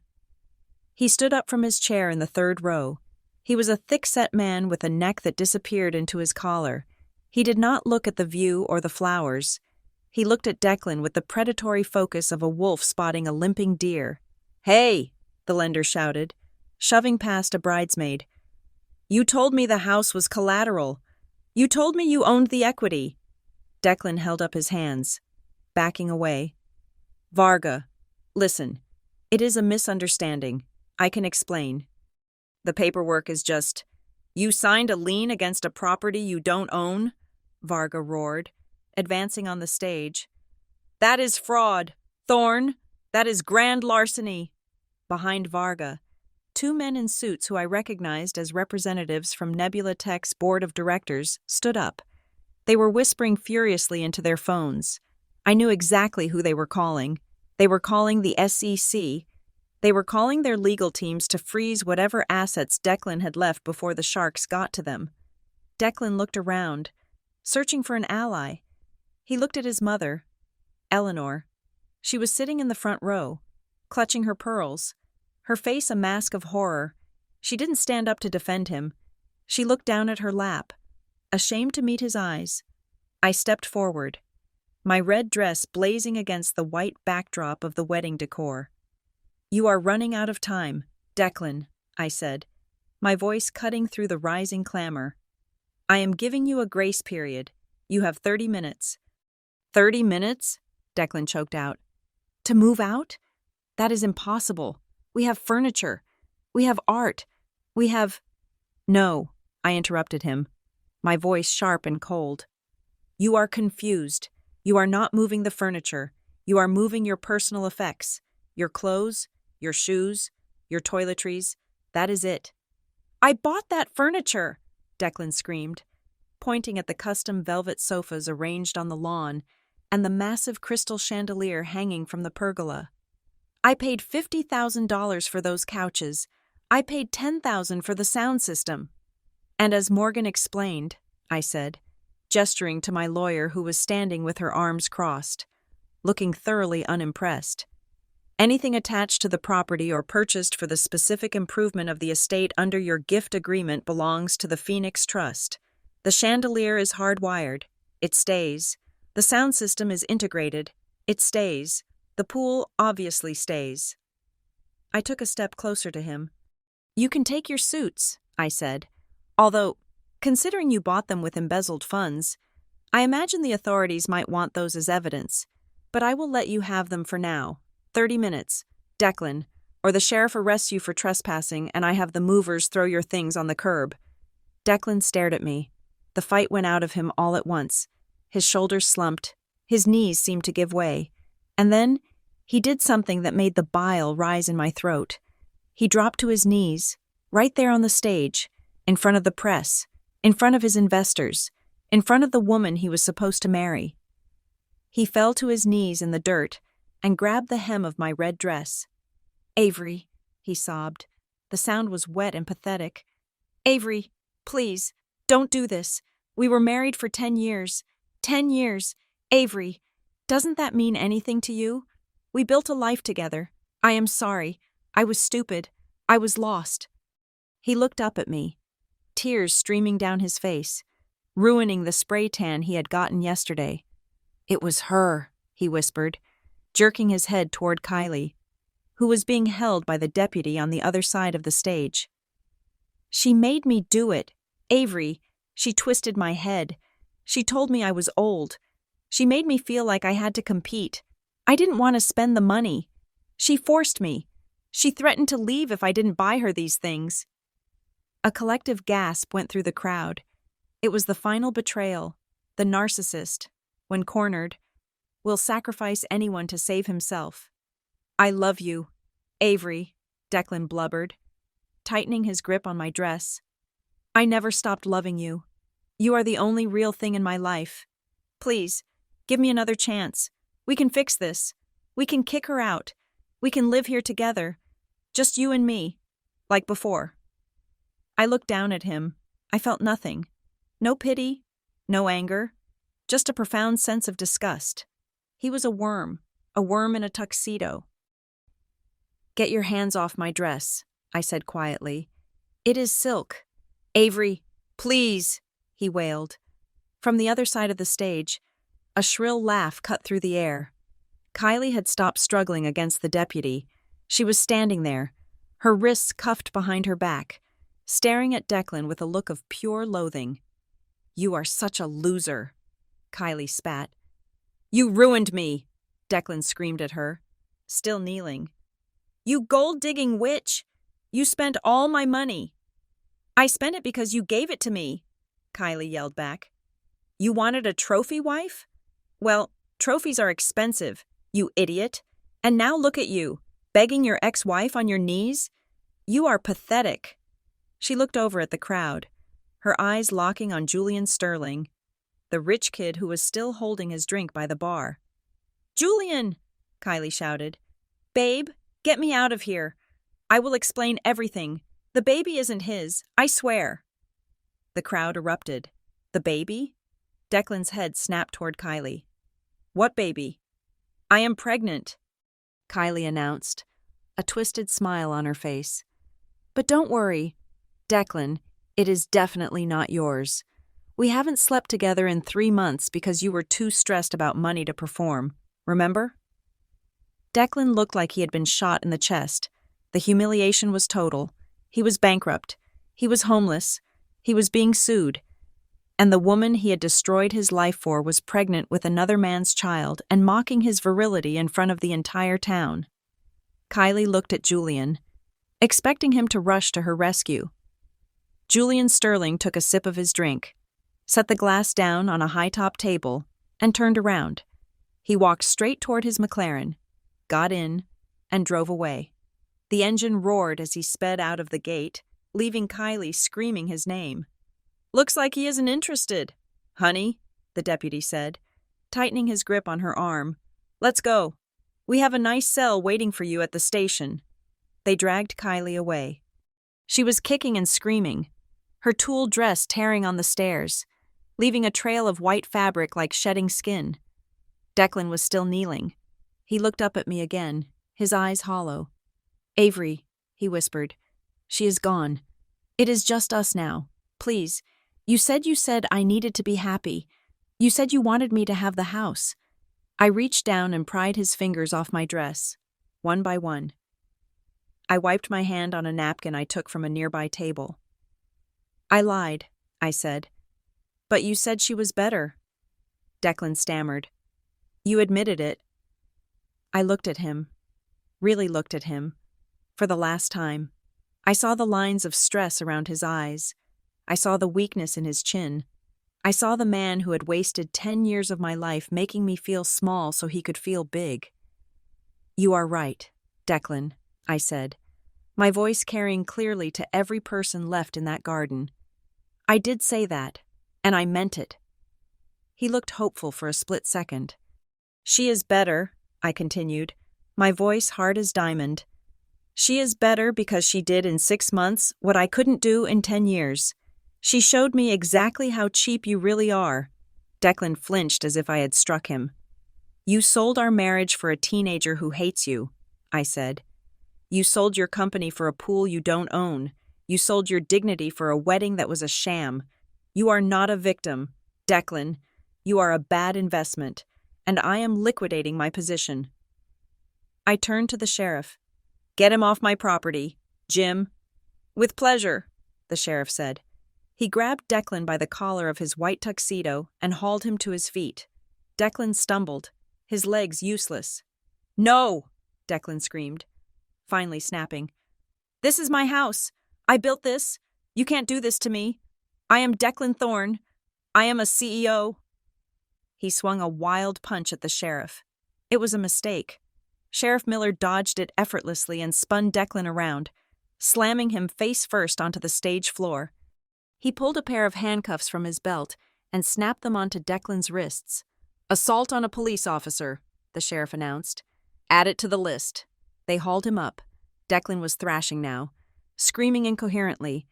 He stood up from his chair in the third row. He was a thick-set man with a neck that disappeared into his collar. He did not look at the view or the flowers. He looked at Declan with the predatory focus of a wolf spotting a limping deer. "Hey!" the lender shouted, shoving past a bridesmaid. "You told me the house was collateral. You told me you owned the equity." Declan held up his hands, backing away. "Varga, listen, it is a misunderstanding. I can explain. The paperwork is just, you signed a lien against a property you don't own," Varga roared, advancing on the stage. "That is fraud, Thorne. That is grand larceny." Behind Varga, two men in suits who I recognized as representatives from Nebula Tech's board of directors stood up. They were whispering furiously into their phones. I knew exactly who they were calling. They were calling the SEC. They were calling their legal teams to freeze whatever assets Declan had left before the sharks got to them. Declan looked around, searching for an ally. He looked at his mother, Eleanor. She was sitting in the front row, clutching her pearls, her face a mask of horror. She didn't stand up to defend him. She looked down at her lap, ashamed to meet his eyes. I stepped forward, my red dress blazing against the white backdrop of the wedding decor. You are running out of time, Declan, I said, my voice cutting through the rising clamor. I am giving you a grace period. You have 30 minutes. 30 minutes? Declan choked out. To move out? That is impossible. We have furniture. We have art. We have… No, I interrupted him, my voice sharp and cold. You are confused. You are not moving the furniture. You are moving your personal effects. Your clothes, your shoes, your toiletries. That is it. I bought that furniture, Declan screamed, pointing at the custom velvet sofas arranged on the lawn and the massive crystal chandelier hanging from the pergola. I paid $50,000 for those couches. I paid $10,000 for the sound system. And as Morgan explained, I said, gesturing to my lawyer who was standing with her arms crossed, looking thoroughly unimpressed. Anything attached to the property or purchased for the specific improvement of the estate under your gift agreement belongs to the Phoenix Trust. The chandelier is hardwired. It stays. The sound system is integrated. It stays. The pool obviously stays. I took a step closer to him. You can take your suits, I said. Although, considering you bought them with embezzled funds, I imagine the authorities might want those as evidence. But I will let you have them for now. 30 minutes, Declan, or the sheriff arrests you for trespassing and I have the movers throw your things on the curb. Declan stared at me. The fight went out of him all at once. His shoulders slumped. His knees seemed to give way. And then he did something that made the bile rise in my throat. He dropped to his knees, right there on the stage, in front of the press, in front of his investors, in front of the woman he was supposed to marry. He fell to his knees in the dirt and grabbed the hem of my red dress. Avery, he sobbed. The sound was wet and pathetic. Avery, please, don't do this. We were married for 10 years. 10 years. Avery, doesn't that mean anything to you? We built a life together. I am sorry. I was stupid. I was lost. He looked up at me, tears streaming down his face, ruining the spray tan he had gotten yesterday. It was her, he whispered, jerking his head toward Kylie, who was being held by the deputy on the other side of the stage. She made me do it. Avery, she twisted my head. She told me I was old. She made me feel like I had to compete. I didn't want to spend the money. She forced me. She threatened to leave if I didn't buy her these things. A collective gasp went through the crowd. It was the final betrayal. The narcissist, when cornered, will sacrifice anyone to save himself. I love you, Avery, Declan blubbered, tightening his grip on my dress. I never stopped loving you. You are the only real thing in my life. Please, give me another chance. We can fix this. We can kick her out. We can live here together. Just you and me, like before. I looked down at him. I felt nothing. No pity, no anger, just a profound sense of disgust. He was a worm in a tuxedo. Get your hands off my dress, I said quietly. It is silk. Avery, please, he wailed. From the other side of the stage, a shrill laugh cut through the air. Kylie had stopped struggling against the deputy. She was standing there, her wrists cuffed behind her back, staring at Declan with a look of pure loathing. You are such a loser, Kylie spat. You ruined me, Declan screamed at her, still kneeling. You gold-digging witch! You spent all my money. I spent it because you gave it to me, Kylie yelled back. You wanted a trophy wife? Well, trophies are expensive, you idiot. And now look at you, begging your ex-wife on your knees? You are pathetic. She looked over at the crowd, her eyes locking on Julian Sterling, the rich kid who was still holding his drink by the bar. Julian! Kylie shouted. Babe, get me out of here. I will explain everything. The baby isn't his, I swear. The crowd erupted. The baby? Declan's head snapped toward Kylie. What baby? I am pregnant, Kylie announced, a twisted smile on her face. But don't worry, Declan, it is definitely not yours. We haven't slept together in 3 months because you were too stressed about money to perform, remember? Declan looked like he had been shot in the chest. The humiliation was total. He was bankrupt. He was homeless. He was being sued. And the woman he had destroyed his life for was pregnant with another man's child and mocking his virility in front of the entire town. Kylie looked at Julian, expecting him to rush to her rescue. Julian Sterling took a sip of his drink, set the glass down on a high-top table, and turned around. He walked straight toward his McLaren, got in, and drove away. The engine roared as he sped out of the gate, leaving Kylie screaming his name. "Looks like he isn't interested, honey," the deputy said, tightening his grip on her arm. "Let's go. We have a nice cell waiting for you at the station." They dragged Kylie away. She was kicking and screaming, her tulle dress tearing on the stairs, leaving a trail of white fabric like shedding skin. Declan was still kneeling. He looked up at me again, his eyes hollow. "Avery," he whispered, "she is gone. It is just us now. Please. You said I needed to be happy. You said you wanted me to have the house." I reached down and pried his fingers off my dress, one by one. I wiped my hand on a napkin I took from a nearby table. "I lied," I said. "But you said she was better." Declan stammered. "You admitted it." I looked at him, really looked at him, for the last time. I saw the lines of stress around his eyes. I saw the weakness in his chin. I saw the man who had wasted 10 years of my life making me feel small so he could feel big. "You are right, Declan," I said, my voice carrying clearly to every person left in that garden. "I did say that, and I meant it." He looked hopeful for a split second. "She is better," I continued, my voice hard as diamond. "She is better because she did in 6 months what I couldn't do in 10 years. She showed me exactly how cheap you really are." Declan flinched as if I had struck him. "You sold our marriage for a teenager who hates you," I said. "You sold your company for a pool you don't own. You sold your dignity for a wedding that was a sham. You are not a victim, Declan. You are a bad investment, and I am liquidating my position." I turned to the sheriff. "Get him off my property, Jim." "With pleasure," the sheriff said. He grabbed Declan by the collar of his white tuxedo and hauled him to his feet. Declan stumbled, his legs useless. "No!" Declan screamed, finally snapping. "This is my house. I built this. You can't do this to me. I am Declan Thorne. I am a CEO." He swung a wild punch at the sheriff. It was a mistake. Sheriff Miller dodged it effortlessly and spun Declan around, slamming him face first onto the stage floor. He pulled a pair of handcuffs from his belt and snapped them onto Declan's wrists. "Assault on a police officer," the sheriff announced. "Add it to the list." They hauled him up. Declan was thrashing now, screaming incoherently.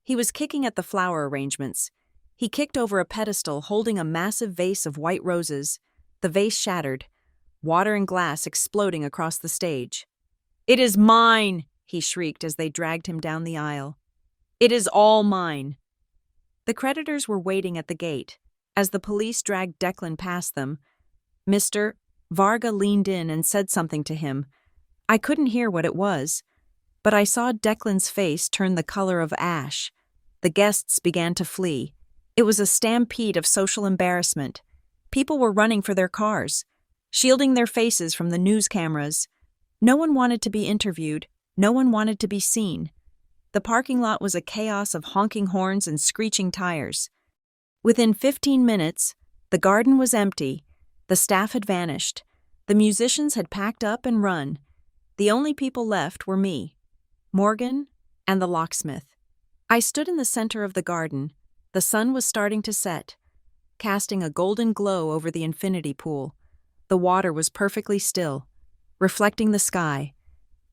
He was kicking at the flower arrangements. He kicked over a pedestal holding a massive vase of white roses. The vase shattered, water and glass exploding across the stage. "It is mine!" he shrieked as they dragged him down the aisle. "It is all mine!" The creditors were waiting at the gate. As the police dragged Declan past them, Mr. Varga leaned in and said something to him. I couldn't hear what it was, but I saw Declan's face turn the color of ash. The guests began to flee. It was a stampede of social embarrassment. People were running for their cars, shielding their faces from the news cameras. No one wanted to be interviewed. No one wanted to be seen. The parking lot was a chaos of honking horns and screeching tires. Within 15 minutes, the garden was empty. The staff had vanished. The musicians had packed up and run. The only people left were me, Morgan, and the locksmith. I stood in the center of the garden. The sun was starting to set, casting a golden glow over the infinity pool. The water was perfectly still, reflecting the sky.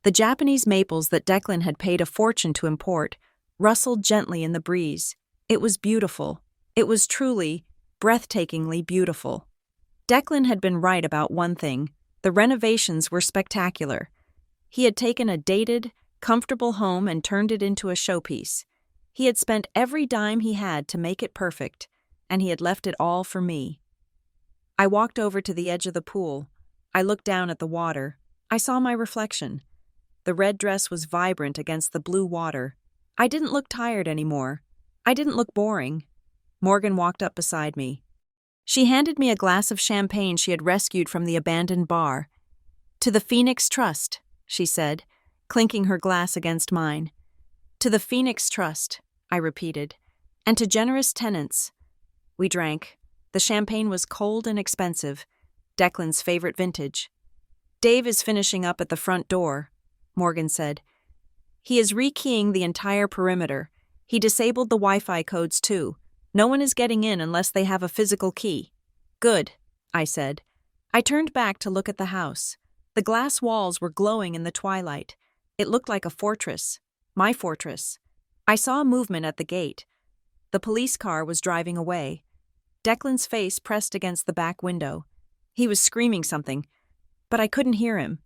The Japanese maples that Declan had paid a fortune to import rustled gently in the breeze. It was beautiful. It was truly, breathtakingly beautiful. Declan had been right about one thing. The renovations were spectacular. He had taken a dated, comfortable home and turned it into a showpiece. He had spent every dime he had to make it perfect, and he had left it all for me. I walked over to the edge of the pool. I looked down at the water. I saw my reflection. The red dress was vibrant against the blue water. I didn't look tired anymore. I didn't look boring. Morgan walked up beside me. She handed me a glass of champagne she had rescued from the abandoned bar. "To the Phoenix Trust," she said, clinking her glass against mine. "To the Phoenix Trust," I repeated, "and to generous tenants." We drank. The champagne was cold and expensive, Declan's favorite vintage. "Dave is finishing up at the front door," Morgan said. "He is rekeying the entire perimeter. He disabled the Wi-Fi codes too. No one is getting in unless they have a physical key." "Good," I said. I turned back to look at the house. The glass walls were glowing in the twilight. It looked like a fortress. My fortress. I saw movement at the gate. The police car was driving away. Declan's face pressed against the back window. He was screaming something, but I couldn't hear him.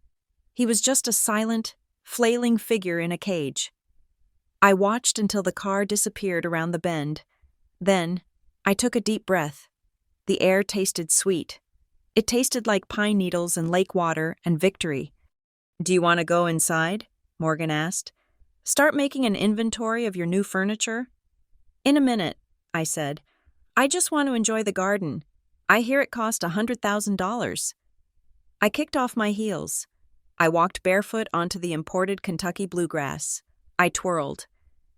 He was just a silent, flailing figure in a cage. I watched until the car disappeared around the bend. Then, I took a deep breath. The air tasted sweet. It tasted like pine needles and lake water and victory. "Do you want to go inside?" Morgan asked. "Start making an inventory of your new furniture?" "In a minute," I said. "I just want to enjoy the garden. I hear it cost $100,000. I kicked off my heels. I walked barefoot onto the imported Kentucky bluegrass. I twirled.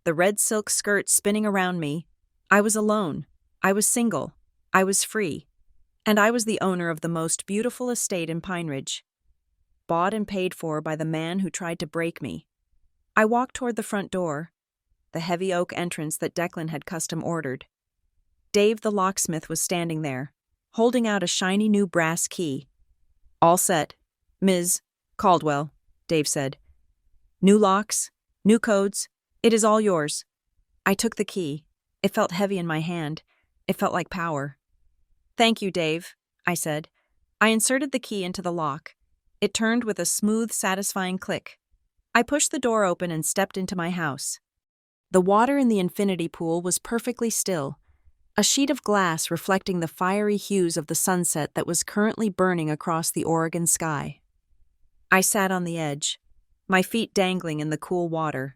The red silk skirt spinning around me. I was alone. I was single. I was free. And I was the owner of the most beautiful estate in Pine Ridge. Bought and paid for by the man who tried to break me. I walked toward the front door, the heavy oak entrance that Declan had custom ordered. Dave the locksmith was standing there, holding out a shiny new brass key. "All set, Ms. Caldwell," Dave said. "New locks, new codes, it is all yours." I took the key. It felt heavy in my hand. It felt like power. "Thank you, Dave," I said. I inserted the key into the lock. It turned with a smooth, satisfying click. I pushed the door open and stepped into my house. The water in the infinity pool was perfectly still, a sheet of glass reflecting the fiery hues of the sunset that was currently burning across the Oregon sky. I sat on the edge, my feet dangling in the cool water,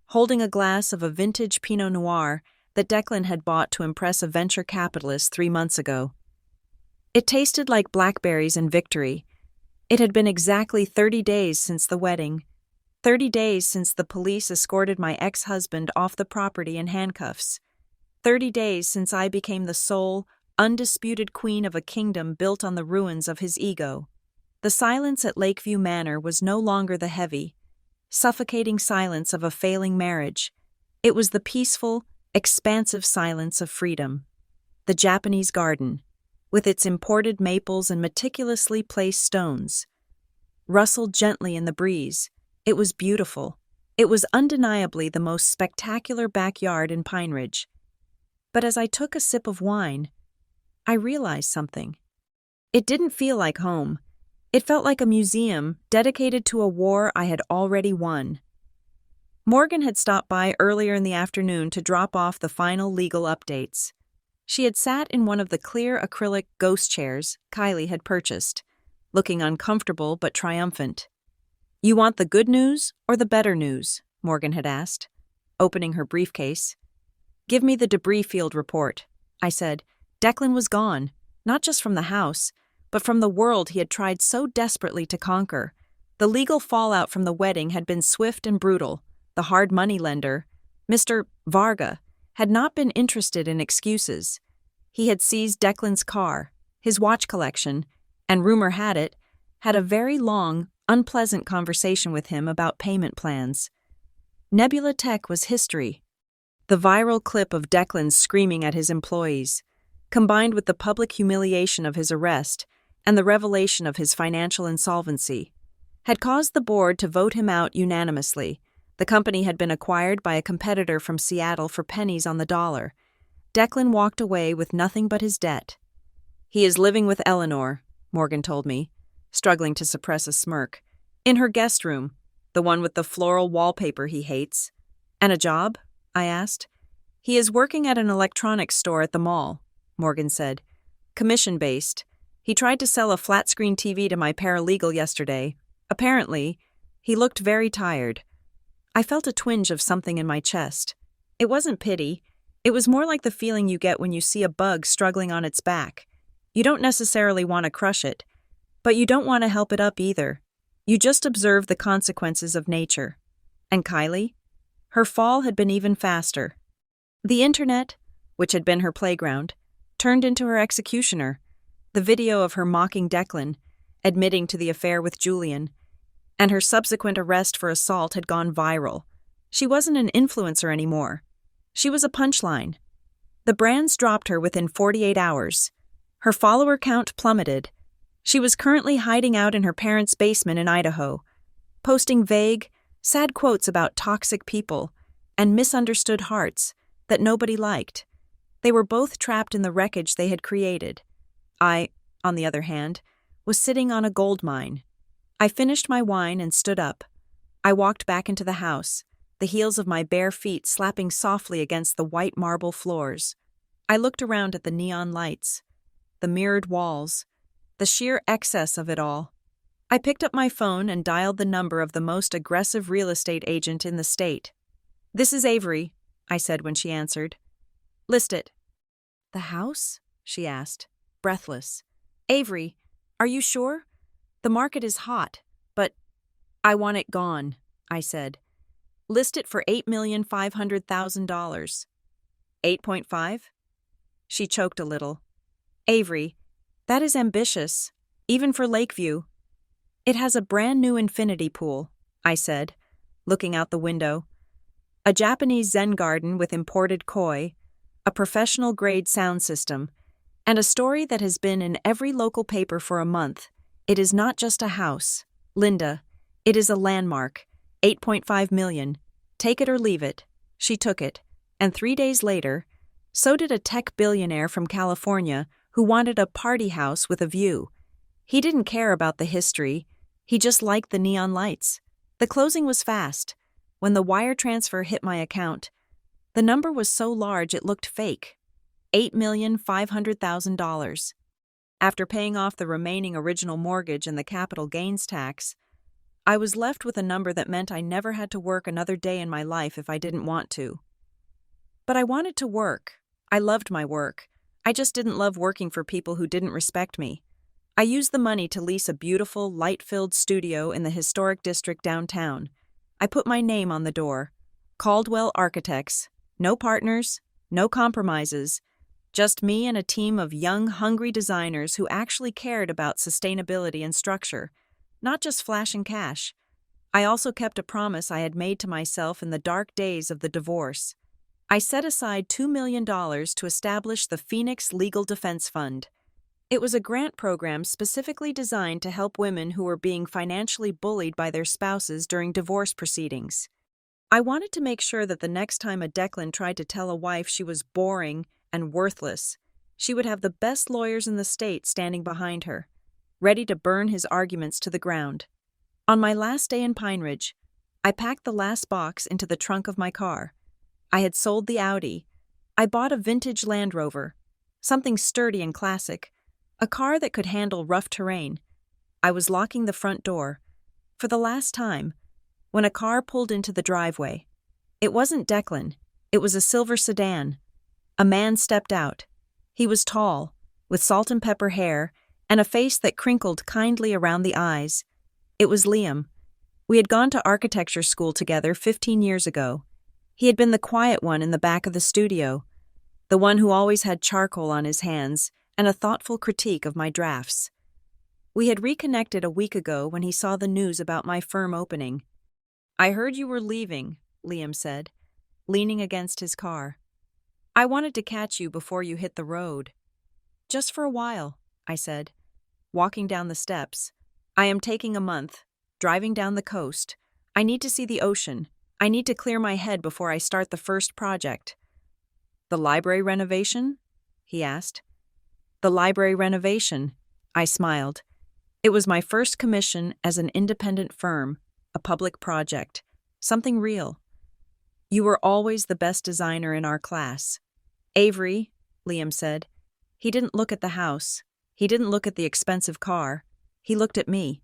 holding a glass of a vintage Pinot Noir that Declan had bought to impress a venture capitalist 3 months ago. It tasted like blackberries and victory. It had been exactly 30 days since the wedding, 30 days since the police escorted my ex-husband off the property in handcuffs, 30 days since I became the sole, undisputed queen of a kingdom built on the ruins of his ego. The silence at Lakeview Manor was no longer the heavy, suffocating silence of a failing marriage. It was the peaceful, expansive silence of freedom. The Japanese garden, with its imported maples and meticulously placed stones, rustled gently in the breeze. It was beautiful. It was undeniably the most spectacular backyard in Pine Ridge. But as I took a sip of wine, I realized something. It didn't feel like home. It felt like a museum dedicated to a war I had already won. Morgan had stopped by earlier in the afternoon to drop off the final legal updates. She had sat in one of the clear acrylic ghost chairs Kylie had purchased, looking uncomfortable but triumphant. "You want the good news or the better news?" Morgan had asked, opening her briefcase. "Give me the debris field report," I said. Declan was gone, not just from the house, but from the world he had tried so desperately to conquer. The legal fallout from the wedding had been swift and brutal. The hard money lender, Mr. Varga, had not been interested in excuses. He had seized Declan's car, his watch collection, and rumor had it, had a very long, unpleasant conversation with him about payment plans. Nebula Tech was history. The viral clip of Declan screaming at his employees, combined with the public humiliation of his arrest and the revelation of his financial insolvency, had caused the board to vote him out unanimously. The company had been acquired by a competitor from Seattle for pennies on the dollar. Declan walked away with nothing but his debt. "He is living with Eleanor," Morgan told me, struggling to suppress a smirk. "In her guest room, the one with the floral wallpaper he hates." "And a job?" I asked. "He is working at an electronics store at the mall," Morgan said. "Commission-based. He tried to sell a flat-screen TV to my paralegal yesterday. Apparently, he looked very tired. I felt a twinge of something in my chest. It wasn't pity. It was more like the feeling you get when you see a bug struggling on its back. You don't necessarily want to crush it, but you don't want to help it up either. You just observe the consequences of nature. And Kylie? Her fall had been even faster. The internet, which had been her playground, turned into her executioner. The video of her mocking Declan, admitting to the affair with Julian, and her subsequent arrest for assault had gone viral. She wasn't an influencer anymore. She was a punchline. The brands dropped her within 48 hours. Her follower count plummeted. She was currently hiding out in her parents' basement in Idaho, posting vague, sad quotes about toxic people and misunderstood hearts that nobody liked. They were both trapped in the wreckage they had created. I, on the other hand, was sitting on a gold mine. I finished my wine and stood up. I walked back into the house, the heels of my bare feet slapping softly against the white marble floors. I looked around at the neon lights, the mirrored walls, the sheer excess of it all. I picked up my phone and dialed the number of the most aggressive real estate agent in the state. "This is Avery," I said when she answered. "List it." "The house?" she asked, breathless. "Avery, are you sure? The market is hot, but—" "I want it gone," I said. "List it for $8,500,000. 8.5? She choked a little. "Avery, that is ambitious, even for Lakeview." "It has a brand new infinity pool," I said, looking out the window. "A Japanese Zen garden with imported koi, a professional-grade sound system, and a story that has been in every local paper for a month. It is not just a house. Linda, it is a landmark. 8.5 million. Take it or leave it." She took it, and 3 days later, so did a tech billionaire from California who wanted a party house with a view. He didn't care about the history. He just liked the neon lights. The closing was fast. When the wire transfer hit my account, the number was so large it looked fake. $8,500,000. After paying off the remaining original mortgage and the capital gains tax, I was left with a number that meant I never had to work another day in my life if I didn't want to. But I wanted to work. I loved my work. I just didn't love working for people who didn't respect me. I used the money to lease a beautiful, light-filled studio in the historic district downtown. I put my name on the door. Caldwell Architects. No partners, no compromises. Just me and a team of young, hungry designers who actually cared about sustainability and structure, not just flashing cash. I also kept a promise I had made to myself in the dark days of the divorce. I set aside $2 million to establish the Phoenix Legal Defense Fund. It was a grant program specifically designed to help women who were being financially bullied by their spouses during divorce proceedings. I wanted to make sure that the next time a Declan tried to tell a wife she was boring and worthless, she would have the best lawyers in the state standing behind her, ready to burn his arguments to the ground. On my last day in Pine Ridge, I packed the last box into the trunk of my car. I had sold the Audi. I bought a vintage Land Rover, something sturdy and classic, a car that could handle rough terrain. I was locking the front door, for the last time, when a car pulled into the driveway. It wasn't Declan. It was a silver sedan. A man stepped out. He was tall, with salt and pepper hair, and a face that crinkled kindly around the eyes. It was Liam. We had gone to architecture school together 15 years ago. He had been the quiet one in the back of the studio, the one who always had charcoal on his hands and a thoughtful critique of my drafts. We had reconnected a week ago when he saw the news about my firm opening. "I heard you were leaving," Liam said, leaning against his car. "I wanted to catch you before you hit the road." "Just for a while," I said, walking down the steps. "I am taking a month, driving down the coast. I need to see the ocean. I need to clear my head before I start the first project." "The library renovation?" he asked. "The library renovation," I smiled. It was my first commission as an independent firm, a public project, something real. "You were always the best designer in our class." "Avery," Liam said. He didn't look at the house. He didn't look at the expensive car. He looked at me.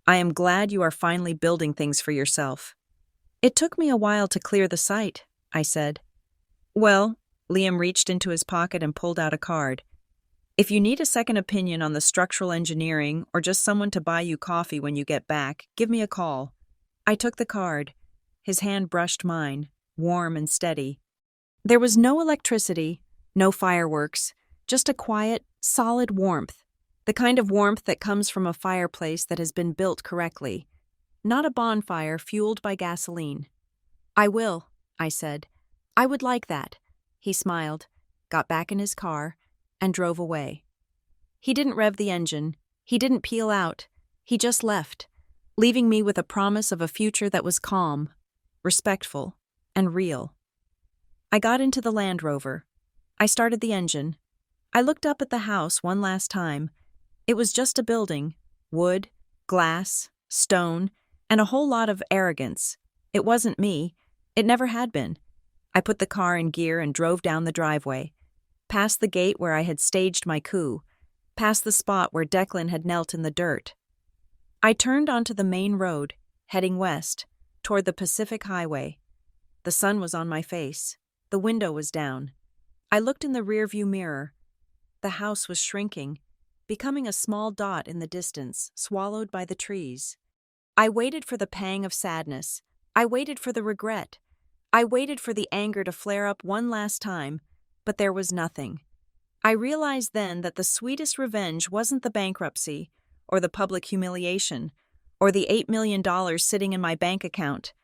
I am glad you are finally building things for yourself. It took me a while to clear the site, I said. Well, Liam reached into his pocket and pulled out a card. If you need a second opinion on the structural engineering or just someone to buy you coffee when you get back, give me a call. I took the card. His hand brushed mine, warm and steady. There was no electricity, no fireworks, just a quiet, solid warmth. The kind of warmth that comes from a fireplace that has been built correctly, not a bonfire fueled by gasoline. I will, I said. I would like that. He smiled, got back in his car, and drove away. He didn't rev the engine. He didn't peel out. He just left, leaving me with a promise of a future that was calm, respectful, and real. I got into the Land Rover. I started the engine. I looked up at the house one last time. It was just a building, wood, glass, stone, and a whole lot of arrogance. It wasn't me. It never had been. I put the car in gear and drove down the driveway, past the gate where I had staged my coup, past the spot where Declan had knelt in the dirt. I turned onto the main road, heading west, toward the Pacific Highway. The sun was on my face. The window was down. I looked in the rearview mirror. The house was shrinking, becoming a small dot in the distance, swallowed by the trees. I waited for the pang of sadness. I waited for the regret. I waited for the anger to flare up one last time, but there was nothing. I realized then that the sweetest revenge wasn't the bankruptcy, or the public humiliation, or the $8 million sitting in my bank account.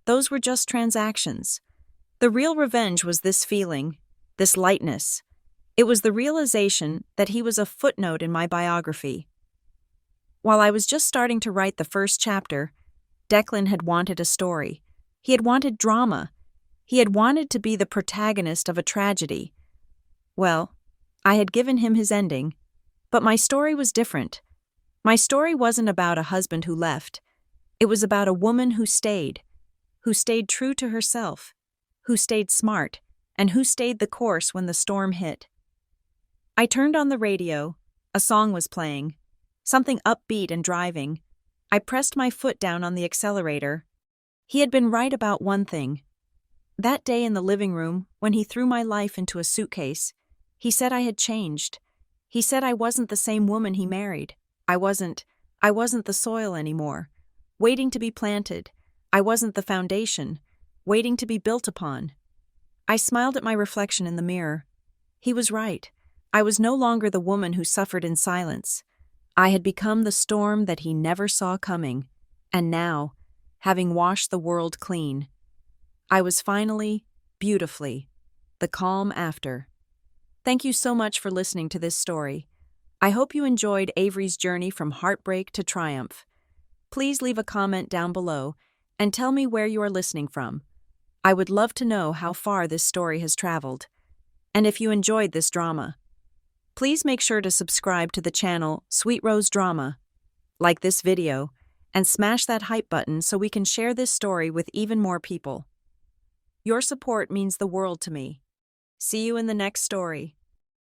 Those were just transactions. The real revenge was this feeling, this lightness. It was the realization that he was a footnote in my biography. While I was just starting to write the first chapter, Declan had wanted a story. He had wanted drama. He had wanted to be the protagonist of a tragedy. Well, I had given him his ending, but my story was different. My story wasn't about a husband who left. It was about a woman who stayed true to herself, who stayed smart, and who stayed the course when the storm hit. I turned on the radio. A song was playing, something upbeat and driving. I pressed my foot down on the accelerator. He had been right about one thing. That day in the living room, when he threw my life into a suitcase, he said I had changed. He said I wasn't the same woman he married. I wasn't the soil anymore, waiting to be planted. I wasn't the foundation, waiting to be built upon. I smiled at my reflection in the mirror. He was right. I was no longer the woman who suffered in silence. I had become the storm that he never saw coming, and now, having washed the world clean, I was finally, beautifully, the calm after. Thank you so much for listening to this story. I hope you enjoyed Avery's journey from heartbreak to triumph. Please leave a comment down below and tell me where you are listening from. I would love to know how far this story has traveled. And if you enjoyed this drama, please make sure to subscribe to the channel Sweet Rose Drama, like this video, and smash that hype button so we can share this story with even more people. Your support means the world to me. See you in the next story.